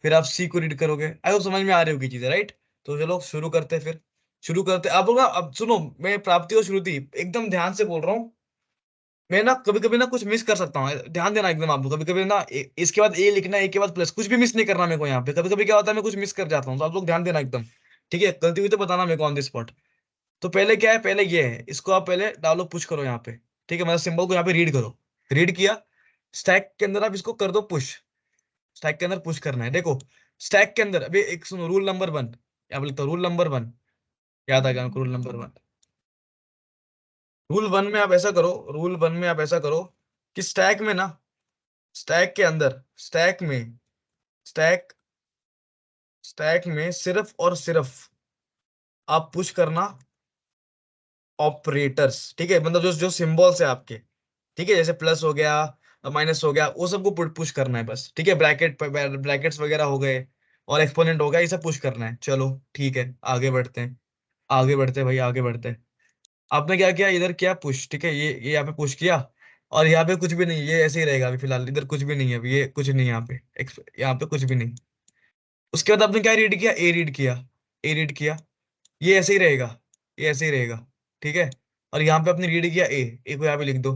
फिर आप सी को रीड करोगे। आई होप समझ में आ रही होगी चीजें, राइट। तो चलो शुरू करते हैं फिर। शुरू करते अब ना, अब सुनो, मैं प्राप्ति और श्रुति एकदम ध्यान से बोल रहा हूँ। मैं ना कभी कभी ना कुछ मिस कर सकता हूँ, ध्यान देना एकदम आप लोग, कभी कभी ना इसके बाद ए लिखना है, ए के बाद प्लस, कुछ भी मिस नहीं करना मेरे को यहाँ पे, कभी कभी क्या होता है मैं कुछ मिस कर जाता हूँ, तो आप लोग ध्यान देना एकदम। ठीक है, गलती हुई तो बताना मेरे को ऑन द स्पॉट। तो पहले क्या है, पहले ये है, इसको आप पहले डालो, पुश करो यहाँ पे। ठीक है, मतलब सिंबल को यहाँ पे रीड करो। रीड किया, स्टैक के अंदर आप इसको कर दो पुश। स्टैक के अंदर पुश करना है, देखो। स्टैक के अंदर अभी एक सुनो, रूल नंबर वन, क्या बोलता हूँ, रूल नंबर वन, याद आ गया हमको, rule number one. Rule one में आप ऐसा करो, रूल वन में आप ऐसा करो कि स्टैक में ना, स्टैक के अंदर, स्टैक में, स्टैक स्टैक में सिर्फ और सिर्फ आप पुश करना ऑपरेटर्स। ठीक है, मतलब जो जो सिंबल्स है आपके, ठीक है, जैसे प्लस हो गया, माइनस हो गया, वो सबको पुश करना है बस। ठीक है, ब्रैकेट्स वगैरह हो गए, और एक्सपोनेंट हो गया, ये सब पुश करना है। चलो ठीक है, आगे बढ़ते हैं, आगे बढ़ते हैं भाई, आगे बढ़ते हैं। आपने क्या किया, इधर किया पुश, ठीक है, ये यहाँ पे पुश किया, और यहाँ पे कुछ भी नहीं, ये ऐसे ही रहेगा अभी फिलहाल, इधर कुछ भी नहीं है अभी, ये कुछ नहीं है यहाँ पे, यहाँ पे कुछ भी नहीं। उसके बाद आपने क्या रीड किया, ए रीड किया, ए रीड किया, ये ऐसे ही रहेगा, ये ऐसे ही रहेगा। ठीक है, और यहाँ पे आपने रीड किया ए, ए को यहाँ पे लिख दो।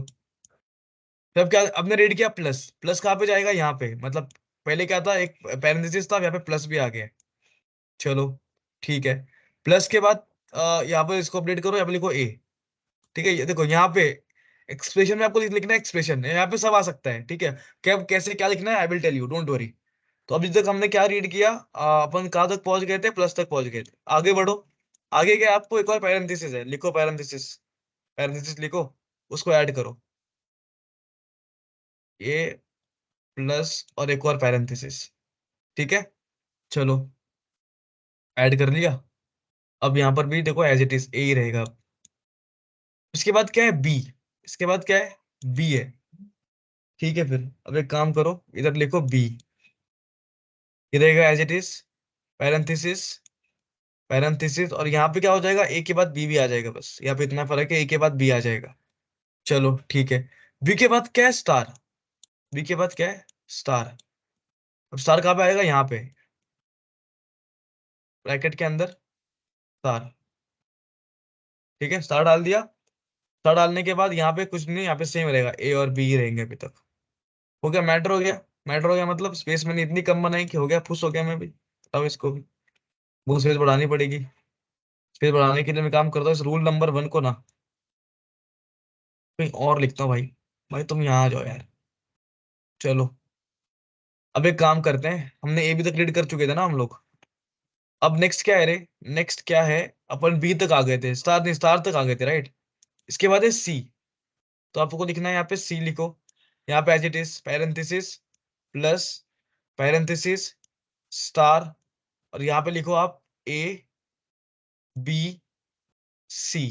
फिर अब क्या, आपने रीड किया प्लस, प्लस कहाँ पे जाएगा, यहाँ पे, मतलब पहले क्या था, एक पैरेंथेसिस था, अब यहाँ पे प्लस भी आ गया। चलो ठीक है, प्लस के बाद यहाँ पे इसको अपडेट करो, यहाँ पे लिखो ए। ठीक है, ये देखो यहाँ पे एक्सप्रेशन में आपको लिखना है, एक्सप्रेशन यहाँ पे सब आ सकता है। ठीक है, क्या कैसे क्या लिखना है, I will tell you, don't worry. तो अभी तक हमने क्या रीड किया, अपन कहाँ तक पहुंच गए थे, प्लस तक पहुंच गए थे, आगे बढ़ो। आगे क्या, आपको एक और पैरेंथेसिस है, लिखो पैरेंथेसिस, पैरेंथेसिस लिखो, उसको ऐड करो, ये प्लस और एक और पैरेंथेसिस। ठीक है, चलो ऐड कर लिया। अब यहाँ पर भी देखो एज इट इज ए ही रहेगा। इसके बाद क्या है, बी, इसके बाद क्या है, बी है। ठीक है, फिर अब एक काम करो, इधर लिखो बी, ये रहेगा as it is, parenthesis, parenthesis, और यहाँ पे क्या हो जाएगा, ए के बाद बी भी आ जाएगा, बस यहाँ पे इतना फर्क है, ए के बाद बी आ जाएगा। चलो ठीक है, बी के बाद क्या है, स्टार, बी के बाद क्या है, स्टार। अब स्टार कहाँ पे आएगा, यहाँ पे ब्रैकेट के अंदर, स्टार। ठीक है, स्टार डाल दिया। स्टार डालने के बाद यहाँ पे कुछ नहीं, यहाँ पे सेम रहेगा, ए और बी ही रहेंगे अभी तक। हो गया, मैटर हो गया, मैटर हो गया, मतलब स्पेस मैंने इतनी कम बनाई कि हो गया, खुश हो गया मैं भी। बताओ इसको भी, वो स्पेस बढ़ानी पड़ेगी। स्पेस बढ़ाने के लिए मैं काम करता हूँ, इस रूल नंबर वन को ना कहीं और लिखता हूँ भाई। भाई तुम यहाँ आ जाओ यार। चलो, अब एक काम करते हैं, हमने ए बी तक रीड कर चुके थे ना हम लोग। अब नेक्स्ट क्या है रे, नेक्स्ट क्या है, अपन बी तक आ गए थे, स्टार नहीं, स्टार तक आ गए थे, राइट। इसके बाद है सी, तो आपको लिखना है यहाँ पे सी लिखो। यहाँ पे as it is parenthesis plus parenthesis star, और यहाँ पे लिखो आप ए बी सी।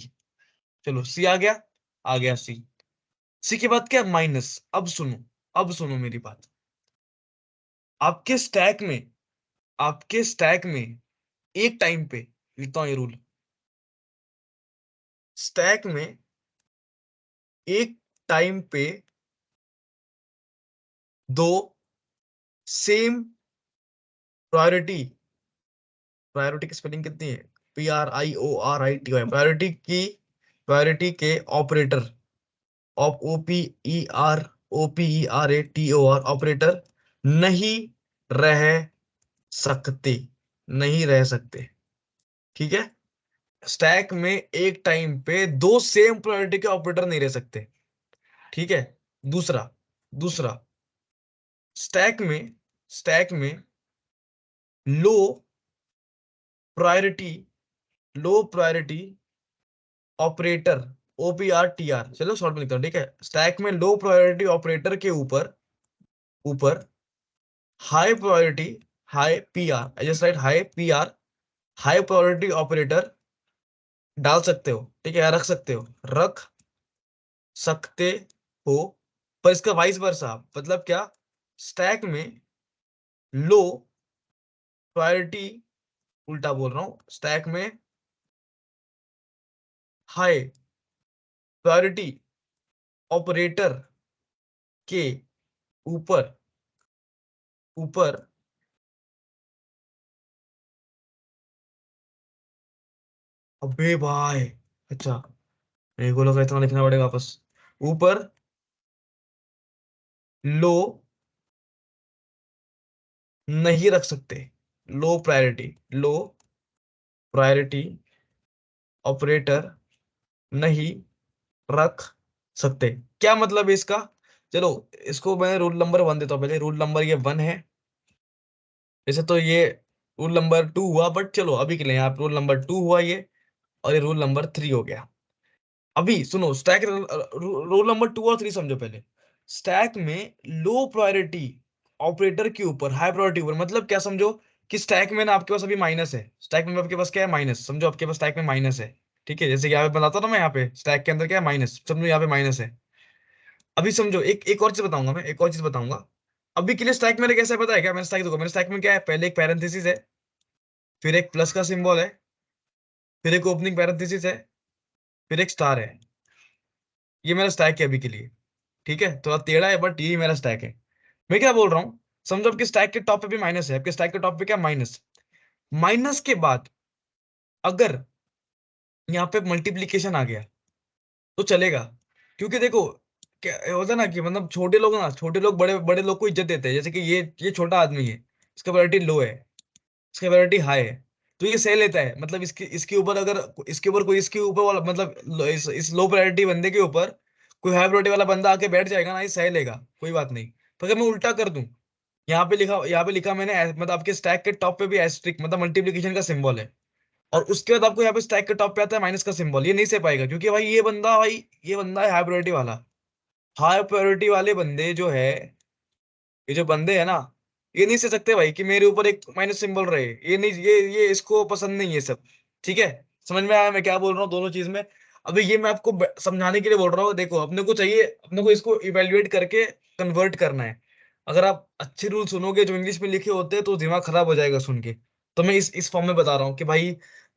चलो सी आ गया, आ गया सी। सी के बाद क्या, माइनस। अब सुनो, अब सुनो मेरी बात। आपके स्टैक में, आपके स्टैक में एक टाइम पे, लिखता हूं ये रूल, स्टैक में एक टाइम पे दो सेम प्रायोरिटी, प्रायोरिटी की स्पेलिंग कितनी है, PRIORITY, प्रायोरिटी की, प्रायोरिटी के ऑपरेटर, ऑप OPERATOR ऑपरेटर नहीं रह सकते, नहीं रह सकते। ठीक है, स्टैक में एक टाइम पे दो सेम प्रायोरिटी के ऑपरेटर नहीं रह सकते। ठीक है, दूसरा, दूसरा, स्टैक में, स्टैक में low priority, low priority operator, OPRTR, चलो शॉर्ट में लिखता हूं, ठीक है, स्टैक में लो प्रायोरिटी ऑपरेटर के ऊपर, ऊपर high priority, high PR, I just right high PR, high priority operator डाल सकते हो, ठीक है, रख सकते हो, रख सकते हो। पर इसका वाइस वर्सा, मतलब क्या, स्टैक में लो प्रायोरिटी, उल्टा बोल रहा हूं, स्टैक में हाई प्रायोरिटी ऑपरेटर के ऊपर, ऊपर अबे भाई, अच्छा, मेरे को लगा इतना लिखना पड़ेगा वापस, ऊपर लो नहीं रख सकते, low priority, low priority operator नहीं रख सकते। क्या मतलब है इसका, चलो इसको मैं रूल नंबर 1 देता हूँ पहले। रूल नंबर ये 1 है, वैसे तो ये रूल नंबर 2 हुआ, बट चलो अभी के लिए यहाँ रूल नंबर 2 हुआ ये, और ये रूल नंबर 3 हो गया। अभी सुनो, स्टैक रूल नंबर 2 और 3 समझो पहले। स्टैक में लो प्रायोरिटी ऑपरेटर के ऊपर हाई प्रायोरिटी ऊपर, मतलब क्या समझो, कि स्टैक में ना आपके पास अभी माइनस है, स्टैक में आपके पास क्या है, माइनस, समझो आपके पास स्टैक में माइनस है। ठीक है, जैसे कि यहाँ पे बताता ना मैं, यहाँ पे स्टैक के अंदर क्या है, माइनस, समझो यहाँ पे माइनस है। अभी समझो एक एक और चीज बताऊंगा मैं, एक और चीज बताऊंगा। अभी के लिए स्टैक मेरे कैसे पता है क्या, मेरे स्टैक देखो, मेरे स्टैक में क्या है, पहले एक पैरेंथेसिस है, फिर एक प्लस का सिंबल है, फिर एक ओपनिंग पैरेंथेसिस है, फिर एक स्टार है। ये मेरा स्टैक है अभी के लिए। ठीक है, थोड़ा टेढ़ा है बट यही मेरा स्टैक है। मैं क्या बोल रहा हूँ, समझो आपके स्टैक के टॉप पे भी माइनस है, आपके स्टैक के टॉप पे क्या, माइनस। माइनस के बाद अगर यहाँ पे मल्टीप्लीकेशन आ गया तो चलेगा, क्योंकि देखो क्या होता है ना, कि मतलब छोटे लोग ना, छोटे लोग बड़े बड़े लोग को इज्जत देते हैं, जैसे कि ये छोटा आदमी है, इसका प्रायोरिटी लो है, इसका प्रायोरिटी हाई है, तो ये सह लेता है, मतलब इसके इसके ऊपर अगर, इसके ऊपर कोई, इसके ऊपर वाला मतलब इस लो प्रायोरिटी बंदे के ऊपर कोई हाई प्रायोरिटी वाला बंदा आके बैठ जाएगा ना, ये सह लेगा, कोई बात नहीं। पर अगर मैं उल्टा कर दूं, यहाँ पे लिखा मैंने मतलब आपके स्टैक के टॉप पे भी एस्ट्रिक मतलब मल्टीप्लिकेशन का सिंबल है, और उसके बाद आपको यहाँ पे स्टैक के टॉप पे आता है माइनस का सिंबल, ये नहीं सह पाएगा, क्योंकि भाई ये बंदा, भाई ये बंदा है हाई प्रायोरिटी वाला। हाई प्रायोरिटी वाले बंदे जो है, ये जो बंदे हैं ना, ये नहीं सह सकते भाई कि मेरे ऊपर एक माइनस सिंबल रहे, ये नहीं, ये इसको पसंद नहीं है सब। ठीक है, समझ में आया मैं क्या बोल रहा हूँ दोनों चीज में। अभी ये मैं आपको समझाने के लिए बोल रहा हूँ, देखो अपने को चाहिए, अपने को इसको इवेल्युएट करके कन्वर्ट करना है। अगर आप अच्छे रूल सुनोगे जो इंग्लिश में लिखे होते हैं तो दिमाग खराब हो जाएगा सुन के। तो मैं इस फॉर्म में बता रहा हूँ कि भाई,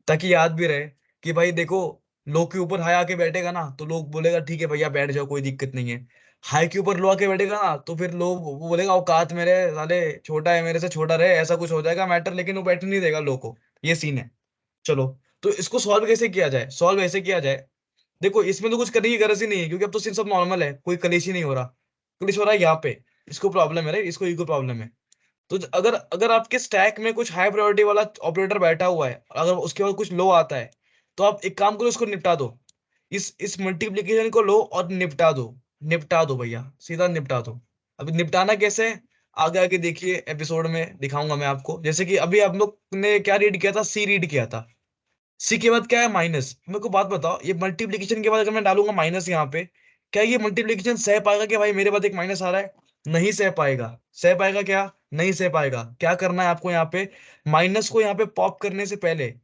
ताकि याद भी रहे, कि भाई देखो, लोग के ऊपर हाई आके बैठेगा ना तो लोग बोलेगा ठीक है भैया बैठ जाओ, कोई दिक्कत नहीं है। हाई के ऊपर लो आके बैठेगा ना तो फिर लोग वो बोलेगा औकात मेरे साले, छोटा है मेरे से छोटा रहे, ऐसा कुछ हो जाएगा मैटर, लेकिन वो बैठने नहीं देगा लोग को। ये सीन है। चलो, तो इसको सॉल्व कैसे किया जाए, सॉल्व ऐसे किया जाए, देखो इसमें तो कुछ करने की गरज ही नहीं है, क्योंकि अब तो सिर्फ सब नॉर्मल है, कोई कलेश ही नहीं हो रहा। कलेश हो रहा है यहाँ पे, इसको प्रॉब्लम है रे, इसको ईगो प्रॉब्लम है। तो अगर अगर आपके स्टैक में कुछ हाई प्रायोरिटी वाला ऑपरेटर बैठा हुआ है, अगर उसके बाद कुछ लो आता है, तो आप एक काम करो, इसको निपटा दो, इस मल्टीप्लीकेशन को लो और निपटा दो, निपटा दो भैया, सीधा निपटा दो। अभी निपटाना कैसे है, आगे आगे देखिए, एपिसोड में दिखाऊंगा मैं आपको। जैसे कि अभी आप लोग ने क्या रीड किया था, सी रीड किया था, सी के बाद क्या है, माइनस। मेरे को बात बताओ, ये मल्टीप्लीकेशन के बाद अगर मैं डालूंगा माइनस यहाँ पे, क्या ये मल्टीप्लीकेशन सह पाएगा कि भाई मेरे पास एक माइनस आ रहा है? नहीं सह पाएगा। सह पाएगा क्या? नहीं सह पाएगा। क्या करना है आपको यहाँ पे? माइनस को यहाँ पे पॉप करने से पहले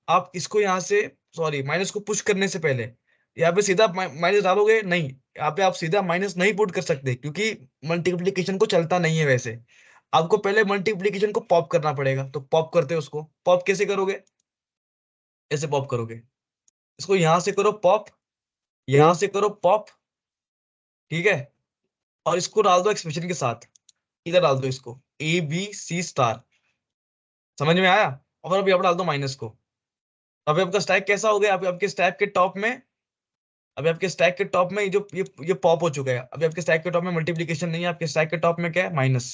आप इसको यहाँ से, सॉरी, माइनस को पुश करने से पहले यहाँ पे सीधा माइनस डालोगे नहीं। यहाँ पे आप सीधा माइनस नहीं पुट कर सकते, क्योंकि मल्टीप्लीकेशन को चलता नहीं है वैसे। आपको पहले मल्टीप्लीकेशन को पॉप करना पड़ेगा। तो पॉप करते हैं उसको। पॉप कैसे करोगे? ऐसे पॉप करोगे। इसको यहां से करो पॉप, यहां से करो पॉप, ठीक है। और इसको डाल दो एक्सप्रेशन के साथ। इधर डाल दो इसको, ABC स्टार। समझ में आया? और अभी आप डाल दो माइनस को। अभी आपका स्टैक कैसा हो गया? अभी आपके स्टैक के टॉप में, अभी आपके स्टैक के टॉप में ये पॉप हो चुका है। अभी आपके स्टैक के टॉप में मल्टीप्लीकेशन नहीं है, आपके स्टैक के टॉप में क्या है? माइनस।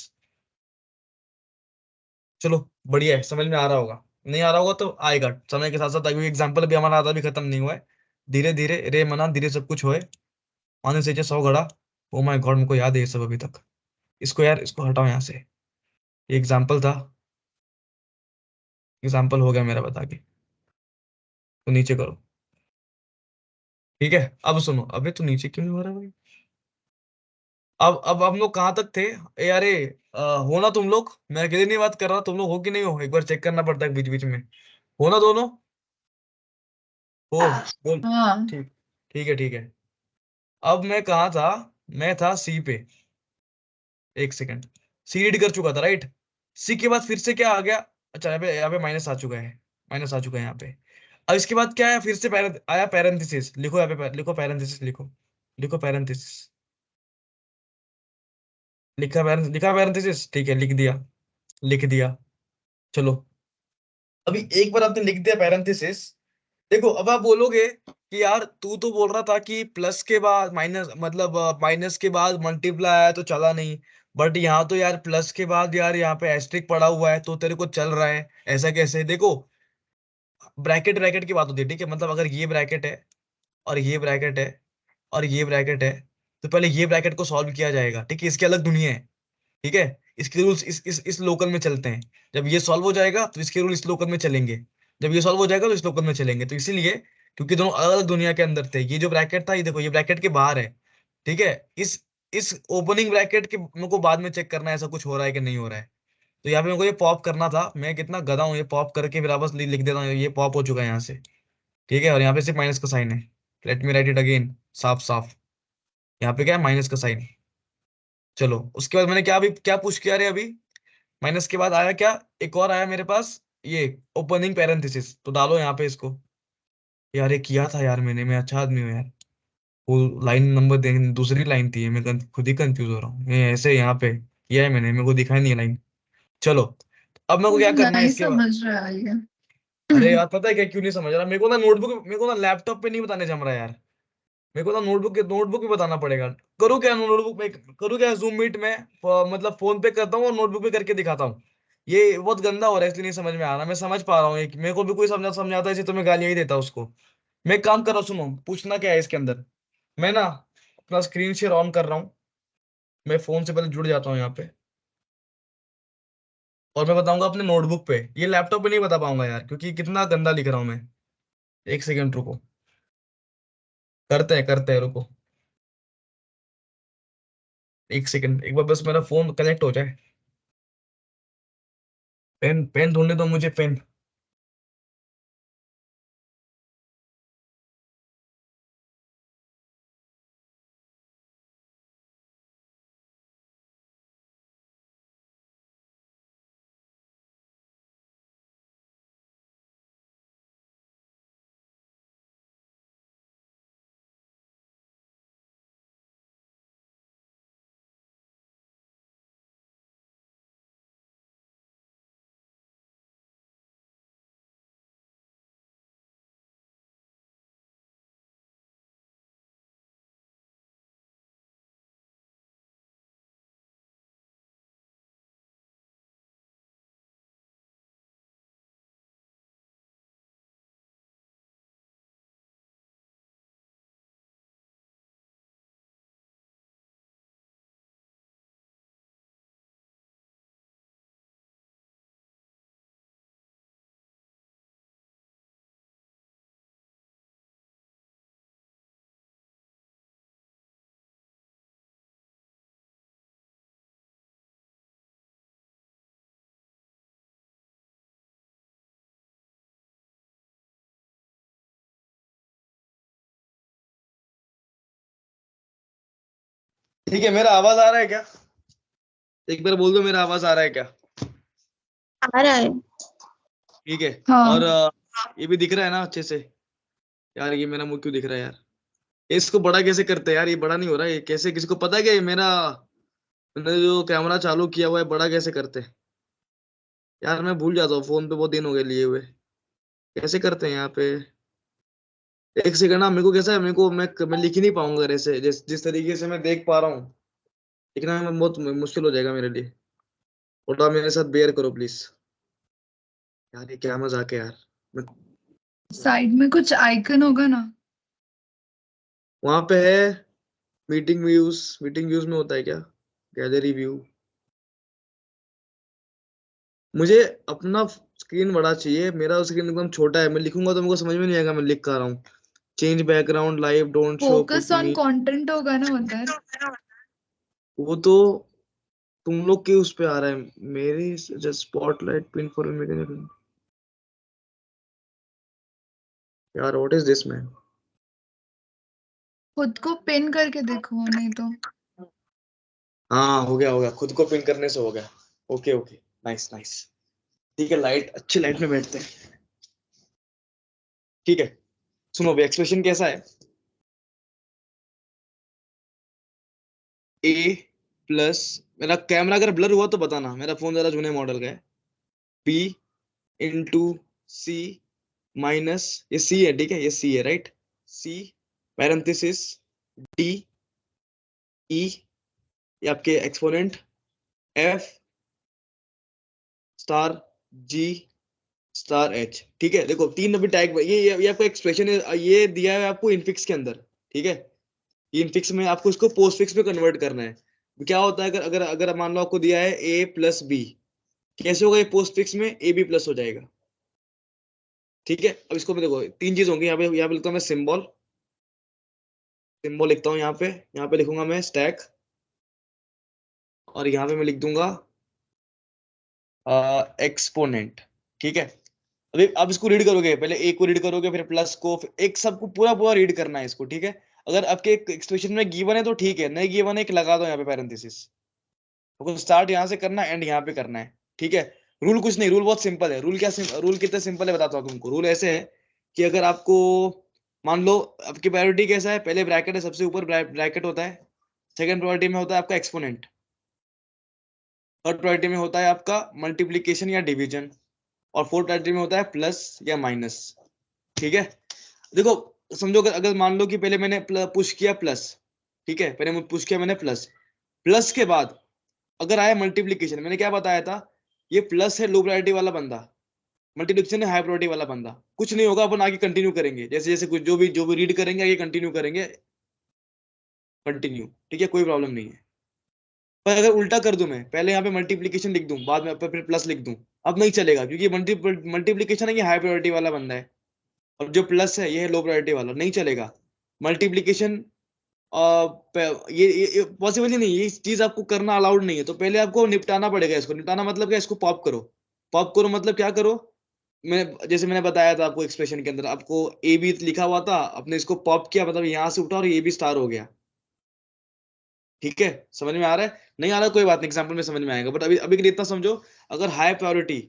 चलो, बढ़िया है, समझ में आ रहा होगा। नहीं आ रहा होगा तो आएगा समय के साथ साथ। अभी एग्जाम्पल अभी हमारा आधा भी खत्म नहीं हुआ है। धीरे धीरे रे मना, धीरे सब कुछ होए। आने से 100 घड़ा। ओ माय गॉड, मुझको याद है ये सब अभी तक। इसको यार, इसको हटाओ यहाँ से। ये एग्जाम्पल था। एग्जाम्पल हो गया मेरा बता के। तो नीचे करो। ठीक है, अब सुनो। अबे तो नीचे क्यों नहीं हो रहा भाई? अब हम लोग कहाँ तक थे? ए अरे, हो ना तुम लोग? मैं अकेले नहीं बात कर रहा, तुम लोग हो कि नहीं हो? एक बार चेक करना पड़ता है बीच बीच में। हो ना दोनों? हो? बोल। हाँ। ठीक। ठीक है, ठीक है। अब मैं कहाँ था? मैं था सी पे। एक सेकंड। सी रीड कर चुका था, राइट? सी के बाद फिर से क्या आ गया? अच्छा, यहाँ पे माइनस आ चुका है। माइनस आ चुका है यहाँ पे। अब इसके बाद क्या है? फिर से आया पैरेंथेसिस। लिखो यहाँ पे लिखो पैरेंथेसिस लिखो। लिखो पैरेंथेसिस। लिखा पैरेंथेसिस, ठीक है, लिख दिया। लिख दिया। चलो। अभी एक बार आपने लिख दिया पैरेंथेसिस। देखो, अब आप बोलोगे कि यार तू तो बोल रहा था कि प्लस के बाद माइनस, मतलब माइनस के बाद मल्टीप्लाई आया तो चला नहीं। बट यहाँ तो यार प्लस के बाद यार यहाँ पे एस्ट्रिक पड़ा हुआ है तो तेरे को चल रहा है। ऐसा कैसे? देखो, ब्रैकेट ब्रैकेट की बात होती है, ठीक है। मतलब अगर ये ब्रैकेट है और ये ब्रैकेट है और ये ब्रैकेट है, तो पहले ये ब्रैकेट को सॉल्व किया जाएगा, ठीक है। इसकी अलग दुनिया है, ठीक है। इसके रूल्स इस लोकल में चलते हैं। जब ये सॉल्व हो जाएगा तो इसके रूल इस लोकल में चलेंगे। जब ये सॉल्व हो जाएगा तो इस लोकल में चलेंगे। तो इसीलिए, क्योंकि दोनों अलग अलग दुनिया के अंदर थे, ये जो ब्रैकेट था, ये देखो, ये ब्रैकेट के बाहर है, ठीक है। इस ओपनिंग ब्रैकेट के मेरे को बाद में चेक करना है ऐसा कुछ हो रहा है कि नहीं हो रहा है। तो यहाँ पे मेरे को ये पॉप करना था। मैं कितना गधा हूँ, ये पॉप करके फिर वापस लिख देता हूँ। ये पॉप हो चुका है यहाँ से, ठीक है। और यहाँ पे सिर्फ माइनस का साइन है। Let me right it again, साफ साफ। यहाँ पे क्या है? माइनस का साइन। चलो, उसके बाद मैंने क्या, अभी क्या पुश किया रे अभी? माइनस के बाद आया क्या? एक और आया मेरे पास, ये ओपनिंग पैरेंथेसिस। तो डालो यहाँ पे इसको। यार ये किया था यार मैंने, मैं अच्छा आदमी हूँ यार। वो लाइन नंबर देख, दूसरी लाइन थी ये, मैं खुद ही कंफ्यूज हो रहा हूँ। ये ऐसे यहाँ पे किया है मैंने, मेरे को दिखाई नहीं है लाइन। चलो, अब मेरे को क्या मुझे करना है नहीं इसके बाद? समझ रहा है ये। अरे यार, पता है क्या, क्यों नहीं समझ रहा? मेरे को ना लैपटॉप पे नहीं बताने जम रहा यार। मेरे को ना नोटबुक भी बताना पड़ेगा। करूँ क्या नोटबुक में? करूँ क्या जूम मीट में? मतलब फोन पे करता हूँ और नोटबुक पे करके दिखाता हूँ। ये बहुत गंदा हो रहा है, इसलिए नहीं समझ में आ रहा। मैं समझ पा रहा हूँ, एक मेरे को भी कोई समझाता है इसे तो मैं गालियां ही देता उसको। मैं एक काम कर रहा हूँ, सुनो, पूछना क्या है इसके अंदर। मैं ना अपना स्क्रीन शेयर ऑन कर रहा हूँ। मैं फोन से पहले जुड़ जाता हूँ यहाँ पे। और मैं बताऊंगा अपने नोटबुक पे। ये लैपटॉप पे नहीं बता पाऊंगा यार, क्योंकि कितना गंदा लिख रहा हूँ मैं। एक सेकंड रुको। करते हैं रुको। एक सेकंड, एक बार बस मेरा फोन कनेक्ट हो जाए। पेन पेन ढूंढने दो मुझे, पेन। ठीक है, मेरा आवाज आ रहा है क्या? एक बार बोल दो मेरा आवाज आ रहा है क्या? आ रहा है। ठीक है। और हाँ ये भी दिख रहा है ना अच्छे से? यार ये मेरा मुंह क्यों दिख रहा है यार? इसको बड़ा कैसे करते हैं यार? ये बड़ा नहीं हो रहा है, ये कैसे, किसी को पता है क्या ये मेरा, मैंने जो कैमरा चालू किया हुआ है बड़ा कैसे करते हैं? यार मैं भूल जाता हूँ, फोन पे बहुत दिन हो गए लिए हुए। कैसे करते हैं यहाँ पे? एक सेकंड ना, मेरे को कैसा है, मेरे को मैं लिख ही नहीं पाऊंगा ऐसे, जिस तरीके से मैं देख पा रहा हूँ लिखना में बहुत मुश्किल हो जाएगा मेरे लिए। थोड़ा मेरे साथ बेयर करो प्लीज। यार ये क्या मजाक है यार। मैं साइड में कुछ आइकन होगा ना। वहां पे है मीटिंग व्यूज। मीटिंग व्यूज में होता है क्या? Gallery view. मुझे अपना स्क्रीन बड़ा चाहिए, मेरा स्क्रीन एकदम छोटा है, मैं लिखूंगा तो मेरे को समझ में नहीं आएगा मैं लिख कह रहा हूँ। Change background live don't show focus put on me. Content होगा ना उधर। वो तो तुम लोग के उस पे आ रहा है, मेरी जस्ट स्पॉटलाइट पिन फॉर यार व्हाट इज दिस मैन? खुद को पिन करके देखो नहीं तो। हाँ हो गया, खुद को पिन करने से हो गया। Okay okay, nice nice. ठीक है, लाइट अच्छी लाइट में बैठते हैं। ठीक है, सुनो अभी एक्सप्रेशन कैसा है। ए प्लस, मेरा कैमरा अगर ब्लर हुआ तो बताना, मेरा फोन जरा जूने मॉडल का है। बी इंटू सी माइनस, ये सी है ठीक है, ये सी है राइट। सी पैरेंथेसिस डी ई, ये आपके एक्सपोनेंट एफ स्टार जी स्टार एच। ठीक है, देखो तीन अभी टैग, ये आपका एक्सप्रेशन है, ये दिया है आपको इनफिक्स के अंदर। ठीक है, ये इनफिक्स में आपको इसको पोस्ट फिक्स में कन्वर्ट करना है। क्या होता है, अगर अगर अगर मान लो आपको दिया है ए प्लस बी, कैसे होगा ये पोस्ट फिक्स में? ए बी प्लस हो जाएगा। ठीक है, अब इसको मैं देखो तीन चीज होंगी यहाँ पे लिखता हूँ मैं सिंबल। सिंबल लिखता हूँ यहाँ पे लिखूंगा मैं स्टैक, और यहाँ पे मैं लिख दूंगा एक्सपोनेंट। ठीक है, अभी आप इसको रीड करोगे, पहले ए को रीड करोगे, फिर प्लस को, फिर एक सबको पूरा पूरा रीड करना है इसको। ठीक है, अगर आपके एक्सप्रेशन में गिवन है तो ठीक है, नहीं गिवन है एक लगा दो यहाँ पे पैरेंथेसिस। तो स्टार्ट यहाँ से करना, एंड यहाँ पे करना है। ठीक है, रूल कुछ नहीं, रूल बहुत सिंपल है। रूल रूल कितना सिंपल है बताता हूँ तुमको। रूल ऐसे है कि अगर आपको मान लो, आपकी प्रायोरिटी कैसा है, पहले ब्रैकेट है, सबसे ऊपर ब्रैकेट होता है। सेकंड प्रायोरिटी में होता है आपका एक्सपोनेंट। थर्ड प्रायोरिटी में होता है आपका मल्टीप्लीकेशन या डिवीजन। और फोर्थ प्रायोरिटी में होता है प्लस या माइनस। ठीक है, देखो समझो, अगर मान लो कि पहले मैंने पुश किया प्लस। ठीक है, पहले पुश किया मैंने प्लस। प्लस के बाद अगर आया मल्टीप्लीकेशन, मैंने क्या बताया था, ये प्लस है लो प्रायोरिटी वाला बंदा, मल्टीप्लिकेशन है हाई प्रायोरिटी वाला बंदा। कुछ नहीं होगा, अपन आगे कंटिन्यू करेंगे, जैसे जैसे कुछ जो भी रीड करेंगे आगे कंटिन्यू करेंगे। कंटिन्यू, ठीक है, कोई प्रॉब्लम नहीं है। पर अगर उल्टा कर दूं, मैं पहले यहाँ पे मल्टीप्लिकेशन लिख दूं, बाद में फिर प्लस लिख दूं, अब नहीं चलेगा, क्योंकि मल्टीप्लिकेशन है, ये हाई प्रायोरिटी वाला बंदा है, और जो प्लस है ये है लो प्रायोरिटी वाला, नहीं चलेगा। मल्टीप्लिकेशन ये पॉसिबल ही नहीं, ये चीज आपको करना अलाउड नहीं है, तो पहले आपको निपटाना पड़ेगा इसको। निपटाना मतलब क्या, इसको पॉप करो। पॉप करो मतलब क्या करो, मैं जैसे मैंने बताया था आपको, एक्सप्रेशन के अंदर आपको ए बी लिखा हुआ था, आपने इसको पॉप किया, मतलब यहाँ से उठा और ए बी स्टार हो गया। ठीक है, समझ में आ रहा है? नहीं आ रहा कोई बात नहीं, एग्जाम्पल में समझ में आएगा, बट अभी अभी के लिए इतना समझो। अगर हाई प्रायोरिटी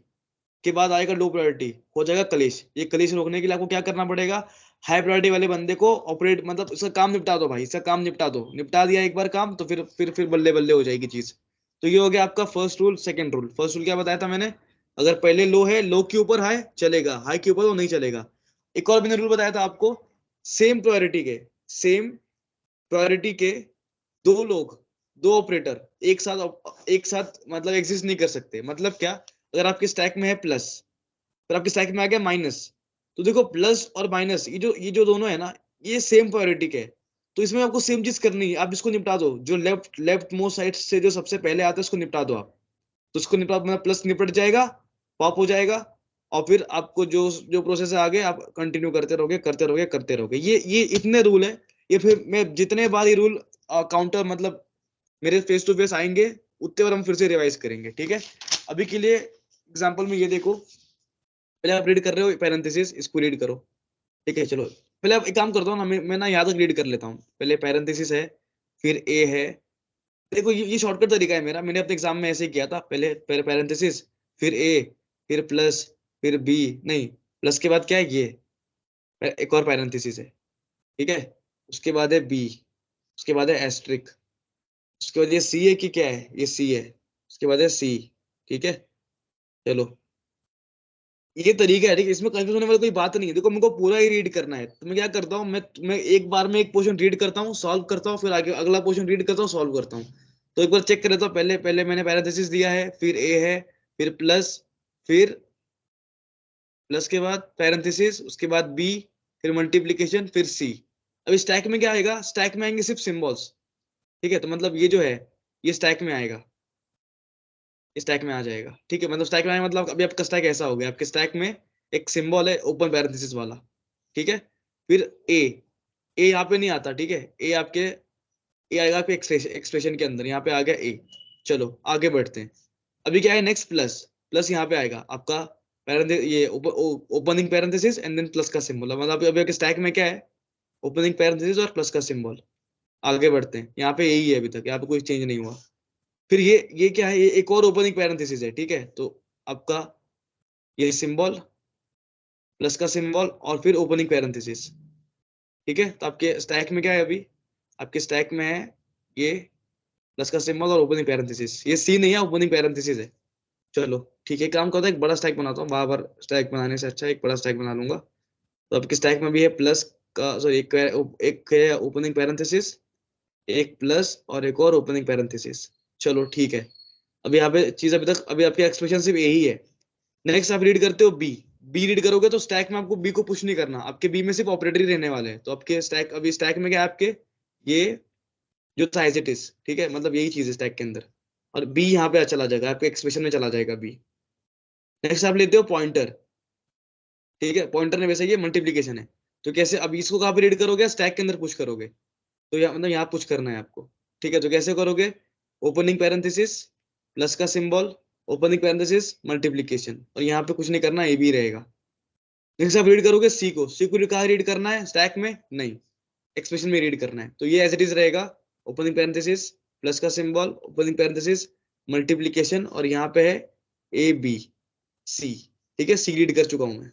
के बाद आएगा लो प्रायोरिटी, हो जाएगा कलेश। ये कलेश रोकने के लिए आपको क्या करना पड़ेगा, हाई प्रायोरिटी वाले बंदे को ऑपरेट, मतलब इसका काम निपटा दो भाई, इसका काम निपटा दो। निपटा दिया एक बार काम, तो फिर बल्ले बल्ले हो जाएगी चीज। तो ये हो गया आपका first rule. Second rule, first rule क्या बताया था मैंने, अगर पहले लो है, लो के ऊपर हाई चलेगा, हाई के ऊपर तो नहीं चलेगा। एक और मैंने रूल बताया था आपको, सेम प्रायोरिटी के, सेम प्रायोरिटी के दो लोग, दो ऑपरेटर एक साथ मतलब एग्जिस्ट नहीं कर सकते। मतलब क्या, अगर आपके स्टैक में है प्लस, फिर आपके स्टैक में आ गया माइनस, तो देखो प्लस और माइनस, ये जो दोनों है ना, ये सेम प्रायोरिटी के है। तो इसमें आपको सेम चीज करनी है, आप इसको निपटा दो, जो लेफ्ट लेफ्ट मोस्ट साइड से जो सबसे पहले आता है उसको निपटा दो आप। तो उसको निपटा, मतलब प्लस निपट जाएगा, पॉप हो जाएगा, और फिर आपको जो जो प्रोसेस है आगे आप कंटिन्यू करते रहोगे करते रहोगे करते रहोगे। ये इतने रूल है। ये फिर मैं जितने बार ये रूल काउंटर, मतलब मेरे फेस टू फेस आएंगे, उतने बार हम फिर से रिवाइज करेंगे। ठीक है, अभी के लिए एग्जांपल में ये देखो, पहले आप रीड कर रहे हो पैरेंथेसिस, इसको रीड करो। ठीक है, चलो पहले आप एक काम करता हूँ ना, मैं ना यहाँ तक रीड कर लेता हूँ। पहले पैरेंथेसिस है, फिर ए है, देखो ये शॉर्टकट तरीका है मेरा, मैंने अपने एग्जाम में ऐसे ही किया था, पहले पहले पैरेंथेसिस, फिर ए, फिर प्लस, फिर बी, नहीं प्लस के बाद क्या है, ये एक और पैरेंथेसिस है, ठीक है, उसके बाद है बी, उसके बाद है एस्ट्रिक, उसके बाद ये सी है कि क्या है, ये सी है, उसके बाद है सी, ठीक है। चलो ये तरीका है, ठीक है, इसमें कंफ्यूज होने वाली कोई बात नहीं है। देखो मेरे को पूरा ही रीड करना है, तो मैं क्या करता हूँ, मैं एक बार में एक पोर्शन रीड करता हूँ, सॉल्व करता हूँ, फिर आगे अगला पोर्शन रीड करता हूँ, सॉल्व करता हूँ। तो एक बार चेक कर लेता हूँ, पहले पहले मैंने पैरेंथेसिस दिया है, फिर ए है, फिर प्लस, फिर प्लस के बाद पैरेंथेसिस, उसके बाद बी, फिर मल्टीप्लीकेशन, फिर सी। अब स्टैक में क्या आएगा, स्टैक में आएंगे सिर्फ सिंबल्स, ठीक है, तो मतलब ये जो है ये स्टैक में आएगा, स्टैक में आ जाएगा, ठीक है, मतलब स्टैक में आएगा, मतलब अभी आपका स्टैक ऐसा हो गया, आपके स्टैक में एक सिंबल है ओपन पैरेंथेसिस वाला, ठीक है, फिर ए, ए यहाँ पे नहीं आता, ठीक है, ए आपके ए आएगा आपके एक्सप्रेशन के अंदर, यहाँ पे आ गया ए। चलो आगे बढ़ते हैं, अभी क्या है नेक्स्ट, प्लस, प्लस यहाँ पे आएगा आपका ये opening parenthesis and then plus का सिंबल, मतलब अभी आपके स्टैक में क्या है, ओपनिंग पैरेंथेसिस और प्लस का सिंबल। आगे बढ़ते हैं, यहाँ पे यही है अभी तक, यहाँ पे कोई चेंज नहीं हुआ। फिर ये क्या है, ये एक और ओपनिंग पैरेंथेसिस है, ठीक है, तो आपका ये सिंबल, प्लस का सिंबल और फिर ओपनिंग पैरेंथेसिस, ठीक है, तो आपके स्टैक में क्या है अभी, आपके स्टैक में है ये प्लस का सिंबल और ओपनिंग पैरेंथेसिस, ये सी नहीं है, ओपनिंग पैरेंथेसिस है। चलो ठीक है, काम करता हूँ, एक बड़ा स्टैक बनाता हूँ, बार बार स्टैक बनाने से अच्छा एक बड़ा स्टैक बना लूंगा। तो आपके स्टैक में भी है प्लस का, सॉरी एक है ओपनिंग पैरेंथेसिस, एक प्लस और एक और ओपनिंग पैरेंथेसिस। चलो ठीक है, अभी यहाँ पे चीज अभी तक, अभी आपकी एक्सप्रेशन सिर्फ यही है। नेक्स्ट आप रीड करते हो बी, बी रीड करोगे तो स्टैक में आपको बी को पुश नहीं करना, आपके बी में सिर्फ ऑपरेटर ही रहने वाले हैं, तो आपके स्टैक, अभी स्टैक में क्या है आपके, ये जो था एज इट इज, ठीक है, मतलब यही चीज है स्टैक के अंदर, और बी यहाँ पे चला जाएगा, आपके एक्सप्रेशन में चला जाएगा बी। नेक्स्ट आप लेते हो पॉइंटर, ठीक है, पॉइंटर में वैसे ये मल्टीप्लीकेशन है, तो कैसे, अब इसको कहाँ पे रीड करोगे, स्टैक के अंदर पुश करोगे, तो यहाँ मतलब यहाँ पुश करना है आपको, ठीक है, तो कैसे करोगे, ओपनिंग पैरेंथेसिस, प्लस का सिंबल, ओपनिंग पैरेंथेसिस, मल्टीप्लीकेशन, और यहाँ पे कुछ नहीं करना, ये भी रहेगा। जैसे आप रीड करोगे सी को, सी को कहाँ रीड करना है, स्टैक में नहीं, एक्सप्रेशन में रीड करना है, तो ये एज इट इज रहेगा, ओपनिंग पैरेंथेसिस, प्लस का सिंबल, ओपनिंग पैरेंथेसिस, मल्टीप्लीकेशन, और यहाँ पे है ए बी सी, ठीक है, सी रीड कर चुका हूं मैं।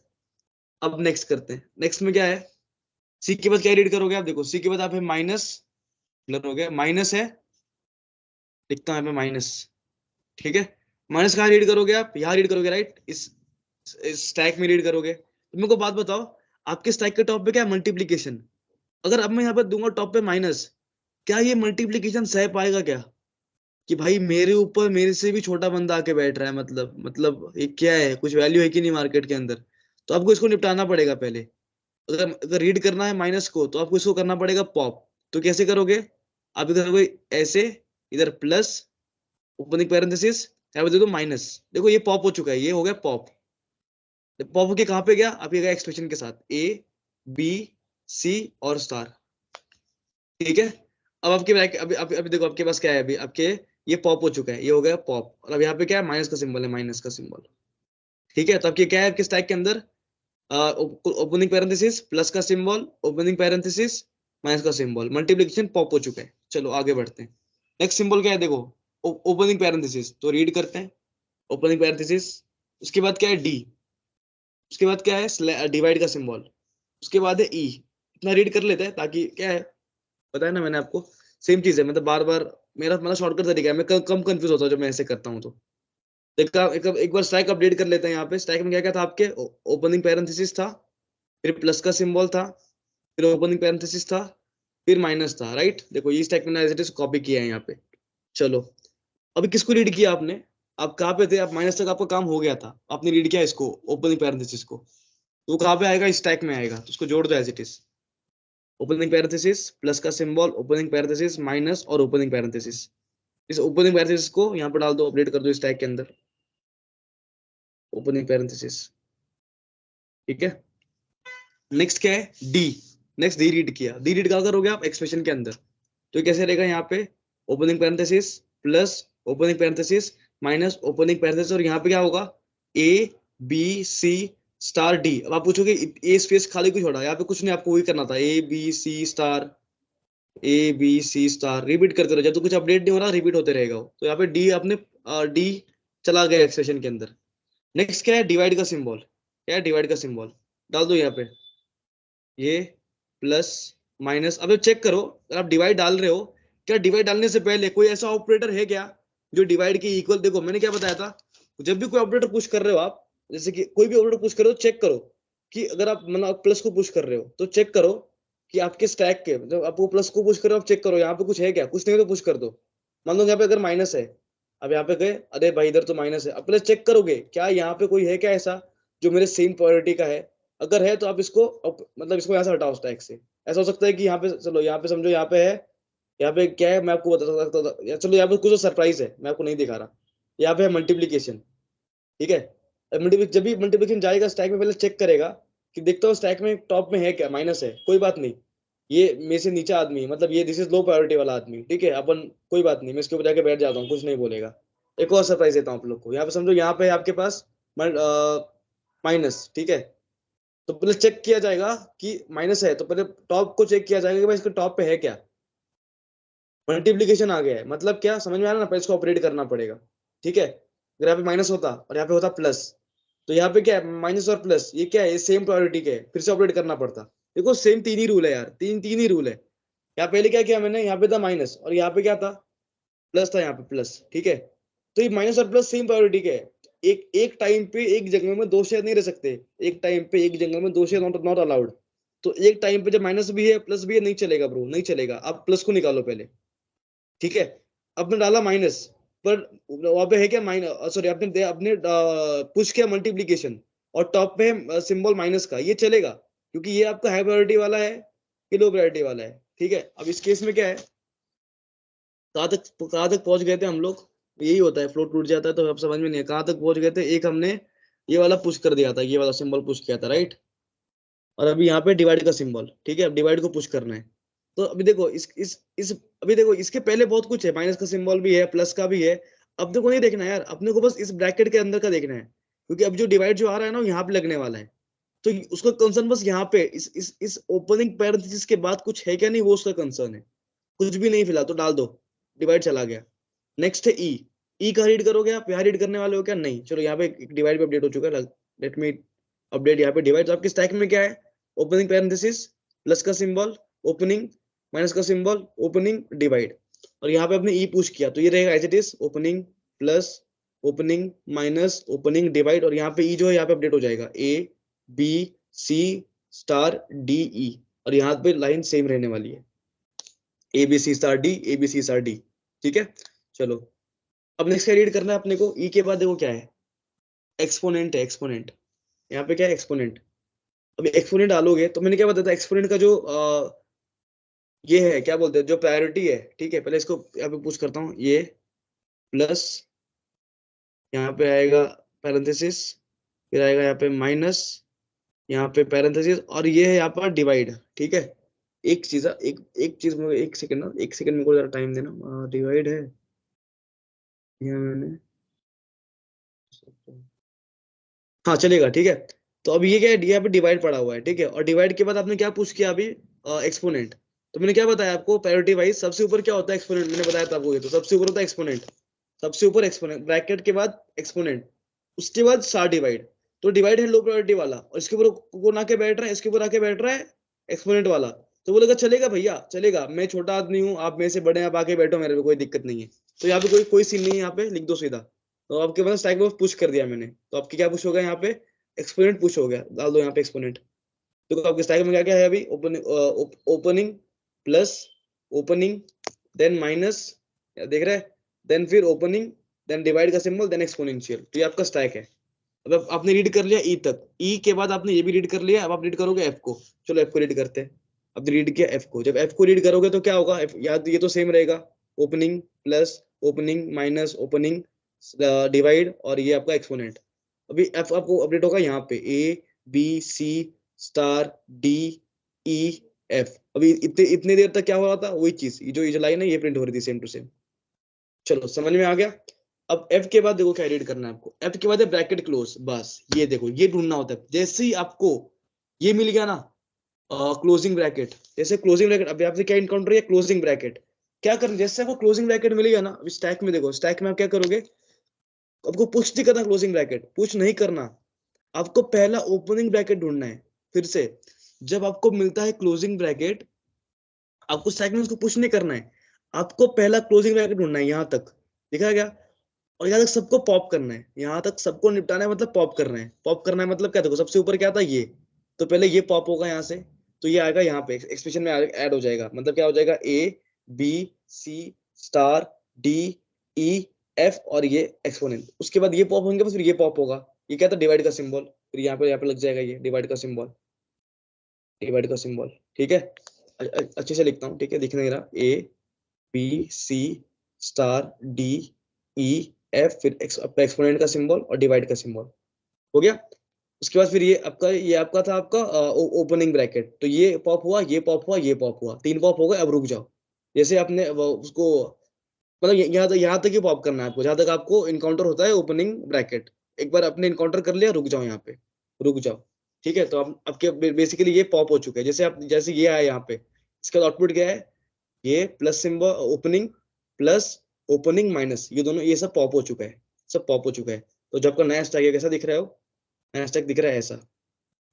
अब नेक्स्ट करते हैं, नेक्स्ट में क्या है, सी के बाद क्या रीड करोगे आप, देखो सी के बाद आप है माइनस, हो गया माइनस है, लिखता हूं यहाँ पे माइनस, ठीक है, माइनस कहाँ रीड करोगे आप, यहाँ रीड करोगे, राइट, इस स्टैक में रीड करोगे। तो मेरे को बात बताओ, आपके स्टैक के टॉप पे क्या है, मल्टीप्लीकेशन, अगर अब मैं यहाँ पे दूंगा टॉप पे माइनस, क्या ये मल्टीप्लीकेशन सह पाएगा क्या, कि भाई मेरे ऊपर मेरे से भी छोटा बंदा आके बैठ रहा है, मतलब ये क्या है, कुछ वैल्यू है कि नहीं मार्केट के अंदर, तो आपको इसको निपटाना पड़ेगा पहले। अगर अगर रीड करना है माइनस को, तो आपको इसको करना पड़ेगा पॉप, तो कैसे करोगे, आप इधर करोगे ऐसे, इधर प्लस, ओपनिंग पैरेंथेसिस, यहाँ पे दे दो माइनस, देखो ये पॉप हो चुका है, ये हो गया पॉप। पॉप के कहाँ पे गया, आप ये गया एक्सप्रेशन के साथ, ए बी सी और स्टार, ठीक है। अब आपके अभी देखो आपके पास क्या है, अभी आपके ये पॉप हो चुका है, ये हो गया पॉप, और अब यहाँ पे क्या है, माइनस का सिंबल है, माइनस का सिंबल, ठीक है, तो आपके क्या है, आपके स्टैक के अंदर ओपनिंग पैरेंथेसिस, प्लस का सिंबल, ओपनिंग पैरेंथेसिस, माइनस का सिंबल, मल्टीप्लिकेशन पॉप हो चुका है। चलो आगे बढ़ते हैं, नेक्स्ट सिंबल क्या है, देखो ओपनिंग पैरेंथेसिस, तो रीड करते हैं, ओपनिंग पैरेंथेसिस, उसके बाद क्या है डी, उसके बाद क्या है डिवाइड का सिंबल, उसके बाद है ई, इतना रीड कर लेते हैं, ताकि क्या है, पता है ना मैंने आपको, सेम चीज है, मतलब बार बार मेरा मतलब शॉर्टकट तरीका है, मैं कम कंफ्यूज होता हूँ जब मैं ऐसे करता हूँ। तो एक बार स्टैक अपडेट कर लेते हैं, यहाँ पे स्टैक में क्या क्या था आपके, ओपनिंग पैरेंथेसिस था, फिर प्लस का सिंबल था, फिर ओपनिंग पैरेंथेसिस था, फिर माइनस था, राइट, देखो ये स्टैक मैंने एज इट इज कॉपी किया है यहाँ पे। चलो अभी किसको रीड किया आपने, आप कहाँ पे थे, आप माइनस तक आपका काम हो गया था, आपने रीड किया इसको, ओपनिंग पैरेंथेसिस को, तो वो कहाँ पे आएगा, स्टैक में आएगा, तो उसको जोड़ दो as it is, opening parenthesis, plus का सिंबल, ओपनिंग पैरेंथेसिस, माइनस और ओपनिंग पैरेंथेसिस, इस ओपनिंग पैरेंथेसिस को यहाँ पर डाल दो, अपडेट कर दो स्टैक के अंदर, ओपनिंग पैरेंथेसिस, ठीक है। नेक्स्ट क्या है डी, नेक्स्ट डी रीड किया, डी रीड कहाँ करोगे आप, एक्सप्रेशन के अंदर, तो कैसे रहेगा यहाँ पे, opening parenthesis, plus, opening parenthesis, minus, opening parenthesis, और यहाँ पे क्या होगा, A B C star D. अब आप पूछोगे ए स्पेस खाली क्यों छोड़ा, यहाँ पे कुछ नहीं, आपको वही करना था, A B C star, A B C star repeat करते रहो, जब तो कुछ अपडेट नहीं हो रहा रिपीट होते रहेगा वो। तो यहाँ पे डी अपने डी चला गया एक्सप्रेशन के अंदर। नेक्स्ट क्या है, डिवाइड का सिंबल। क्या है डिवाइड का सिंबल, डाल दो यहाँ पे ये प्लस माइनस। अब चेक करो, अगर आप डिवाइड डाल रहे हो, क्या डिवाइड डालने से पहले कोई ऐसा ऑपरेटर है क्या जो डिवाइड के इक्वल। देखो मैंने क्या बताया था, जब भी कोई ऑपरेटर पुश कर रहे हो आप, जैसे कि कोई भी ऑपरेटर पुश कर रहे हो, चेक करो कि अगर आप मतलब प्लस को पुश कर रहे हो तो चेक करो कि आपके स्टैक के जब आपको प्लस को पुश कर रहे हो, आप चेक करो यहाँ पे कुछ है क्या, कुछ नहीं है तो पुश कर दो। मान लो यहाँ पे अगर माइनस है, अब यहाँ पे गए, अरे भाई इधर तो माइनस है, अब पहले चेक करोगे क्या यहाँ पे कोई है क्या ऐसा जो मेरे सेम प्रायोरिटी का है। अगर है तो आप इसको मतलब इसको यहाँ से हटाओ स्टैक से। ऐसा हो सकता है कि यहाँ पे चलो यहाँ पे समझो यहाँ पे है, यहाँ पे क्या है मैं आपको बता सकता था चलो यहाँ पे कुछ सरप्राइज है मैं आपको नहीं दिखा रहा। यहाँ पे है मल्टीप्लीकेशन, ठीक है। जब भी मल्टीप्लीकेशन जाएगा स्टैक में, पहले चेक करेगा कि देखता हूँ स्टैक में टॉप में है क्या, माइनस है, कोई बात नहीं, ये मेरे से नीचा आदमी है, मतलब ये दिस इज लो प्रायोरिटी वाला आदमी, ठीक है अपन, कोई बात नहीं, मैं इसके ऊपर जाके बैठ जाता हूँ, कुछ नहीं बोलेगा। एक और सरप्राइज देता हूँ आप लोग को, यहाँ पे समझो यहाँ पे है आपके पास माइनस, ठीक है। तो पहले चेक किया जाएगा कि माइनस है, तो पहले टॉप को चेक किया जाएगा कि भाई इसके टॉप पे है क्या। मल्टीप्लीकेशन आ गया है, मतलब क्या समझ में आ रहा है ना, पहले इसको ऑपरेट करना पड़ेगा, ठीक है। अगर यहाँ पे माइनस होता और यहाँ पे होता प्लस, तो यहाँ पे क्या है, माइनस और प्लस ये क्या है, ये सेम प्रायोरिटी के है, फिर से ऑपरेट करना पड़ता। देखो सेम तीन ही रूल है यार, तीन तीन ही रूल है। यहाँ पहले क्या किया मैंने, यहाँ पे था माइनस और यहाँ पे क्या था, प्लस था, यहाँ पे प्लस, ठीक है। तो ये माइनस और प्लस सेम प्रायोरिटी के है। एक एक टाइम पे एक जगह में दो शेयर नहीं रह सकते, एक टाइम पे एक जगह में दो शेयर नॉट नॉट अलाउड। तो एक टाइम पे जब माइनस भी है प्लस भी है, नहीं चलेगा ब्रो, नहीं चलेगा। आप प्लस को निकालो पहले, ठीक है। आपने डाला माइनस, पर वहां पे है क्या माइनस, सॉरी आपने पुश किया मल्टीप्लीकेशन और टॉप पे सिंबल माइनस का, ये चलेगा क्योंकि ये आपका हाई प्रायोरिटी वाला है कि लो प्रायोरिटी वाला है, ठीक है। अब इस केस में क्या है, कहाँ तक पहुंच गए थे हम लोग, यही होता है, फ्लो टूट जाता है तो अब समझ में नहीं है कहाँ तक पहुंच गए थे। एक हमने ये वाला पुश कर दिया था, ये वाला सिंबल पुश किया था, राइट। और अभी यहाँ पे डिवाइड का सिंबल, ठीक है, अब डिवाइड को पुश करना है। तो अभी देखो इस अभी देखो इसके पहले बहुत कुछ है, माइनस का सिंबल भी है, प्लस का भी है। अपने को नहीं देखना है यार, अपने को बस इस ब्रैकेट के अंदर का देखना है, क्योंकि अब जो डिवाइड जो आ रहा है ना वो यहाँ पे लगने वाला है। तो उसका कंसर्न बस यहाँ पे इस ओपनिंग पैरेंथेसिस के बाद कुछ है क्या नहीं, वो उसका कंसर्न है। कुछ भी नहीं फिलहाल तो डाल दो, डिवाइड चला गया। नेक्स्ट है ई। ई का रीड करोगे आप, यहाँ रीड करने वाले हो क्या, नहीं, चलो यहाँ पे डिवाइड पे अपडेट हो चुका है, लेट मी अपडेट यहाँ पे डिवाइड। तो आपके स्टैक में क्या है, ओपनिंग पैरेंथेसिस, प्लस का सिंबल, ओपनिंग, माइनस का सिंबल, ओपनिंग, डिवाइड। और यहाँ पे आपने ई पुश किया तो ये रहेगा as it is, opening plus opening minus opening divide. और यहाँ पे ई जो है यहाँ पे अपडेट हो जाएगा, A B C star D E. और यहाँ पे लाइन सेम रहने वाली है, A B C star D, A B C star D, ठीक है। चलो अब नेक्स्ट रीड करना है अपने को। ई के बाद देखो क्या है, एक्सपोनेंट है, एक्सपोनेंट। यहाँ पे क्या है, एक्सपोनेंट। अब एक्सपोनेंट डालोगे तो मैंने क्या बताया था, एक्सपोनेंट का जो ये है क्या बोलते हैं, जो प्रायोरिटी है, ठीक है। पहले इसको यहाँ पे पुश करता हूँ, ये प्लस, यहाँ पे आएगा पैरेंथेसिस, फिर आएगा यहाँ पे माइनस, यहाँ पे पैरेंथेसिस, और ये है यहाँ पर डिवाइड, ठीक है। एक चीज, एक चीज मुझे, एक सेकंड ना, एक सेकंड मेरे को जरा टाइम देना। डिवाइड है यहाँ मैंने, हाँ चलेगा, ठीक है। तो अब ये क्या है, यहाँ पे डिवाइड पड़ा हुआ है, ठीक है। और डिवाइड के बाद आपने क्या पूछ किया अभी, एक्सपोनेंट। तो मैंने क्या बताया आपको, प्रायोरिटी वाइज सबसे ऊपर क्या होता है, एक्सपोनेंट, मैंने बताया था आपको। ये तो सबसे ऊपर होता है एक्सपोनेंट, सबसे ऊपर एक्सपोनेंट, ब्रैकेट के बाद एक्सपोनेंट, उसके बाद स्टार डिवाइड। तो डिवाइड है लो प्रायोरिटी वाला, और इसके ऊपर कौन आके बैठ रहा है, इसके ऊपर आके बैठ रहा है एक्सपोनेंट वाला। तो बोलेगा चलेगा भैया चलेगा, मैं छोटा आदमी हूँ, आप मेरे से बड़े हैं, आप आके बैठो, मेरे को कोई दिक्कत नहीं है। तो यहाँ पे कोई कोई सीन नहीं है, यहाँ पे लिख दो सीधा। तो आपके पास स्टैक में पुश कर दिया मैंने, तो आपके क्या पुश हो गया यहाँ पे, एक्सपोनेंट पुश हो गया, डाल दो यहाँ पे एक्सपोनेंट। तो आपके स्टैक में क्या क्या है अभी, opening plus opening then minus, देख रहे हैं, देन फिर ओपनिंग, देन डिवाइड का सिंबल, देन एक्सपोनेंशियल। तो ये आपका स्टैक है। अब आपने रीड कर लिया ई तक, ई के बाद आपने ये भी रीड कर लिया, अब आप रीड करोगे एफ को। चलो एफ को रीड करते हैं। अब रीड किया एफ को, जब एफ को रीड करोगे तो क्या होगा, याद ये तो सेम रहेगा, opening plus opening minus opening divide, और ये आपका एक्सपोनेंट। अभी एफ आपको अपडेट होगा यहाँ पे, A B C star D E F. अभी इतने इतने देर तक क्या हो रहा था, वही चीज, ये जो लाइन है ये प्रिंट हो रही थी सेम टू सेम। चलो समझ में आ गया। अब एफ के बाद देखो क्या रीड करना है आपको, एफ के बाद है ब्रैकेट क्लोज, बस ये देखो ये ढूंढना होता है। जैसे ही आपको ये मिल गया ना, क्लोजिंग ब्रैकेट, जैसे क्लोजिंग ब्रैकेट अभी आपने क्या इनकाउंटर किया, क्लोजिंग ब्रैकेट। क्या करना, जैसे आपको क्लोजिंग ब्रैकेट मिलेगा ना, अभी स्टैक में देखो, स्टैक में आप क्या करोगे, आपको पुश नहीं करना, क्लोजिंग ब्रैकेट पुश नहीं करना, आपको पहला ओपनिंग ब्रैकेट ढूंढना है। फिर से जब आपको मिलता है क्लोजिंग ब्रैकेट, आपको स्टैक में उसको पुश नहीं करना है, आपको पहला क्लोजिंग ब्रैकेट ढूंढना है, यहां तक दिखा गया, और यहाँ तक सबको पॉप करना है, यहाँ तक सबको निपटाना है, मतलब पॉप करना है। पॉप करना है मतलब क्या, देखो सबसे ऊपर क्या था ये, तो पहले ये पॉप होगा यहाँ से, तो ये आएगा यहाँ पे एक्सप्रेशन में ऐड हो जाएगा, मतलब क्या हो जाएगा, A B C star D E F, और ये एक्सपोनेंट, उसके बाद ये पॉप होंगे, फिर ये पॉप होगा, ये क्या था, डिवाइड का सिंबल, फिर यहाँ पे लग जाएगा ये डिवाइड का सिंबल, डिवाइड का सिंबल, ठीक है। अच्छे से लिखता हूँ, ठीक है, दिख नहीं रहा, A B C star D E F, फिर अपना एक्सपोनेंट का सिंबल और डिवाइड का सिंबल, हो गया। उसके बाद फिर ये आपका था आपका ओपनिंग ब्रैकेट, तो ये पॉप हुआ, ये पॉप हुआ, ये पॉप हुआ, 3 पॉप हो गए। अब रुक जाओ, जैसे आपने उसको, मतलब यहाँ तक ही पॉप करना है आपको, जहां तक आपको इनकाउंटर होता है ओपनिंग ब्रैकेट। एक बार आपने इनकाउंटर कर लिया, रुक जाओ यहाँ पे, रुक जाओ, ठीक है। तो आप आपके बेसिकली ये पॉप हो चुके हैं, जैसे ये आया यहाँ पे, इसका आउटपुट क्या है, ये plus symbol opening, plus opening minus, ये दोनों, ये सब पॉप हो चुका है, सब पॉप हो चुका है। तो जब आपका नया स्टैक है, कैसा दिख रहा है वो, नया स्टैक दिख रहा है ऐसा,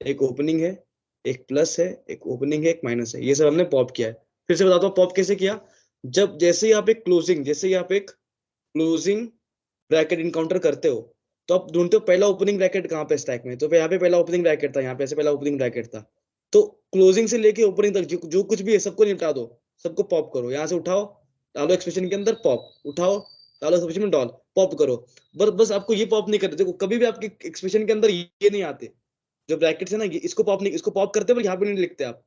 एक ओपनिंग है, एक प्लस है, एक ओपनिंग है, एक माइनस है, ये सब हमने पॉप किया है। फिर से बताता हूँ पॉप कैसे किया, जब जैसे ही आप एक क्लोजिंग, जैसे ही आप एक क्लोजिंग ब्रैकेट इनकाउंटर करते हो, तो आप ढूंढते हो पहला ओपनिंग ब्रैकेट कहाँ पे स्टैक में, तो यहाँ पे पहला ओपनिंग ब्रैकेट था, यहाँ पे ऐसे पहला ओपनिंग ब्रैकेट था, तो क्लोजिंग से लेके ओपनिंग तक जो कुछ भी है सबको निपटा दो, सबको पॉप करो, यहाँ से उठाओ, डालो एक्सप्रेशन के अंदर, पॉप उठाओ, डालो एक्सप्रेशन में, डॉल पॉप करो। बस बस आपको ये पॉप नहीं करते, देखो कभी भी आपके एक्सप्रेशन के अंदर ये नहीं आते, जो ब्रैकेट्स है ना, इसको पॉप नहीं, इसको पॉप करते पर यहाँ पे नहीं लिखते आप,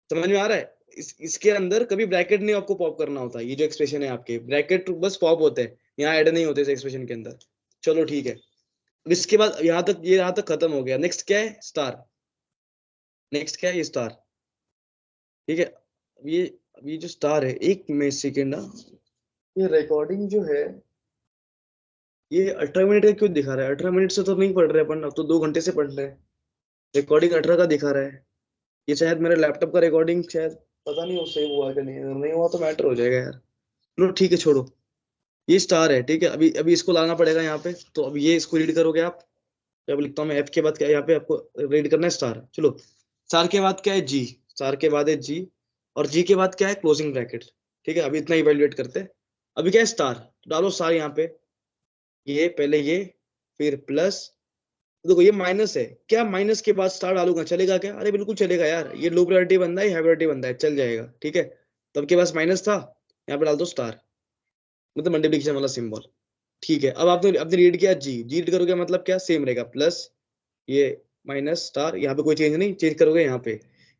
समझ में आ रहा है, इसके अंदर कभी ब्रैकेट नहीं आपको पॉप करना होता, ये जो एक्सप्रेशन है आपके, ब्रैकेट बस पॉप होते हैं, यहाँ ऐड नहीं होते इस एक्सप्रेशन के अंदर। चलो ठीक है, अब इसके बाद यहाँ तक खत्म हो गया, नेक्स्ट क्या है, स्टार, नेक्स्ट क्या है, ये स्टार, ठीक है। अब ये जो स्टार है, एक में सेकेंड ना, ये रिकॉर्डिंग जो है, ये 18 मिनट का क्यों दिखा रहा है, 18 मिनट से तो नहीं पढ़ रहे अपन, अब तो 2 घंटे से पढ़ रहे हैं, रिकॉर्डिंग 18 का दिखा रहा है, ये शायद मेरे लैपटॉप का रिकॉर्डिंग शायद, पता नहीं वो सही हुआ कि नहीं, अगर नहीं हुआ तो मैटर हो जाएगा यार। लो ठीक है, छोड़ो, ये स्टार है, ठीक है। अभी अभी इसको लाना पड़ेगा यहाँ पे, तो अब ये इसको रीड करोगे आप, जब लिखता हूँ मैं एफ के बाद क्या है, यहाँ पे आपको रीड करना है स्टार, चलो। स्टार के बाद क्या है, जी, स्टार के बाद है जी, और जी के बाद क्या है, क्लोजिंग ब्रैकेट, ठीक है। अभी इतना इवेल्युएट करते हैं, अभी क्या है, स्टार, डालो स्टार यहाँ पे, ये पहले ये, फिर प्लस, देखो ये माइनस है, क्या माइनस के बाद स्टार डालूंगा, चलेगा क्या, अरे बिल्कुल चलेगा यार, ये लो प्रायोरिटी बंदा है, हाई प्रायोरिटी बंदा है, चल जाएगा, ठीक है। तो आपके पास माइनस था, यहाँ पे डाल दो स्टार, मतलब मल्टीप्लिकेशन वाला सिंबल, ठीक है। अब आपने आपने रीड किया जी, जी रीड करोगे मतलब क्या, सेम रहेगा, प्लस ये माइनस स्टार, यहाँ पे कोई चेंज नहीं, चेंज करोगे यहाँ पे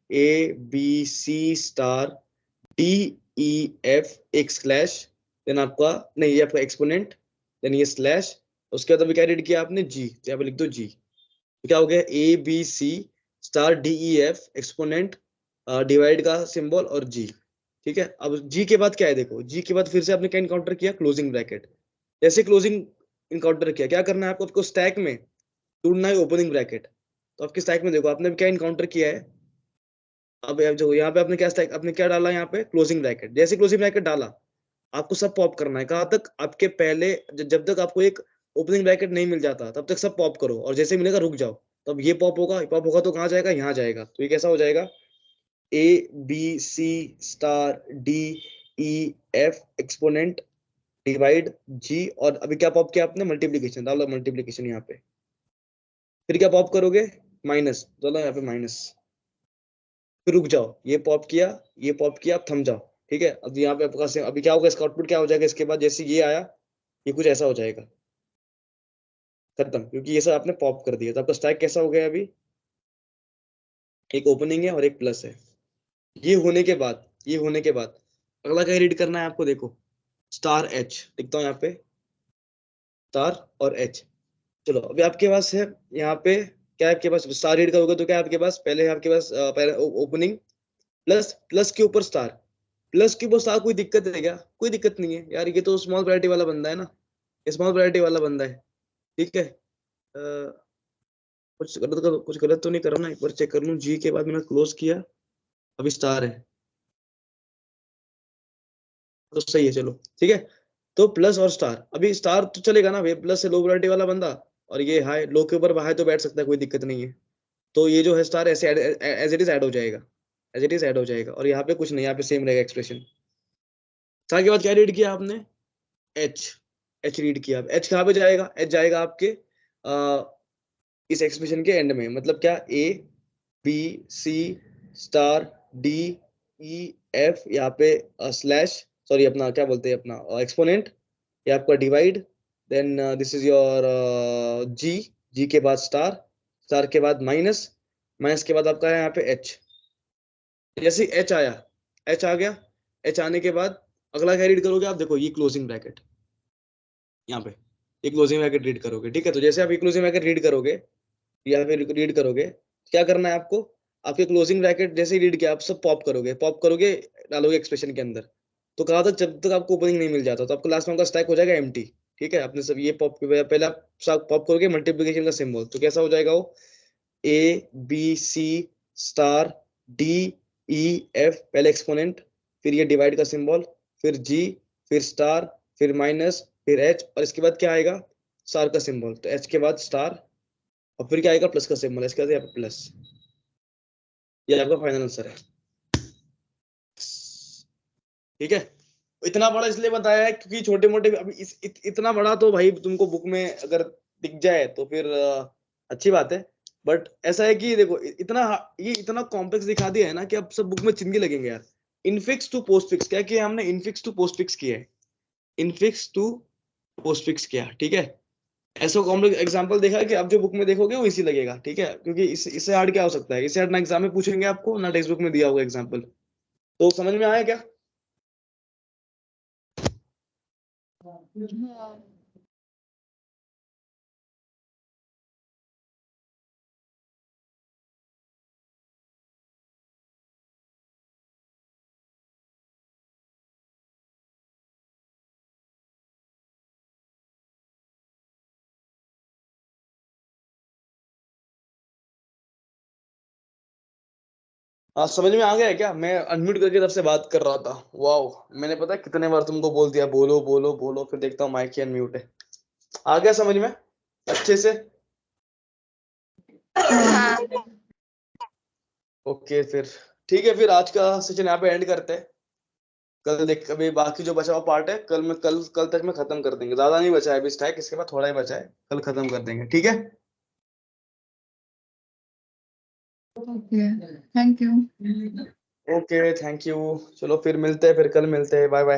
A B C star D E F, एक स्लैश, देन आपका, नहीं ये आपका एक्सपोनेंट, देन ये स्लैश, उसके बाद अभी क्या रीड किया आपने, जी, तो यहाँ पे लिख दो जी, तो क्या हो गया, A B C star D E F, exponent, divide का सिंबल और जी, ठीक है। अब जी के बाद क्या है, देखो जी के बाद फिर से आपने क्या इनकाउंटर किया, क्लोजिंग ब्रैकेट, जैसे क्लोजिंग इनकाउंटर किया, क्या करना है आपको, आपको स्टैक में ढूंढना है ओपनिंग ब्रैकेट, तो आपके स्टैक में देखो आपने क्या इनकाउंटर किया है, अब जो यहाँ पे आपने क्या स्टैक, आपने क्या डाला यहाँ पे, क्लोजिंग ब्रैकेट, जैसे क्लोजिंग ब्रैकेट डाला, आपको सब पॉप करना है, कहाँ तक, आपके पहले जब तक आपको एक ओपनिंग ब्रैकेट नहीं मिल जाता तब तक सब पॉप करो, और जैसे मिलेगा रुक जाओ, तब ये पॉप होगा तो कहाँ जाएगा, यहाँ जाएगा, तो ये कैसा हो जाएगा, A B C star D E F, exponent, divide G, और अभी क्या पॉप किया आपने, मल्टीप्लीकेशन, डालो मल्टीप्लीकेशन यहाँ पे, फिर क्या पॉप करोगे, माइनस, डालो यहाँ पे माइनस, फिर रुक जाओ, ये पॉप किया, अब थम जाओ, ठीक है। अब यहाँ पे आपका अभी क्या होगा, इसका आउटपुट क्या हो जाएगा, इसके बाद जैसे ये आया, ये कुछ ऐसा हो जाएगा, खत्म, क्योंकि ये सब आपने पॉप कर दिया, तो आपका स्टैक कैसा हो गया, अभी एक ओपनिंग है और एक प्लस है। ये होने के बाद अगला क्या रीड करना है आपको, देखो स्टार एच, लिखता हूँ यहाँ पे स्टार और एच, चलो अभी आपके पास है यहाँ पे, क्या है आपके पास, स्टार रीड करोगे तो क्या है आपके पास, पहले है आपके पास ओपनिंग, प्लस, प्लस के ऊपर स्टार, प्लस के ऊपर स्टार, कोई दिक्कत है क्या, कोई दिक्कत नहीं है यार, ये तो स्मॉल प्रायोरिटी वाला बंदा है ना, ये स्मॉल प्रायोरिटी वाला बंदा है, ठीक है। कुछ गलत तो नहीं कर रहा ना, एक बार चेक कर लूँ, जी के बाद मैंने क्लोज किया, अभी स्टार है तो सही है, चलो ठीक है। तो प्लस और स्टार, अभी स्टार तो चलेगा ना, वे प्लस से लो प्रोबेबिलिटी वाला बंदा, और ये हाई, लो के ऊपर हाई तो बैठ सकता है, कोई दिक्कत नहीं है। तो ये जो है स्टार ऐसे एज इट इज ऐड हो जाएगा, एज इट इज ऐड हो जाएगा, और यहाँ पे कुछ नहीं, यहाँ पे सेम रहेगा एक्सप्रेशन। स्टार के बाद क्या रीड किया आपने, एच, एच रीड किया। एच कहाँ पे जाएगा, एच जाएगा आपके इस एक्सप्रेशन के एंड में, मतलब क्या, A B C star D E F, यहाँ पे स्लैश, सॉरी अपना क्या बोलते हैं अपना एक्सपोनेंट, ये आपका divide, then this is your G, G के बाद स्टार, स्टार के बाद माइनस, माइनस के बाद आपका है यहाँ पे एच। जैसे एच आया, एच आ गया, एच आने के बाद अगला क्या रीड करोगे आप, देखो ये क्लोजिंग ब्रैकेट, यहाँ पे ये क्लोजिंग ब्रैकेट रीड करोगे, ठीक है। तो जैसे आप ये क्लोजिंग ब्रैकेट रीड करोगे, या फिर रीड करोगे, क्या करना है आपको, आपके क्लोजिंग ब्रैकेट जैसे ही रीड किया आप सब पॉप करोगे, पॉप करोगे, डालोगे एक्सप्रेशन के अंदर। तो कहा था जब तक आपको ओपनिंग नहीं मिल जाता तो आपको लास्ट में आपका स्टैक हो जाएगा एम्प्टी, ठीक है। आपने सब ये पॉप, पहले आप सब पॉप करोगे मल्टीप्लिकेशन का सिंबल, तो कैसा हो जाएगा वो, A B C star D E F, पहले एक्सपोनेंट, फिर ये डिवाइड का सिंबल, फिर जी, फिर स्टार, फिर माइनस, फिर एच, और इसके बाद क्या आएगा, स्टार का सिंबल, तो एच के बाद स्टार, और फिर क्या आएगा, प्लस का सिंबल, इसके बाद यहाँ पे प्लस। ये आपका फाइनल आंसर है, ठीक है। इतना बड़ा इसलिए बताया है क्योंकि छोटे मोटे अभी इतना बड़ा तो भाई तुमको बुक में अगर दिख जाए तो फिर अच्छी बात है। बट ऐसा है कि देखो इतना, ये इतना कॉम्प्लेक्स दिखा दिया है ना कि अब सब बुक में चिंगी लगेंगे यार। इनफिक्स टू पोस्ट फिक्स क्या किया हमने, इनफिक्स टू पोस्ट फिक्स किया है, इनफिक्स टू पोस्ट फिक्स किया, ठीक है। ऐसा कॉम्प्लेक्स एग्जांपल देखा है कि आप जो बुक में देखोगे वो इसी लगेगा, ठीक है, क्योंकि इससे हार्ड क्या हो सकता है, इससे हार्ड ना एग्जाम में पूछेंगे आपको ना टेक्स्ट बुक में दिया होगा एग्जांपल। तो समझ में आया क्या? हाँ। हाँ समझ में आ गया है क्या? मैं अनम्यूट करके तब से बात कर रहा था। वाओ, मैंने पता है कितने बार तुमको बोल दिया बोलो बोलो बोलो, फिर देखता हूँ माइक ही अनम्यूट है। आ गया समझ में अच्छे से? हाँ। ओके फिर ठीक है, फिर आज का सेशन यहाँ पे एंड करते हैं। कल देख, अभी बाकी जो बचा हुआ पार्ट है कल में, कल तक में खत्म कर देंगे, ज्यादा नहीं बचा है अभी स्टैक, इसके बाद थोड़ा ही बचा है, कल खत्म कर देंगे, ठीक है। Okay, thank you. Okay thank you, चलो फिर मिलते हैं, फिर कल मिलते हैं, बाय बाय।